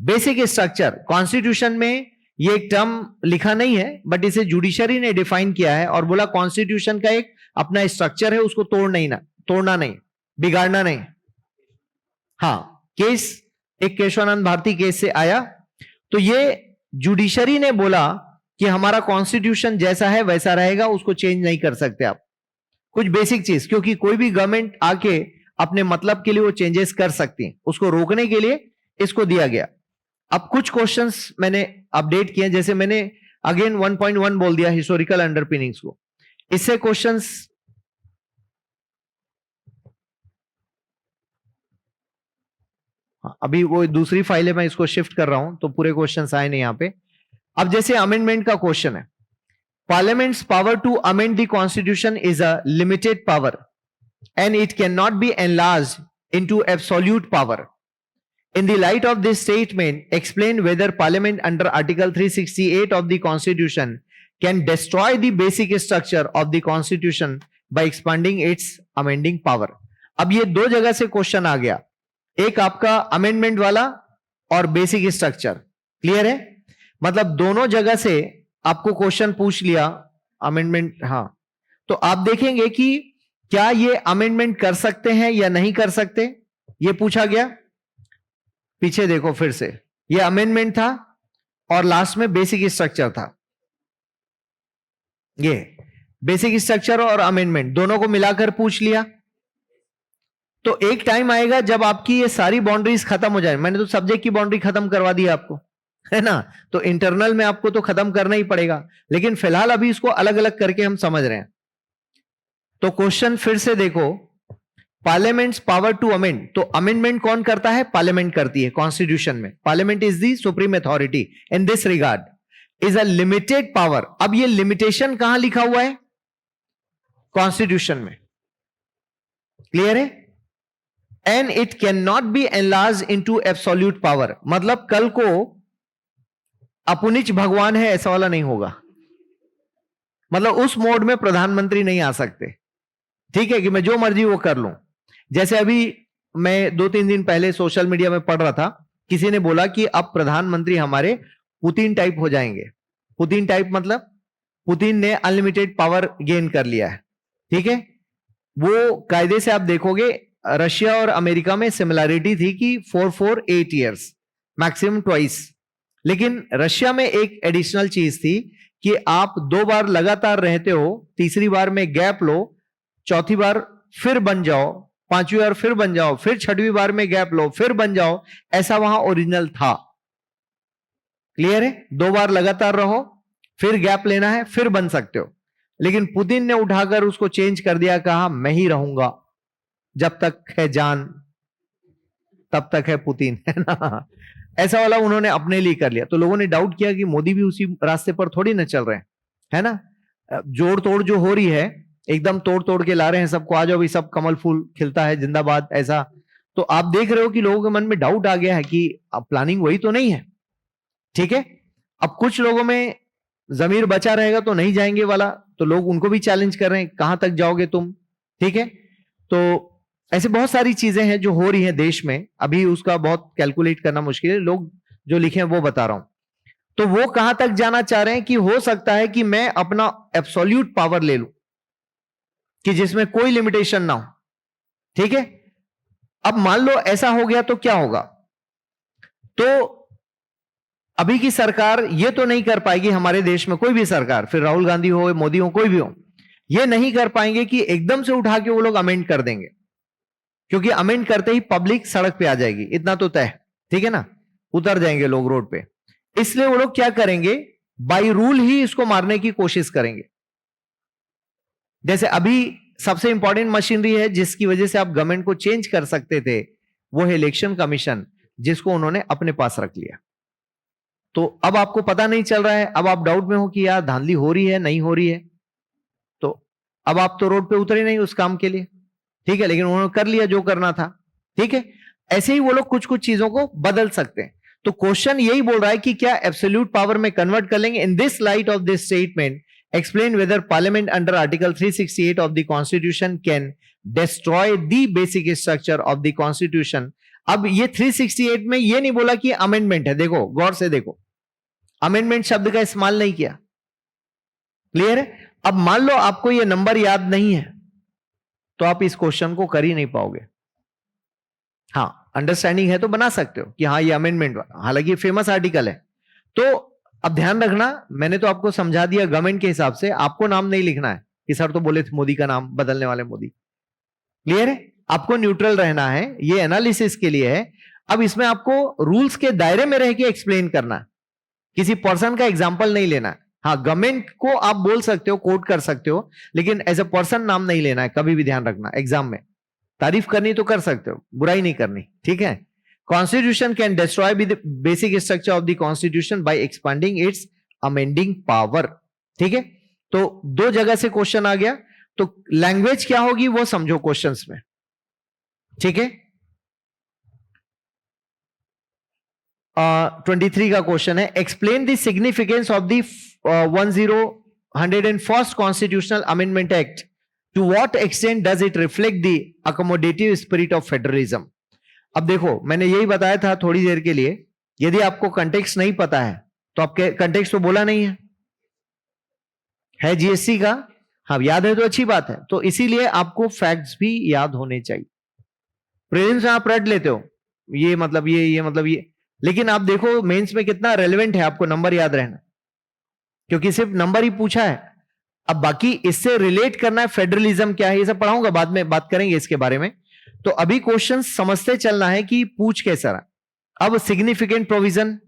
बेसिक स्ट्रक्चर, कॉन्स्टिट्यूशन में ये एक टर्म लिखा नहीं है बट इसे जुडिशरी ने डिफाइन किया है और बोला कॉन्स्टिट्यूशन का एक अपना स्ट्रक्चर है, उसको तोड़ना नहीं, बिगाड़ना नहीं। हाँ, केस एक केशवानंद भारती केस से आया, तो ये जुडिशरी ने बोला कि हमारा कॉन्स्टिट्यूशन जैसा है वैसा रहेगा, उसको चेंज नहीं कर सकते आप, कुछ बेसिक चीज, क्योंकि कोई भी गवर्नमेंट आके अपने मतलब के लिए वो चेंजेस कर सकती है, उसको रोकने के लिए इसको दिया गया। अब कुछ क्वेश्चंस मैंने अपडेट किए, जैसे मैंने अगेन 1.1 बोल दिया हिस्टोरिकल अंडरपिनिंग्स को, इससे क्वेश्चंस अभी वो दूसरी फाइल है, मैं इसको शिफ्ट कर रहा हूं तो पूरे क्वेश्चंस आए नहीं यहां पे। अब जैसे अमेंडमेंट का क्वेश्चन है, parliament's power to amend the constitution is a limited power and it can not be enlarged into absolute power. In the light of this statement, explain whether Parliament under Article 368 of the Constitution can destroy the basic structure of the Constitution by expanding its amending power. अब ये दो जगह से क्वेश्चन आ गया, एक आपका अमेंडमेंट वाला और बेसिक स्ट्रक्चर, क्लियर है? मतलब दोनों जगह से आपको क्वेश्चन पूछ लिया अमेंडमेंट, हाँ, तो आप देखेंगे कि क्या ये अमेंडमेंट कर सकते हैं या नहीं कर सकते, ये पूछा गया। पीछे देखो फिर से, ये अमेंडमेंट था और लास्ट में बेसिक स्ट्रक्चर था, ये बेसिक स्ट्रक्चर और अमेंडमेंट दोनों को मिलाकर पूछ लिया। तो एक टाइम आएगा जब आपकी ये सारी बाउंड्रीज खत्म हो जाए, मैंने तो सब्जेक्ट की बाउंड्री खत्म करवा दी आपको, है ना, तो इंटरनल में आपको तो खत्म करना ही पड़ेगा, लेकिन फिलहाल अभी इसको अलग अलग करके हम समझ रहे हैं। तो क्वेश्चन फिर से देखो, पार्लियामेंट्स पावर टू अमेंड, तो अमेंडमेंट कौन करता है? पार्लियामेंट करती है कॉन्स्टिट्यूशन में, parliament is the supreme authority in this regard, is a limited power. अब ये लिमिटेशन कहां लिखा हुआ है? कॉन्स्टिट्यूशन में, क्लियर है? And it can not B enlarge into absolute power, मतलब कल को अपुनिच भगवान है ऐसा वाला नहीं होगा, मतलब उस मोड में प्रधानमंत्री नहीं आ सकते, ठीक है, कि मैं जो मर्जी वो कर लूं। जैसे अभी मैं 2-3 दिन पहले सोशल मीडिया में पढ़ रहा था, किसी ने बोला कि अब प्रधानमंत्री हमारे पुतिन टाइप हो जाएंगे। पुतिन टाइप मतलब पुतिन ने अनलिमिटेड पावर गेन कर लिया है, ठीक है, वो कायदे से आप देखोगे रशिया और अमेरिका में सिमिलैरिटी थी कि 4 4 8 ईयर्स, मैक्सिमम ट्वाइस। लेकिन रशिया में एक एडिशनल चीज थी कि आप 2 बार लगातार रहते हो, तीसरी बार में गैप लो, चौथी बार फिर बन जाओ, पांचवी बार फिर बन जाओ, फिर छठवीं बार में गैप लो, फिर बन जाओ। ऐसा वहां ओरिजिनल था। क्लियर है? 2 बार लगातार रहो, फिर गैप लेना है, फिर बन सकते हो। लेकिन पुतिन ने उठाकर उसको चेंज कर दिया, कहा मैं ही रहूंगा, जब तक है जान तब तक है पुतिन, है ना? ऐसा वाला उन्होंने अपने लिए कर लिया। तो लोगों ने डाउट किया कि मोदी भी उसी रास्ते पर थोड़ी ना चल रहे हैं, है ना? जोड़ तोड़ जो हो रही है, एकदम तोड़ तोड़ के ला रहे हैं सबको, आ जाओ भी, सब कमल फूल खिलता है, जिंदाबाद, ऐसा। तो आप देख रहे हो कि लोगों के मन में डाउट आ गया है कि अब प्लानिंग वही तो नहीं है। ठीक है, अब कुछ लोगों में जमीर बचा रहेगा तो नहीं जाएंगे वाला, तो लोग उनको भी चैलेंज कर रहे हैं, कहां तक जाओगे तुम? ठीक है, तो ऐसे बहुत सारी चीजें हैं जो हो रही हैं देश में, अभी उसका बहुत कैलकुलेट करना मुश्किल है, लोग जो लिखे हैं वो बता रहा हूं। तो वो कहां तक जाना चाह रहे हैं कि हो सकता है कि मैं अपना एब्सोल्यूट पावर ले लूं, कि जिसमें कोई लिमिटेशन ना हो। ठीक है, अब मान लो ऐसा हो गया तो क्या होगा? तो अभी की सरकार ये तो नहीं कर पाएगी, हमारे देश में कोई भी सरकार, फिर राहुल गांधी हो, मोदी हो, कोई भी हो, ये नहीं कर पाएंगे कि एकदम से उठा के वो लोग अमेंड कर देंगे, क्योंकि अमेंड करते ही पब्लिक सड़क पे आ जाएगी, इतना तो तय। ठीक है ना, उतर जाएंगे लोग रोड पे। इसलिए वो लोग क्या करेंगे, बाई रूल ही इसको मारने की कोशिश करेंगे। जैसे अभी सबसे इंपॉर्टेंट मशीनरी है जिसकी वजह से आप गवर्नमेंट को चेंज कर सकते थे, वो है इलेक्शन कमीशन, जिसको उन्होंने अपने पास रख लिया। तो अब आपको पता नहीं चल रहा है, अब आप डाउट में हो कि यार धांधली हो रही है नहीं हो रही है। तो अब आप तो रोड पे उतरे नहीं उस काम के लिए, ठीक है, लेकिन उन्होंने कर लिया जो करना था। ठीक है, ऐसे ही वो लोग कुछ कुछ चीजों को बदल सकते हैं। तो क्वेश्चन यही बोल रहा है कि क्या एब्सोल्यूट पावर में कन्वर्ट कर लेंगे? In this light of this statement explain whether parliament under article 368 of the constitution can destroy the basic structure of the constitution. अब ये 368 में ये नहीं बोला कि अमेंडमेंट है, देखो गौर से देखो, अमेंडमेंट शब्द का इस्तेमाल नहीं किया। क्लियर है? अब मान लो आपको ये नंबर याद नहीं है, तो आप इस क्वेश्चन को कर ही नहीं पाओगे। हाँ, अंडरस्टैंडिंग है तो बना सकते हो कि हाँ ये अमेंडमेंट, हालांकि फेमस आर्टिकल है। तो अब ध्यान रखना, मैंने तो आपको समझा दिया गवर्नमेंट के हिसाब से, आपको नाम नहीं लिखना है कि सर तो बोले थे मोदी का नाम बदलने वाले मोदी। क्लियर है? आपको न्यूट्रल रहना है, ये एनालिसिस के लिए है। अब इसमें आपको रूल्स के दायरे में रह के एक्सप्लेन करना है, किसी पर्सन का एग्जाम्पल नहीं लेना है। हाँ, गवर्नमेंट को आप बोल सकते हो, कोट कर सकते हो, लेकिन एज ए पर्सन नाम नहीं लेना है, कभी भी ध्यान रखना। एग्जाम में तारीफ करनी तो कर सकते हो, बुराई नहीं करनी। ठीक है, constitution can destroy the basic structure of the constitution bye expanding it's amending power. ठीक है, तो दो जगह से क्वेश्चन आ गया, तो लैंग्वेज क्या होगी वो समझो क्वेश्चंस में। ठीक है, 23 का क्वेश्चन है, explain the significance of the 101st constitutional amendment act, to what extent does it reflect the accommodative spirit of federalism. अब देखो, मैंने यही बताया था थोड़ी देर के लिए, यदि आपको कंटेक्स्ट नहीं पता है तो आपके कंटेक्स्ट तो बोला नहीं है जीएसटी का, हाँ याद है तो अच्छी बात है। तो इसीलिए आपको फैक्ट्स भी याद होने चाहिए। प्रीलिम्स में आप रट लेते हो, ये मतलब ये मतलब ये, लेकिन आप देखो मेंस में कितना रेलेवेंट है आपको नंबर याद रहना, क्योंकि सिर्फ नंबर ही पूछा है। अब बाकी इससे रिलेट करना है, फेडरलिज्म क्या है ये सब पढ़ाऊंगा, बाद में बात करेंगे इसके बारे में। तो अभी क्वेश्चन समझते चलना है कि पूछ कैसा रहा। अब सिग्निफिकेंट प्रोविजन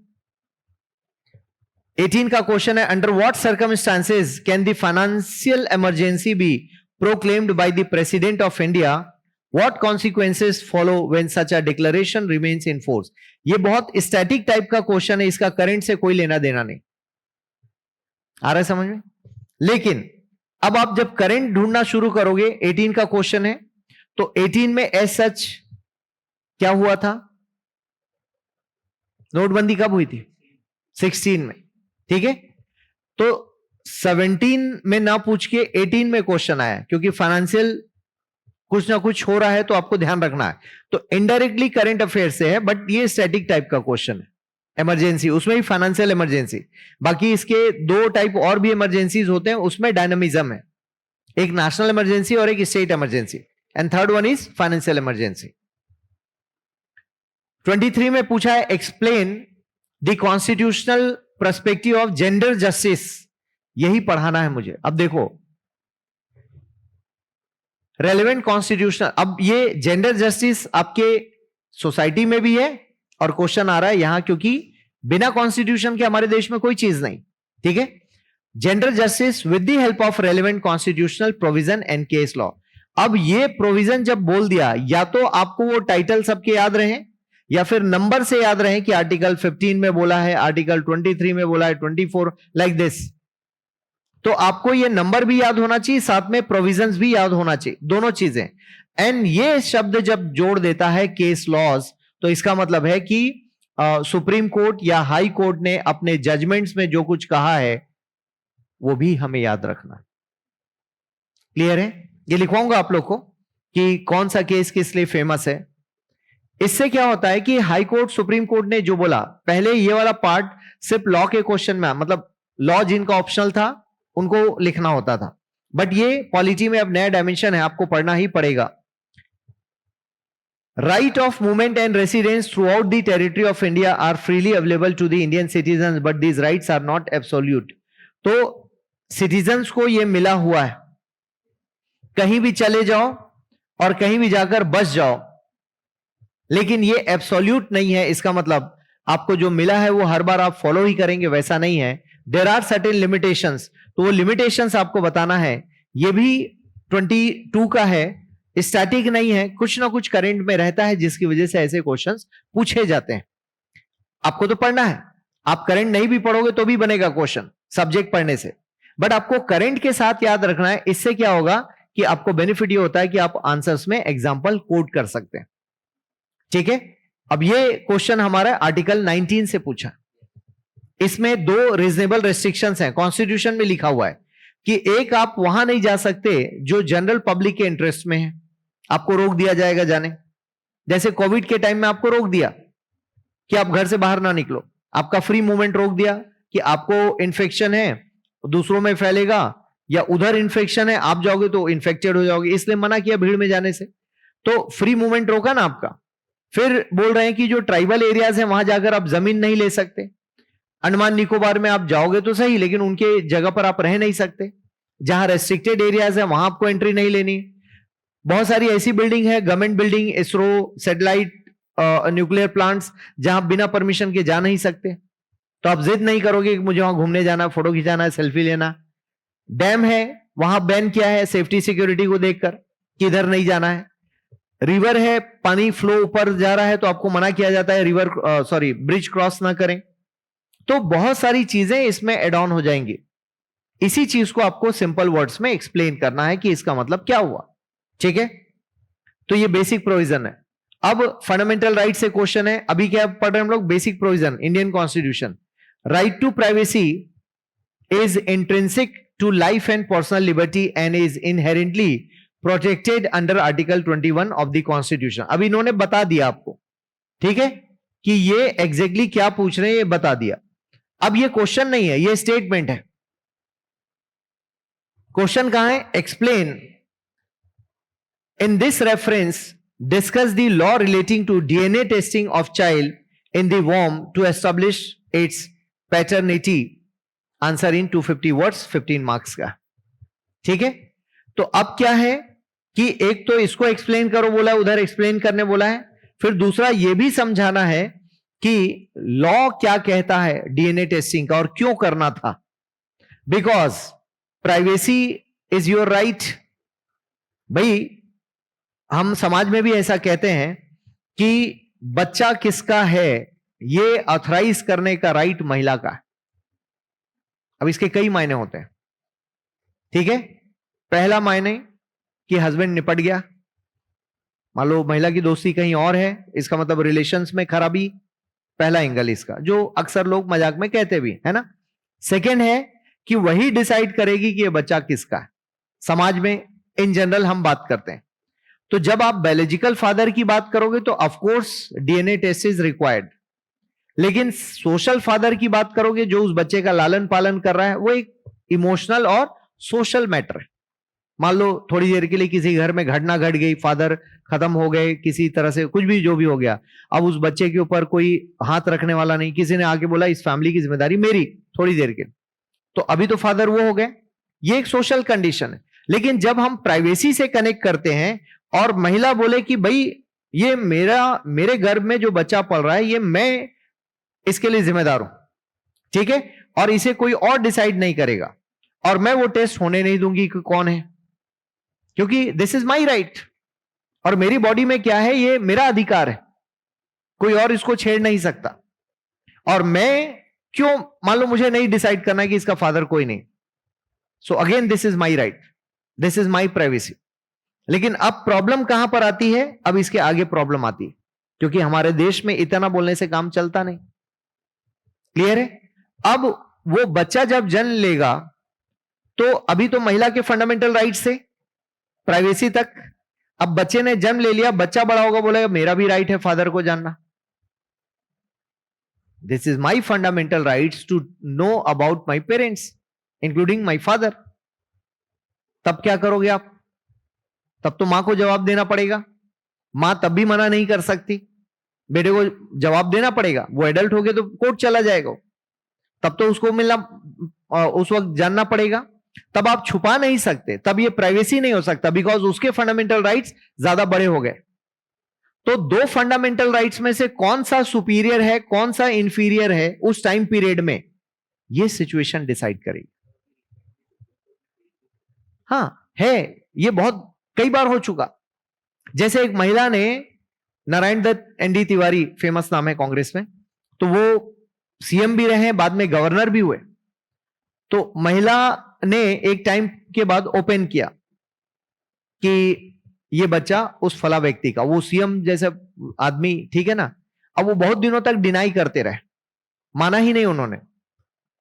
18 का क्वेश्चन है, under what circumstances can the financial emergency B proclaimed by the president of India, what consequences follow when such a declaration remains in force. ये बहुत स्टैटिक टाइप का क्वेश्चन है, इसका करंट से कोई लेना देना नहीं। आ रहा है समझ में? लेकिन अब आप जब करंट ढूंढना शुरू करोगे, 18 का क्वेश्चन है, तो 18 में एज सच क्या हुआ था? नोटबंदी कब हुई थी? 16 में। ठीक है, तो 17 में ना पूछ के 18 में क्वेश्चन आया, क्योंकि फाइनेंशियल कुछ ना कुछ हो रहा है तो आपको ध्यान रखना है। तो इनडायरेक्टली करंट अफेयर से है, बट ये स्टैटिक टाइप का क्वेश्चन है। इमरजेंसी, उसमें भी फाइनेंशियल इमरजेंसी, बाकी इसके दो टाइप और भी इमरजेंसीज होते हैं, उसमें डायनामिज्म है। एक नेशनल इमरजेंसी और एक state emergency, and third one is financial emergency. 23 में पूछा है explain the constitutional perspective of gender justice, यही पढ़ाना है मुझे। अब देखो रेलेवेंट कॉन्स्टिट्यूशनल, अब ये जेंडर जस्टिस आपके सोसाइटी में भी है और क्वेश्चन आ रहा है यहां, क्योंकि बिना कॉन्स्टिट्यूशन के हमारे देश में कोई चीज नहीं, ठीक है। Gender justice with the help of relevant constitutional provision and case law. अब ये प्रोविजन जब बोल दिया, या तो आपको वो टाइटल सबके याद रहे या फिर नंबर से याद रहे कि आर्टिकल 15 में बोला है, आर्टिकल 23 में बोला है, 24 लाइक दिस। तो आपको ये नंबर भी याद होना चाहिए, साथ में प्रोविजंस भी याद होना चाहिए, दोनों चीजें। एंड ये शब्द जब जोड़ देता है केस लॉज, तो इसका मतलब है कि सुप्रीम कोर्ट या हाई कोर्ट ने अपने जजमेंट्स में जो कुछ कहा है वो भी हमें याद रखना। क्लियर है? ये लिखवाऊंगा आप लोग को कि कौन सा केस किस लिए फेमस है। इससे क्या होता है कि हाई कोर्ट सुप्रीम कोर्ट ने जो बोला, पहले ये वाला पार्ट सिर्फ लॉ के क्वेश्चन में, मतलब लॉ जिनका ऑप्शनल था उनको लिखना होता था, बट ये पॉलिटी में अब नया डायमेंशन है, आपको पढ़ना ही पड़ेगा। Right of movement and residence throughout the territory of India are freely available to the Indian citizen, but these rights are not absolute. तो सिटीजन्स को ये मिला हुआ है, कहीं भी चले जाओ और कहीं भी जाकर बस जाओ, लेकिन ये एब्सोल्यूट नहीं है। इसका मतलब आपको जो मिला है वो हर बार आप फॉलो ही करेंगे, वैसा नहीं है। देयर आर सर्टेन लिमिटेशंस, तो वो लिमिटेशंस आपको बताना है। ये भी 22 का है, स्टैटिक नहीं है, कुछ ना कुछ करंट में रहता है, जिसकी वजह से ऐसे क्वेश्चंस पूछे जाते हैं। आपको तो पढ़ना है, आप करंट नहीं भी पढ़ोगे तो भी बनेगा क्वेश्चन सब्जेक्ट पढ़ने से, बट आपको करंट के साथ याद रखना है। इससे क्या होगा कि आपको बेनिफिट ये होता है कि आप आंसर्स में एग्जाम्पल कोट कर सकते हैं, ठीक है। अब ये क्वेश्चन हमारा आर्टिकल 19 से पूछा, इसमें 2 रीजनेबल रेस्ट्रिक्शंस हैं, कॉन्स्टिट्यूशन में लिखा हुआ है कि एक, आप वहां नहीं जा सकते जो जनरल पब्लिक के इंटरेस्ट में है, आपको रोक दिया जाएगा जाने। जैसे कोविड के टाइम में आपको रोक दिया कि आप घर से बाहर ना निकलो, आपका फ्री मूवमेंट रोक दिया कि आपको इन्फेक्शन है दूसरों में फैलेगा, या उधर इन्फेक्शन है आप जाओगे तो इन्फेक्टेड हो जाओगे, इसलिए मना किया भीड़ में जाने से, तो फ्री मूवमेंट रोका ना आपका। फिर बोल रहे हैं कि जो ट्राइबल एरियाज हैं वहां जाकर आप जमीन नहीं ले सकते, अंडमान निकोबार में आप जाओगे तो सही, लेकिन उनके जगह पर आप रह नहीं सकते। जहां रेस्ट्रिक्टेड एरियाज है वहां आपको एंट्री नहीं लेनी। बहुत सारी ऐसी बिल्डिंग है, government building, ISRO, satellite, nuclear plants, जहां बिना परमिशन के जा नहीं सकते, तो आप जिद नहीं करोगे कि मुझे वहां घूमने जाना, फोटो खिंचाना है, सेल्फी लेना। डैम है, वहां बैन किया है सेफ्टी सिक्योरिटी को देखकर कि इधर नहीं जाना है। रिवर है, पानी फ्लो ऊपर जा रहा है तो आपको मना किया जाता है रिवर ब्रिज क्रॉस ना करें। तो बहुत सारी चीजें इसमें एड ऑन हो जाएंगी। इसी चीज को आपको सिंपल वर्ड्स में एक्सप्लेन करना है कि इसका मतलब क्या हुआ, ठीक है। तो ये बेसिक प्रोविजन है। अब फंडामेंटल राइट से क्वेश्चन है, अभी क्या पढ़ रहे हैं हम लोग, basic provision Indian constitution. Right to privacy is intrinsic to life and personal liberty and is inherently protected under article 21 of the constitution. अब इन्होंने बता दिया आपको, ठीक है, कि ये एग्जैक्टली क्या पूछ रहे हैं, ये बता दिया। अब ये क्वेश्चन नहीं है, ये स्टेटमेंट है। क्वेश्चन कहां है, explain in this reference discuss the law relating to DNA testing of child in the वॉर्म to establish its paternity. Answer in 250 words, 15 marks का, ठीक है। तो अब क्या है कि एक तो इसको एक्सप्लेन करो बोला है, उधर एक्सप्लेन करने बोला है, फिर दूसरा यह भी समझाना है कि लॉ क्या कहता है डीएनए टेस्टिंग का और क्यों करना था। Because privacy is your right. भाई हम समाज में भी ऐसा कहते हैं कि बच्चा किसका है ये ऑथराइज करने का राइट महिला का है। अब इसके कई मायने होते हैं, ठीक है। पहला मायने कि हस्बैंड निपट गया, मान लो महिला की दोस्ती कहीं और है, इसका मतलब रिलेशंस में खराबी, पहला एंगल इसका, जो अक्सर लोग मजाक में कहते भी है ना। सेकंड है कि वही डिसाइड करेगी कि ये बच्चा किसका है। समाज में इन जनरल हम बात करते हैं, तो जब आप बायोलॉजिकल फादर की बात करोगे तो of course DNA test is required, लेकिन सोशल फादर की बात करोगे जो उस बच्चे का लालन पालन कर रहा है, वो एक इमोशनल और सोशल मैटर है। मान लो थोड़ी देर के लिए किसी घर में घटना घट गई, फादर खत्म हो गए किसी तरह से, कुछ भी जो भी हो गया, अब उस बच्चे के ऊपर कोई हाथ रखने वाला नहीं, किसी ने आके बोला इस फैमिली की जिम्मेदारी मेरी थोड़ी देर के, तो अभी तो फादर वो हो गए। ये एक सोशल कंडीशन है। लेकिन जब हम प्राइवेसी से कनेक्ट करते हैं और महिला बोले कि भाई ये मेरे घर में जो बच्चा पल रहा है ये मैं इसके लिए जिम्मेदार हूं, ठीक है, और इसे कोई और डिसाइड नहीं करेगा, और मैं वो टेस्ट होने नहीं दूंगी कि कौन है, क्योंकि दिस इज माई राइट, और मेरी बॉडी में क्या है ये मेरा अधिकार है, कोई और इसको छेड़ नहीं सकता। और मैं क्यों, मान लो मुझे नहीं डिसाइड करना है कि इसका फादर कोई नहीं, so again this is my right, this is my privacy. लेकिन अब प्रॉब्लम कहां पर आती है, अब इसके आगे प्रॉब्लम आती है, क्योंकि हमारे देश में इतना बोलने से काम चलता नहीं। क्लियर है? अब वो बच्चा जब जन्म लेगा तो अभी तो महिला के फंडामेंटल राइट से प्राइवेसी तक, अब बच्चे ने जन्म ले लिया, बच्चा बड़ा होगा बोलेगा मेरा भी राइट है फादर को जानना, this is my fundamental rights to know about my parents including my father. तब क्या करोगे आप? तब तो मां को जवाब देना पड़ेगा, मां तब भी मना नहीं कर सकती, बेटे को जवाब देना पड़ेगा, वो एडल्ट हो गए तो कोर्ट चला जाएगा, तब तो उसको मिलना उस वक्त जानना पड़ेगा, तब आप छुपा नहीं सकते, तब ये प्राइवेसी नहीं हो सकता, बिकॉज उसके फंडामेंटल राइट्स ज्यादा बड़े हो गए। तो दो फंडामेंटल राइट्स में से कौन सा सुपीरियर है कौन सा इंफीरियर है उस टाइम पीरियड में, ये सिचुएशन डिसाइड करेगी। हाँ है, ये बहुत कई बार हो चुका। जैसे एक महिला ने, नारायण दत्त एनडी तिवारी फेमस नाम है कांग्रेस में, तो वो सीएम भी रहे, बाद में गवर्नर भी हुए। तो महिला ने एक टाइम के बाद ओपन किया कि ये बच्चा उस फला व्यक्ति का, वो सीएम जैसे आदमी, ठीक है ना। अब वो बहुत दिनों तक डिनाई करते रहे, माना ही नहीं उन्होंने।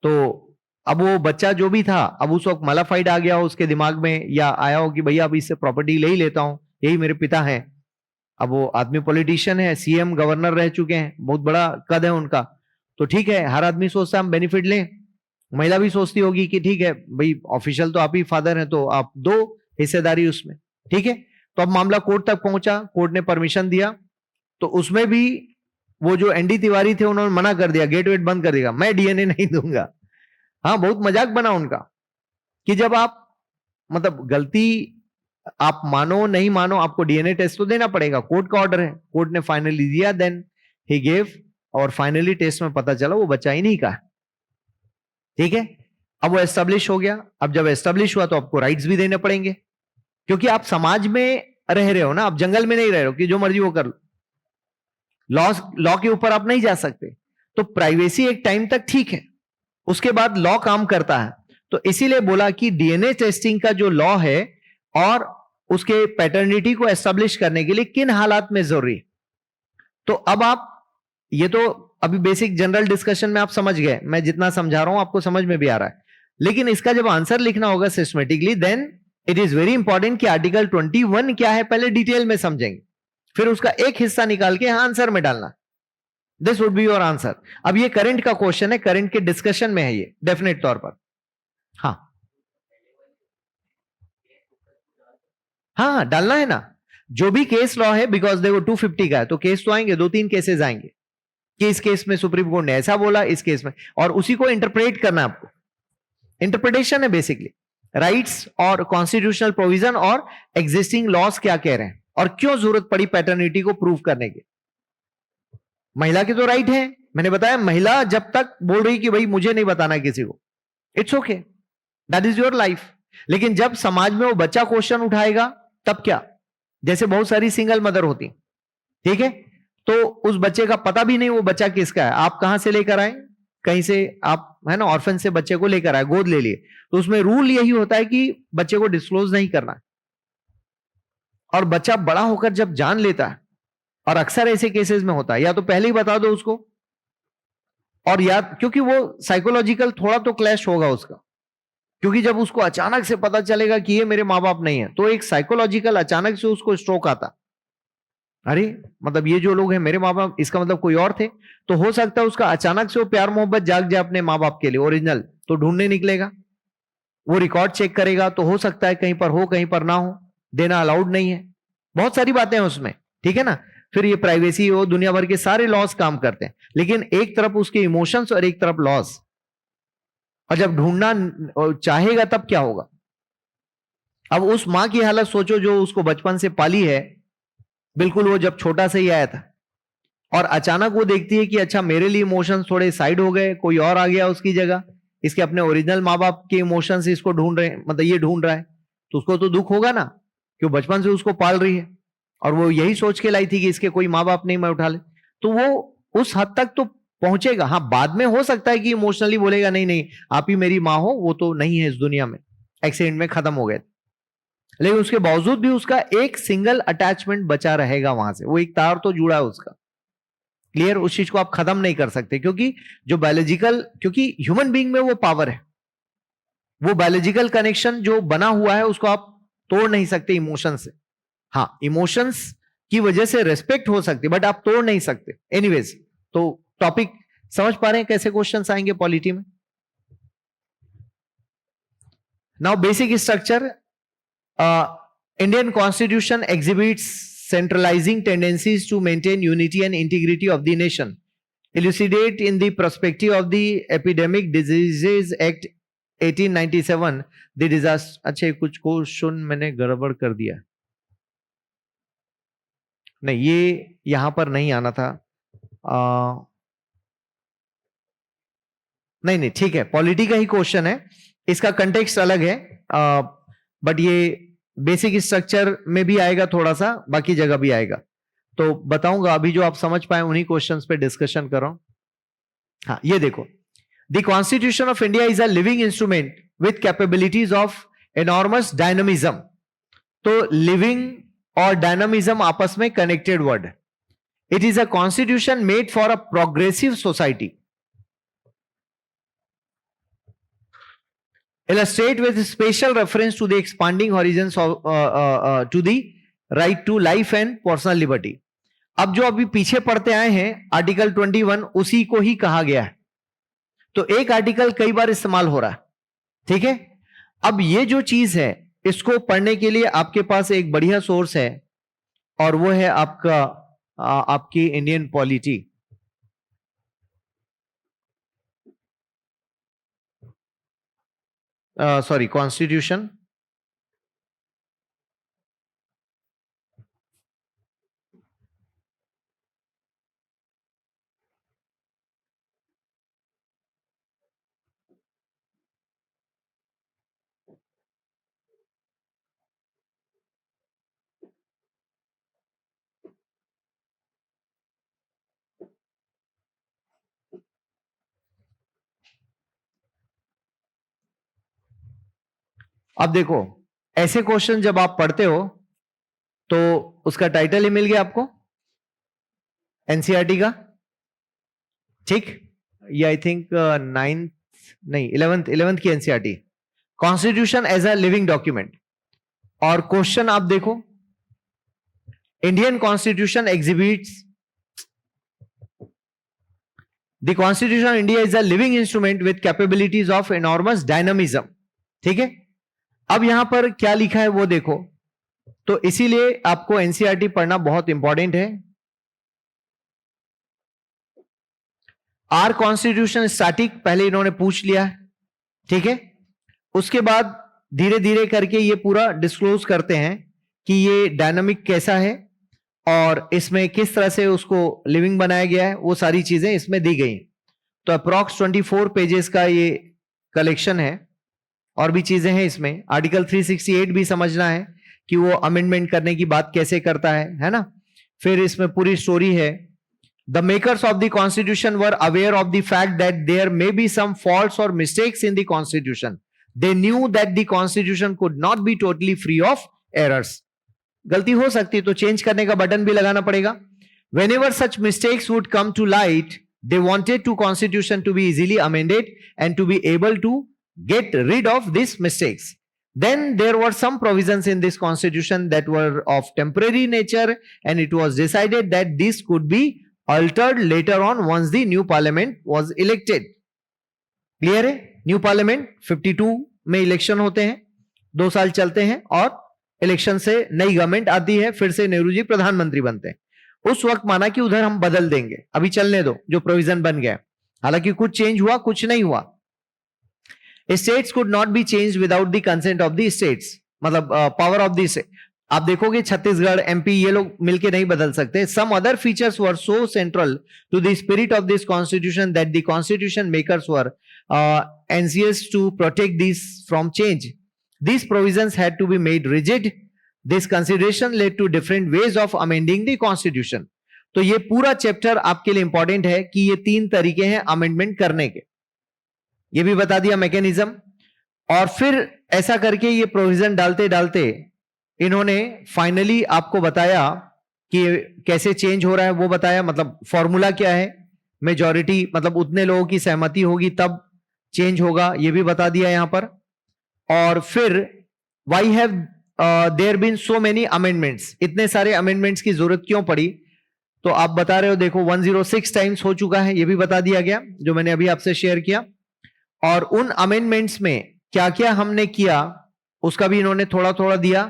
तो अब वो बच्चा जो भी था, अब उस वक्त मलाफाइड आ गया हो उसके दिमाग में, या आया हो कि भैया अब इससे प्रॉपर्टी ले ही लेता हूं, यही मेरे पिता हैं। अब वो आदमी पॉलिटिशियन है, सीएम गवर्नर रह चुके हैं, बहुत बड़ा कद है उनका, तो ठीक है, हर आदमी सोचता है हम बेनिफिट लें। महिला भी सोचती होगी कि ठीक है भाई, ऑफिशियल तो आप ही फादर हैं, तो आप दो हिस्सेदारी उसमें, ठीक है। तो अब मामला कोर्ट तक पहुंचा, कोर्ट ने परमिशन दिया, तो उसमें भी वो जो एनडी तिवारी थे उन्होंने मना कर दिया, गेट वेट बंद कर दिया, मैं डीएनए नहीं दूंगा। हाँ, बहुत मजाक बना उनका कि जब आप, मतलब गलती आप मानो नहीं मानो, आपको डीएनए टेस्ट तो देना पड़ेगा, कोर्ट का ऑर्डर है, कोर्ट ने फाइनली दिया, देन ही गेव, और फाइनली टेस्ट में पता चला वो बच्चा ही नहीं का, ठीक है। अब वो एस्टेब्लिश हो गया, अब जब एस्टेब्लिश हुआ तो आपको राइट्स भी देने पड़ेंगे, क्योंकि आप समाज में रह रहे हो ना, आप जंगल में नहीं रह रहे हो कि जो मर्जी वो कर लो, लॉ के ऊपर आप नहीं जा सकते। तो प्राइवेसी एक टाइम तक ठीक है, उसके बाद लॉ काम करता है। तो इसीलिए बोला कि डीएनए टेस्टिंग का जो लॉ है और उसके पैटर्निटी को एस्टेब्लिश करने के लिए किन हालात में जरूरी। तो अब आप, ये तो अभी बेसिक जनरल डिस्कशन में आप समझ गए, मैं जितना समझा रहा हूं आपको समझ में भी आ रहा है, लेकिन इसका जब आंसर लिखना होगा systematically, then it is very important कि आर्टिकल 21 क्या है पहले डिटेल में समझेंगे, फिर उसका एक हिस्सा निकाल के आंसर में डालना। This would be your answer. अब ये करंट का क्वेश्चन है, करंट के डिस्कशन में है ये, डेफिनेट तौर पर। हाँ हाँ, डालना है ना, जो भी केस लॉ है, बिकॉज देखो 250 का है, तो केस तो आएंगे, 2-3 केसेस आएंगे कि इस केस में सुप्रीम कोर्ट ने ऐसा बोला, इस केस में, और उसी को इंटरप्रेट करना है आपको। इंटरप्रिटेशन है बेसिकली, राइट्स और कॉन्स्टिट्यूशनल प्रोविजन और एग्जिस्टिंग लॉज क्या कह रहे हैं, और क्यों जरूरत पड़ी पैटर्निटी को प्रूव करने की। महिला के तो राइट है, मैंने बताया, महिला जब तक बोल रही कि भाई मुझे नहीं बताना किसी को, it's okay, that is your life. लेकिन जब समाज में वो बच्चा क्वेश्चन उठाएगा तब क्या, जैसे बहुत सारी सिंगल मदर होती, ठीक है, तो उस बच्चे का पता भी नहीं वो बच्चा किसका है, आप कहां से लेकर आए, कहीं से आप, है ना, ऑर्फन से बच्चे को लेकर आए, गोद ले लिए, तो उसमें रूल यही होता है कि बच्चे को डिस्क्लोज नहीं करना। और बच्चा बड़ा होकर जब जान लेता है, और अक्सर ऐसे केसेस में होता है, या तो पहले ही बता दो उसको, और या क्योंकि वो साइकोलॉजिकल थोड़ा तो क्लैश होगा उसका, क्योंकि जब उसको अचानक से पता चलेगा कि ये मेरे माँ बाप नहीं है, तो एक साइकोलॉजिकल अचानक से उसको स्ट्रोक आता, अरे मतलब ये जो लोग हैं मेरे माँ बाप, इसका मतलब कोई और थे। तो हो सकता है उसका अचानक से वो प्यार मोहब्बत जाग जाए अपने माँ बाप के लिए ओरिजिनल, तो ढूंढने निकलेगा। वो रिकॉर्ड चेक करेगा, तो हो सकता है कहीं पर हो कहीं पर ना हो, देना अलाउड नहीं है, बहुत सारी बातें हैं उसमें, ठीक है ना। फिर ये प्राइवेसी हो, दुनिया भर के सारे लॉस काम करते हैं, लेकिन एक तरफ उसके इमोशंस और एक तरफ लॉस, और जब ढूंढना चाहेगा तब क्या होगा। अब उस मां की हालत सोचो जो उसको बचपन से पाली है, बिल्कुल वो जब छोटा से ही आया था, और अचानक वो देखती है कि अच्छा मेरे लिए इमोशंस थोड़े साइड हो गए, कोई और आ गया उसकी जगह, इसके अपने ओरिजिनल माँ बाप के इमोशंस इसको ढूंढ रहे हैं, मतलब ये ढूंढ रहा है, तो उसको तो दुख होगा ना, कि वो बचपन से उसको पाल रही है, और वो यही सोच के लाई थी कि इसके कोई माँ बाप नहीं, मैं उठा ले, तो वो उस हद तक तो पहुंचेगा। हाँ, बाद में हो सकता है कि इमोशनली बोलेगा नहीं नहीं आप ही मेरी माँ हो, वो तो नहीं है इस दुनिया में, एक्सीडेंट में खत्म हो गए, लेकिन उसके बावजूद भी उसका एक सिंगल अटैचमेंट बचा रहेगा वहां से, वो एक तार तो जुड़ा है उसका। क्लियर, उस चीज को आप खत्म नहीं कर सकते, क्योंकि जो बायोलॉजिकल, क्योंकि ह्यूमन बीइंग में वो पावर है, वो बायोलॉजिकल कनेक्शन जो बना हुआ है उसको आप तोड़ नहीं सकते इमोशन से। हाँ, इमोशंस की वजह से रेस्पेक्ट हो सकती है, बट आप तोड़ नहीं सकते। एनीवेज, तो टॉपिक समझ पा रहे हैं कैसे क्वेश्चंस आएंगे पॉलिटी में। Now basic structure, Indian Constitution exhibits centralizing tendencies to maintain unity and integrity of the nation. Elucidate in the perspective of the Epidemic Diseases Act 1897 the disaster। अच्छा, कुछ क्वेश्चन मैंने गड़बड़ कर दिया, नहीं ये यहां पर नहीं आना था। नहीं नहीं ठीक है, पॉलिटी का ही क्वेश्चन है, इसका कंटेक्स्ट अलग है, बट ये बेसिक स्ट्रक्चर में भी आएगा, थोड़ा सा बाकी जगह भी आएगा, तो बताऊंगा। अभी जो आप समझ पाए उन्हीं क्वेश्चंस पे डिस्कशन कर रहा हूं। हाँ, ये देखो, the constitution of India is a living instrument with capabilities of enormous dynamism. तो लिविंग और डायनामिज्म आपस में कनेक्टेड वर्ड है। It is a constitution made for a progressive society, illustrate with special reference to the expanding horizons of to the right to life and personal liberty। अब जो अभी पीछे पढ़ते आए हैं आर्टिकल 21 उसी को ही कहा गया है, तो एक आर्टिकल कई बार इस्तेमाल हो रहा है, ठीक है। अब ये जो चीज है इसको पढ़ने के लिए आपके पास एक बढ़िया सोर्स है, और वो है आपका आपकी इंडियन पॉलिटी। Sorry, constitution. अब देखो, ऐसे क्वेश्चन जब आप पढ़ते हो तो उसका टाइटल ही मिल गया आपको, एनसीईआरटी का, ठीक। ये आई थिंक 9th नहीं 11th की NCERT, constitution as a living document. और क्वेश्चन आप देखो, Indian constitution exhibits the constitution of India is a living instrument with capabilities of enormous dynamism, ठीक है। अब यहां पर क्या लिखा है वो देखो, तो इसीलिए आपको एनसीईआरटी पढ़ना बहुत इंपॉर्टेंट है। आर कॉन्स्टिट्यूशन स्टैटिक, पहले इन्होंने पूछ लिया, ठीक है। उसके बाद धीरे धीरे करके ये पूरा डिस्क्लोज करते हैं कि ये डायनामिक कैसा है और इसमें किस तरह से उसको लिविंग बनाया गया है, वो सारी चीजें इसमें दी गई। तो अप्रॉक्स 24 पेजेस का ये कलेक्शन है, और भी चीजें हैं इसमें। आर्टिकल 368 भी समझना है कि वो अमेंडमेंट करने की बात कैसे करता है ना। फिर इसमें पूरी स्टोरी है। The makers of the constitution were aware of the fact that there may be some faults or mistakes in the constitution. They knew that the constitution could not be totally free of errors. गलती हो सकती तो चेंज करने का बटन भी लगाना पड़ेगा। Whenever such mistakes would come to light, they wanted to constitution to be easily amended and to be able to get rid of these mistakes. Then there were some provisions in this constitution that were of temporary nature, and it was decided that this could be altered later on once the new parliament was elected। Clear है? न्यू पार्लियामेंट 52 में इलेक्शन होते हैं, 2 साल चलते हैं और इलेक्शन से नई गवर्नमेंट आती है, फिर से नेहरू जी प्रधानमंत्री बनते हैं। उस वक्त माना कि उधर हम बदल देंगे, अभी चलने दो जो प्रोविजन बन गया। हालांकि कुछ चेंज हुआ, कुछ नहीं हुआ। States could not be change without the consent of the states, मतलब पावर ऑफ द स्टेट। आप देखोगे छत्तीसगढ़, एमपी, ये लोग मिलके नहीं बदल सकते। Some other features were so central to the spirit of this constitution that the constitution makers were anxious to protect these from change. These provisions had to be made rigid. This consideration led to different ways of amending the constitution. तो ये पूरा चैप्टर आपके लिए इंपॉर्टेंट है कि ये 3 तरीके हैं अमेंडमेंट करने के, ये भी बता दिया मैकेनिज्म। और फिर ऐसा करके ये प्रोविजन डालते डालते इन्होंने फाइनली आपको बताया कि कैसे चेंज हो रहा है, वो बताया। मतलब फॉर्मूला क्या है, मेजॉरिटी मतलब उतने लोगों की सहमति होगी तब चेंज होगा, ये भी बता दिया यहां पर। और फिर why have there been so many amendments, इतने सारे अमेंडमेंट्स की जरूरत क्यों पड़ी। तो आप बता रहे हो, देखो 106 टाइम्स हो चुका है, ये भी बता दिया गया जो मैंने अभी आपसे शेयर किया। और उन अमेंडमेंट्स में क्या क्या हमने किया उसका भी इन्होंने थोड़ा थोड़ा दिया,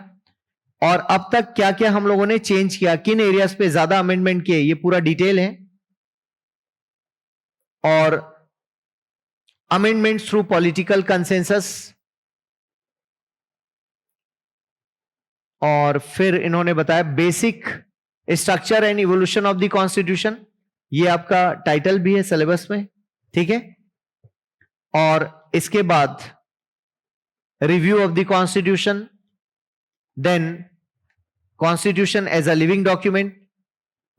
और अब तक क्या क्या हम लोगों ने चेंज किया, किन एरियाज पे ज्यादा अमेंडमेंट किए, ये पूरा डिटेल है। और अमेंडमेंट्स थ्रू पॉलिटिकल कंसेंसस, और फिर इन्होंने बताया basic structure and evolution of the constitution, ये आपका टाइटल भी है सिलेबस में, ठीक है। और इसके बाद review of the constitution, then constitution as a living document,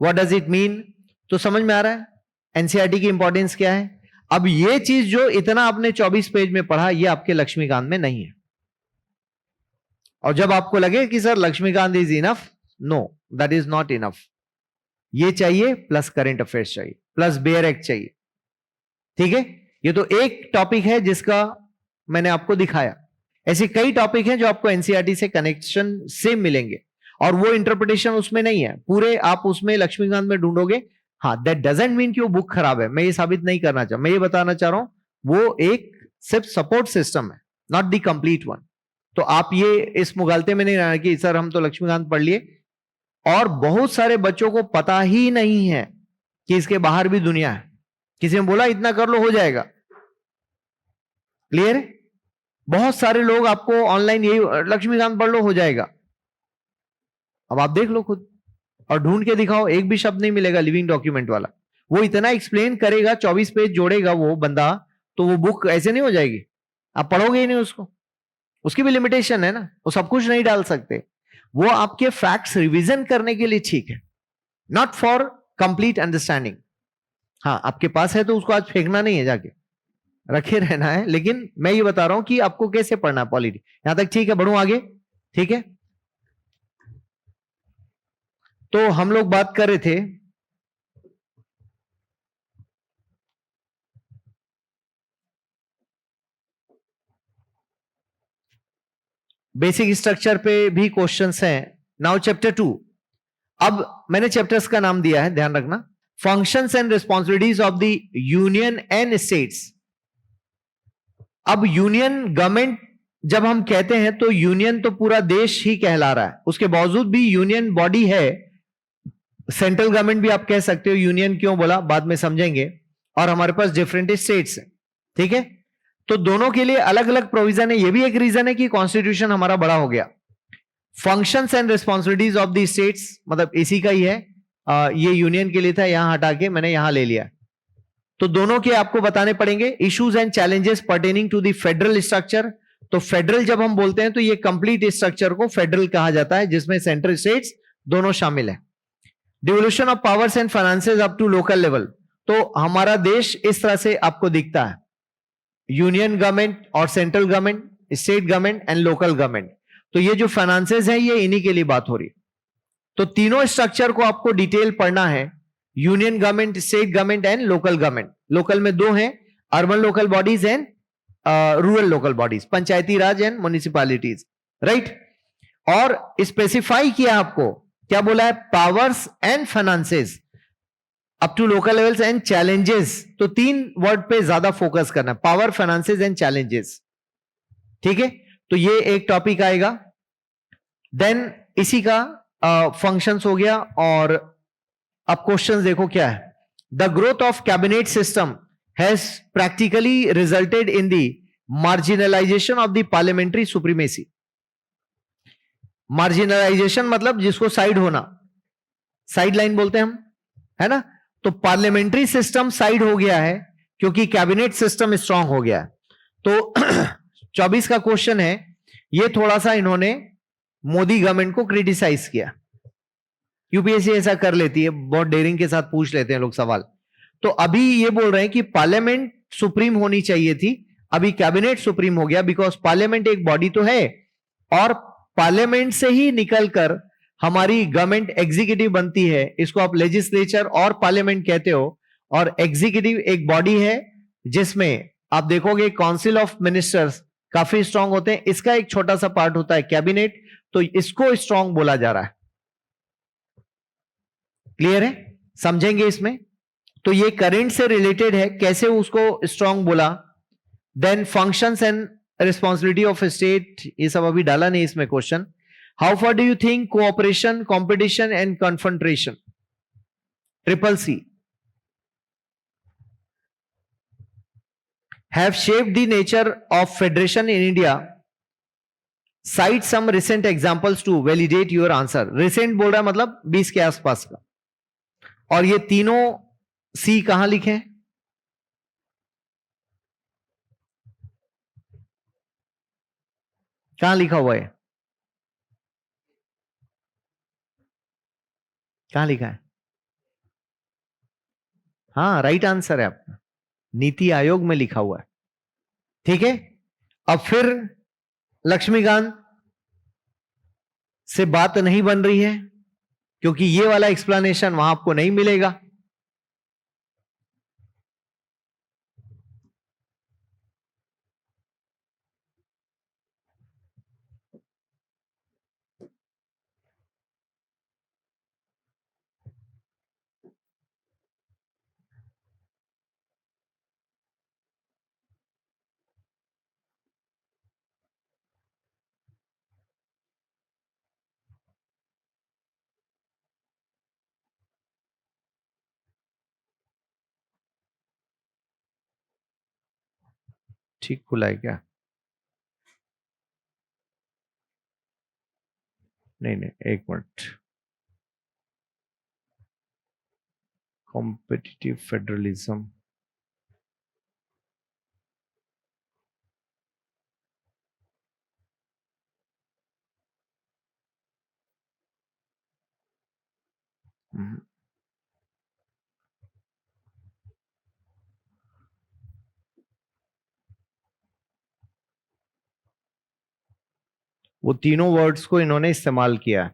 what does it mean. तो समझ में आ रहा है एनसीईआरटी की इंपॉर्टेंस क्या है। अब ये चीज जो इतना आपने 24 पेज में पढ़ा, ये आपके लक्ष्मीकांत में नहीं है। और जब आपको लगे कि sir Laxmikanth is enough, no, that is not enough. ये चाहिए प्लस करंट अफेयर्स चाहिए प्लस बेयर एक्ट चाहिए, ठीक है। ये तो एक टॉपिक है जिसका मैंने आपको दिखाया, ऐसे कई टॉपिक हैं जो आपको एनसीईआरटी से कनेक्शन से मिलेंगे, और वो इंटरप्रिटेशन उसमें नहीं है पूरे, आप उसमें लक्ष्मीकांत में ढूंढोगे। हाँ, दैट डजंट मीन कि वो बुक खराब है, मैं ये साबित नहीं करना चाह, मैं ये बताना चाह रहा हूं वो एक सिर्फ सपोर्ट सिस्टम है, नॉट द कंप्लीट वन। तो आप ये इस मुगालते में नहीं रहना कि सर हम तो लक्ष्मीकांत पढ़ लिए, और बहुत सारे बच्चों को पता ही नहीं है कि इसके बाहर भी दुनिया है। किसी ने बोला इतना कर लो हो जाएगा, क्लियर है। बहुत सारे लोग आपको ऑनलाइन यही लक्ष्मीकांत पढ़ लो हो जाएगा, अब आप देख लो खुद और ढूंढ के दिखाओ, एक भी शब्द नहीं मिलेगा लिविंग डॉक्यूमेंट वाला। वो इतना एक्सप्लेन करेगा, 24 पेज जोड़ेगा वो बंदा, तो वो बुक ऐसे नहीं हो जाएगी, आप पढ़ोगे ही नहीं उसको। उसकी भी लिमिटेशन है ना, वो सब कुछ नहीं डाल सकते। वो आपके फैक्ट्स रिवीजन करने के लिए ठीक है, नॉट फॉर कंप्लीट अंडरस्टैंडिंग। हाँ, आपके पास है तो उसको आज फेंकना नहीं है, जाके रखे रहना है। लेकिन मैं ये बता रहा हूं कि आपको कैसे पढ़ना है पॉलिटी, यहां तक ठीक है। बढ़ूं आगे, ठीक है। तो हम लोग बात कर रहे थे बेसिक स्ट्रक्चर पे भी क्वेश्चंस हैं। नाउ चैप्टर 2, अब मैंने चैप्टर्स का नाम दिया है, ध्यान रखना, functions and responsibilities of the union and states. अब यूनियन गवर्नमेंट जब हम कहते हैं तो यूनियन तो पूरा देश ही कहला रहा है, उसके बावजूद भी यूनियन बॉडी है, सेंट्रल गवर्नमेंट भी आप कह सकते हो। यूनियन क्यों बोला बाद में समझेंगे। और हमारे पास डिफरेंट स्टेट्स है, ठीक है। तो दोनों के लिए अलग अलग प्रोविजन है, ये भी एक रीजन है कि कॉन्स्टिट्यूशन हमारा बड़ा हो गया। Functions and responsibilities of the states, मतलब इसी का ही है, ये यूनियन के लिए था, यहां हटा के मैंने यहां ले लिया। तो दोनों के आपको बताने पड़ेंगे। Issues and challenges pertaining to the federal structure, तो फेडरल जब हम बोलते हैं तो ये कंप्लीट स्ट्रक्चर को फेडरल कहा जाता है, जिसमें सेंट्रल स्टेट्स दोनों शामिल है। Devolution of powers and finances up to local level, तो हमारा देश इस तरह से आपको दिखता है, यूनियन गवर्नमेंट और central government, state government and local government. तो ये जो फाइनेंसेस है ये इन्हीं के लिए बात हो रही है। तो तीनों स्ट्रक्चर को आपको डिटेल पढ़ना है, union government, state government and local government. Local में 2 हैं, urban local bodies and rural local bodies, panchayati raj and municipalities, right. और स्पेसिफाई किया आपको, क्या बोला है, powers and finances up to local levels and challenges. तो 3 वर्ड पे ज्यादा फोकस करना है, पावर, फाइनेंसेस एंड चैलेंजेस। ठीक है, तो ये एक टॉपिक आएगा। देन इसी का फंक्शंस हो गया। और अब क्वेश्चंस देखो क्या है। The growth of cabinet system has practically resulted in the marginalisation of the parliamentary supremacy. Marginalisation मतलब जिसको साइड होना, साइड लाइन बोलते हैं हम, है ना। तो पार्लियामेंट्री सिस्टम साइड हो गया है क्योंकि कैबिनेट सिस्टम स्ट्रांग हो गया है। तो 24 का क्वेश्चन है, ये थोड़ा सा इन्होंने मोदी गवर्नमेंट को क्रिटिसाइज किया। यूपीएससी ऐसा कर लेती है, बहुत डेयरिंग के साथ पूछ लेते हैं लोग सवाल। तो अभी ये बोल रहे हैं कि पार्लियामेंट सुप्रीम होनी चाहिए थी, अभी कैबिनेट सुप्रीम हो गया, बिकॉज पार्लियामेंट एक बॉडी तो है और पार्लियामेंट से ही निकलकर हमारी गवर्नमेंट एग्जीक्यूटिव बनती है। इसको आप लेजिस्लेचर और पार्लियामेंट कहते हो। और एग्जीक्यूटिव एक बॉडी है जिसमें आप देखोगे काउंसिल ऑफ मिनिस्टर्स काफी स्ट्रांग होते हैं, इसका एक छोटा सा पार्ट होता है कैबिनेट, तो इसको स्ट्रांग बोला जा रहा है। क्लियर है, समझेंगे इसमें। तो ये करंट से रिलेटेड है, कैसे उसको स्ट्रांग बोला। Then functions and responsibility of state, ये सब अभी डाला नहीं इसमें question. How far do you think cooperation, competition and confrontation, triple C, have shaped the nature of federation in India? Cite some recent examples to validate your answer. Recent बोल रहा है मतलब 20 के आसपास का। और ये तीनों सी कहां लिखे हैं? कहां लिखा हुआ है? कहां लिखा है? हाँ, राइट आंसर है आपका, नीति आयोग में लिखा हुआ है। ठीक है, अब फिर लक्ष्मीकांत से बात नहीं बन रही है क्योंकि ये वाला एक्सप्लेनेशन वहां आपको नहीं मिलेगा। ठीक खुला है क्या? नहीं नहीं, एक मिनट। कॉम्पिटिटिव फेडरलिज्म, वो तीनों वर्ड्स को इन्होंने इस्तेमाल किया है।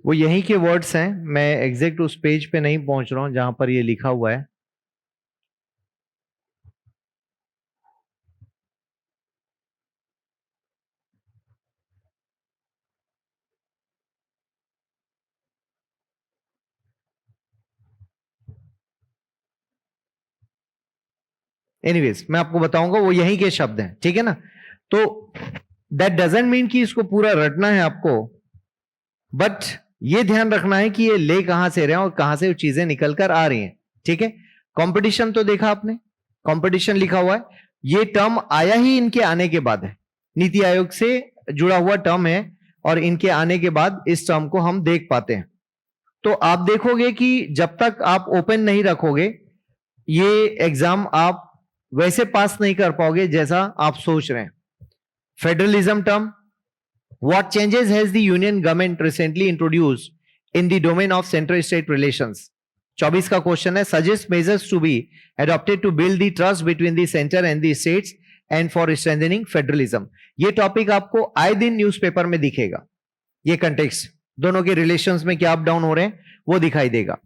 वो यहीं के वर्ड्स हैं, मैं एग्जैक्ट उस पेज पे नहीं पहुंच रहा हूं जहां पर ये लिखा हुआ है। एनीवेज मैं आपको बताऊंगा, वो यहीं के शब्द हैं, ठीक है ना। तो दैट डजंट मीन कि इसको पूरा रटना है आपको, बट ये ध्यान रखना है कि ये ले कहां से रहे हैं और कहां से वो चीजें निकल कर आ रही हैं। ठीक है, कंपटीशन तो देखा आपने, कंपटीशन लिखा हुआ है, ये टर्म आया ही इनके आने के बाद है, नीति आयोग से जुड़ा हुआ टर्म है और इनके आने के बाद इस टर्म को हम देख पाते हैं। तो आप देखोगे कि जब तक आप ओपन नहीं रखोगे ये एग्जाम आप वैसे पास नहीं कर पाओगे जैसा आप सोच रहे हैं। Federalism term, what changes has the union government recently introduced in the domain of central state relations? 24 का क्वेश्चन है, suggest measures to be adopted to build the trust between the center and the states and for strengthening federalism. ये टॉपिक आपको आए दिन न्यूज़पेपर में दिखेगा। ये कंटेक्स्ट दोनों के रिलेशंस में क्या अप डाउन हो रहे हैं वो दिखाई देगा।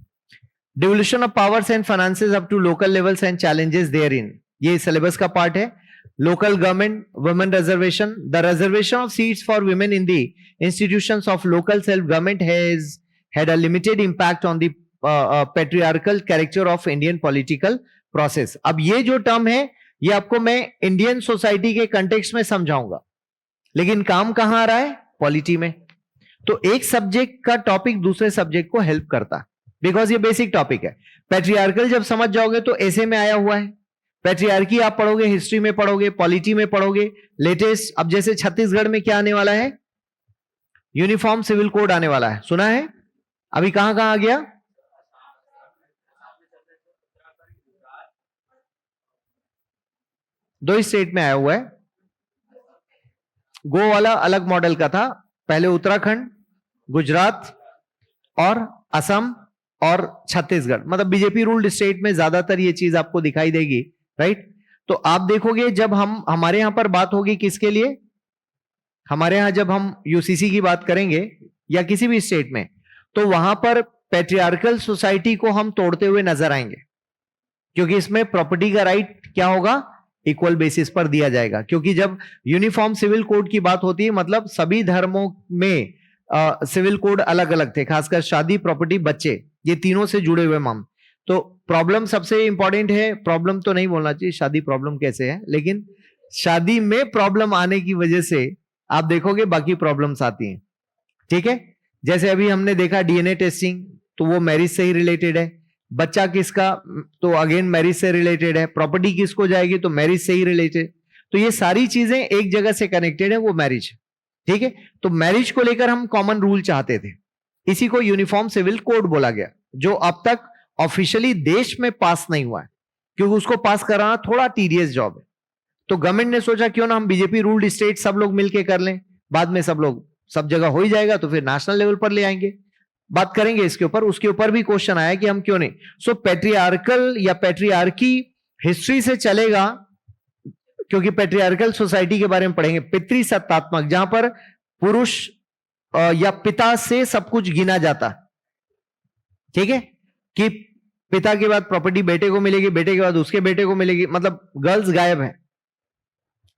Devolution of powers and finances up to local levels and challenges therein, ये सिलेबस का पार्ट है। Local government, women reservation, the reservation of seats for women in the institutions of local self government has had a limited impact on the patriarchal character of Indian political process। अब ये जो टर्म है ये आपको मैं इंडियन सोसाइटी के कंटेक्स्ट में समझाऊंगा, लेकिन काम कहां आ रहा है? पॉलिटी में। तो एक सब्जेक्ट का टॉपिक दूसरे सब्जेक्ट को हेल्प करता है, बिकॉज ये बेसिक टॉपिक है। पैट्रियार्कल जब समझ जाओगे तो ऐसे में आया हुआ है। पैट्रियार्की आप पढ़ोगे, हिस्ट्री में पढ़ोगे, पॉलिटी में पढ़ोगे, लेटेस्ट अब जैसे छत्तीसगढ़ में क्या आने वाला है? यूनिफॉर्म सिविल कोड आने वाला है, सुना है? अभी कहां कहां आ गया? दो स्टेट में आया हुआ है। गो वाला अलग मॉडल का था, पहले उत्तराखंड, गुजरात और असम और छत्तीसगढ़, मतलब बीजेपी रूल्ड स्टेट में ज्यादातर ये चीज आपको दिखाई देगी, राइट। तो आप देखोगे जब हमारे यहां पर बात होगी किसके लिए, हमारे यहां जब हम यूसीसी की बात करेंगे या किसी भी स्टेट में, तो वहां पर पैट्रियार्कल सोसाइटी को हम तोड़ते हुए नजर आएंगे, क्योंकि इसमें प्रॉपर्टी का राइट क्या होगा? इक्वल बेसिस पर दिया जाएगा। क्योंकि जब यूनिफॉर्म सिविल कोड की बात होती है, मतलब सभी धर्मों में सिविल कोड अलग अलग थे, खासकर शादी, प्रॉपर्टी, बच्चे, ये तीनों से जुड़े हुए मामले। तो प्रॉब्लम सबसे इंपॉर्टेंट है, प्रॉब्लम तो नहीं बोलना चाहिए, शादी प्रॉब्लम कैसे है, लेकिन शादी में प्रॉब्लम आने की वजह से आप देखोगे बाकी प्रॉब्लम्स आती हैं, ठीक है। जैसे अभी हमने देखा डीएनए टेस्टिंग, तो वो मैरिज से ही रिलेटेड है। बच्चा किसका, तो अगेन मैरिज से रिलेटेड है। प्रॉपर्टी किसको जाएगी, तो मैरिज से ही रिलेटेड। तो ये सारी चीजें एक जगह से कनेक्टेड है, वो मैरिज, ठीक है। तो मैरिज को लेकर हम कॉमन रूल चाहते थे, इसी को यूनिफॉर्म सिविल कोड बोला गया, जो अब तक ऑफिशियली देश में पास नहीं हुआ है, क्योंकि उसको पास कराना थोड़ा टीडियस जॉब है। तो गवर्नमेंट ने सोचा क्यों ना हम बीजेपी रूल्ड स्टेट सब लोग मिलकर कर लें, बाद में सब लोग सब जगह हो ही जाएगा, तो फिर नेशनल लेवल पर ले आएंगे। बात करेंगे इसके ऊपर, उसके ऊपर भी क्वेश्चन आया कि हम क्यों नहीं। सो पैट्रियार्कल या पैट्रियार्की हिस्ट्री से चलेगा, क्योंकि पैट्रियार्कल सोसाइटी के बारे में पढ़ेंगे। पितृसत्तात्मक, जहां पर पुरुष या पिता से सब कुछ गिना जाता, ठीक है, कि पिता के बाद प्रॉपर्टी बेटे को मिलेगी, बेटे के बाद उसके बेटे को मिलेगी, मतलब गर्ल्स गायब है,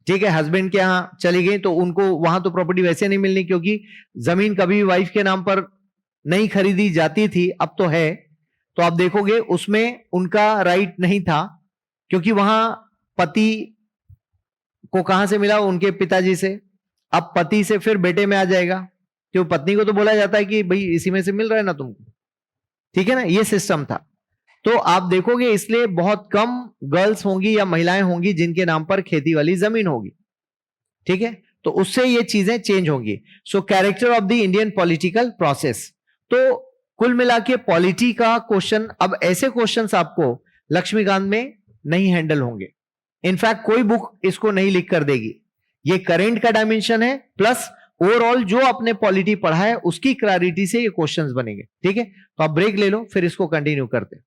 ठीक है। हस्बैंड के यहां चली गई तो उनको वहां तो प्रॉपर्टी वैसे नहीं मिलनी, क्योंकि जमीन कभी भी वाइफ के नाम पर नहीं खरीदी जाती थी, अब तो है। तो आप देखोगे उसमें उनका राइट नहीं था, क्योंकि वहां पति को कहां से मिला, उनके पिताजी से। अब पति से फिर बेटे में आ जाएगा, क्यों पत्नी को तो बोला जाता है कि भाई इसी में से मिल रहा है ना तुमको, ठीक है ना, ये सिस्टम था। तो आप देखोगे इसलिए बहुत कम गर्ल्स होंगी या महिलाएं होंगी जिनके नाम पर खेती वाली जमीन होगी, ठीक है। तो उससे ये चीजें चेंज होंगी। So character of the Indian political process, तो कुल मिला के पॉलिटी का क्वेश्चन, अब ऐसे क्वेश्चंस आपको लक्ष्मीकांत में नहीं हैंडल होंगे। इनफैक्ट कोई बुक इसको नहीं लिख कर देगी। ये करेंट का डायमेंशन है, प्लस ओवरऑल जो आपने पॉलिटी पढ़ा है उसकी क्लैरिटी से ये क्वेश्चंस बनेंगे, ठीक है। तो आप ब्रेक ले लो, फिर इसको कंटिन्यू करते हैं।